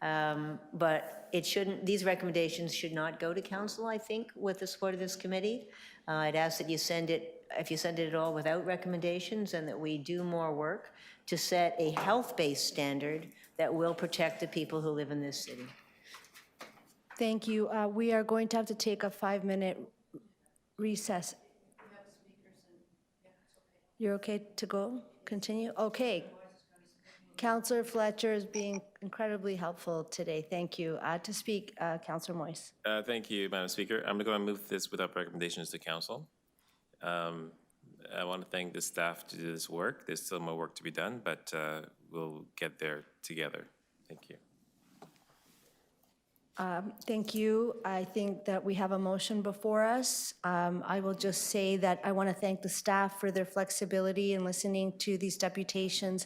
but it shouldn't, these recommendations should not go to council, I think, with the support of this committee. I'd ask that you send it, if you send it at all, without recommendations, and that we do more work to set a health-based standard that will protect the people who live in this city. Thank you. We are going to have to take a 5-minute recess. You're okay to go? Continue? Okay. Councillor Fletcher is being incredibly helpful today. Thank you. To speak, Councillor Moyes. Thank you, Madam Speaker. I'm going to move this without recommendations to council. I want to thank the staff to do this work. There's still more work to be done, but we'll get there together. Thank you. Thank you. I think that we have a motion before us. I will just say that I want to thank the staff for their flexibility in listening to these deputations.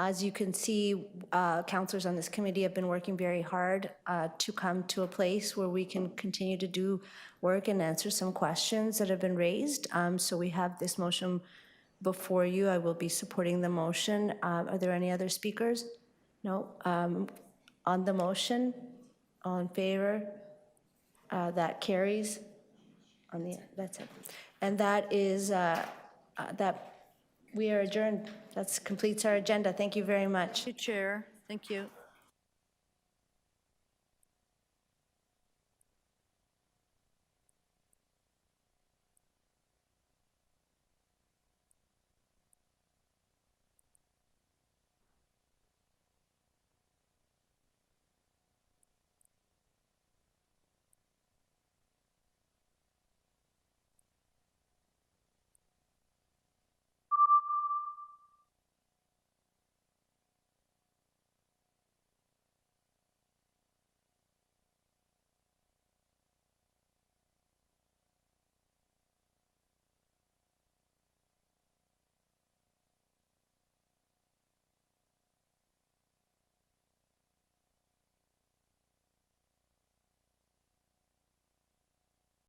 As you can see, councillors on this committee have been working very hard to come to a place where we can continue to do work and answer some questions that have been raised. So we have this motion before you. I will be supporting the motion. Are there any other speakers? No. On the motion? All in favor? That carries. That's it. And that is, that we are adjourned. That completes our agenda. Thank you very much. Chair, thank you.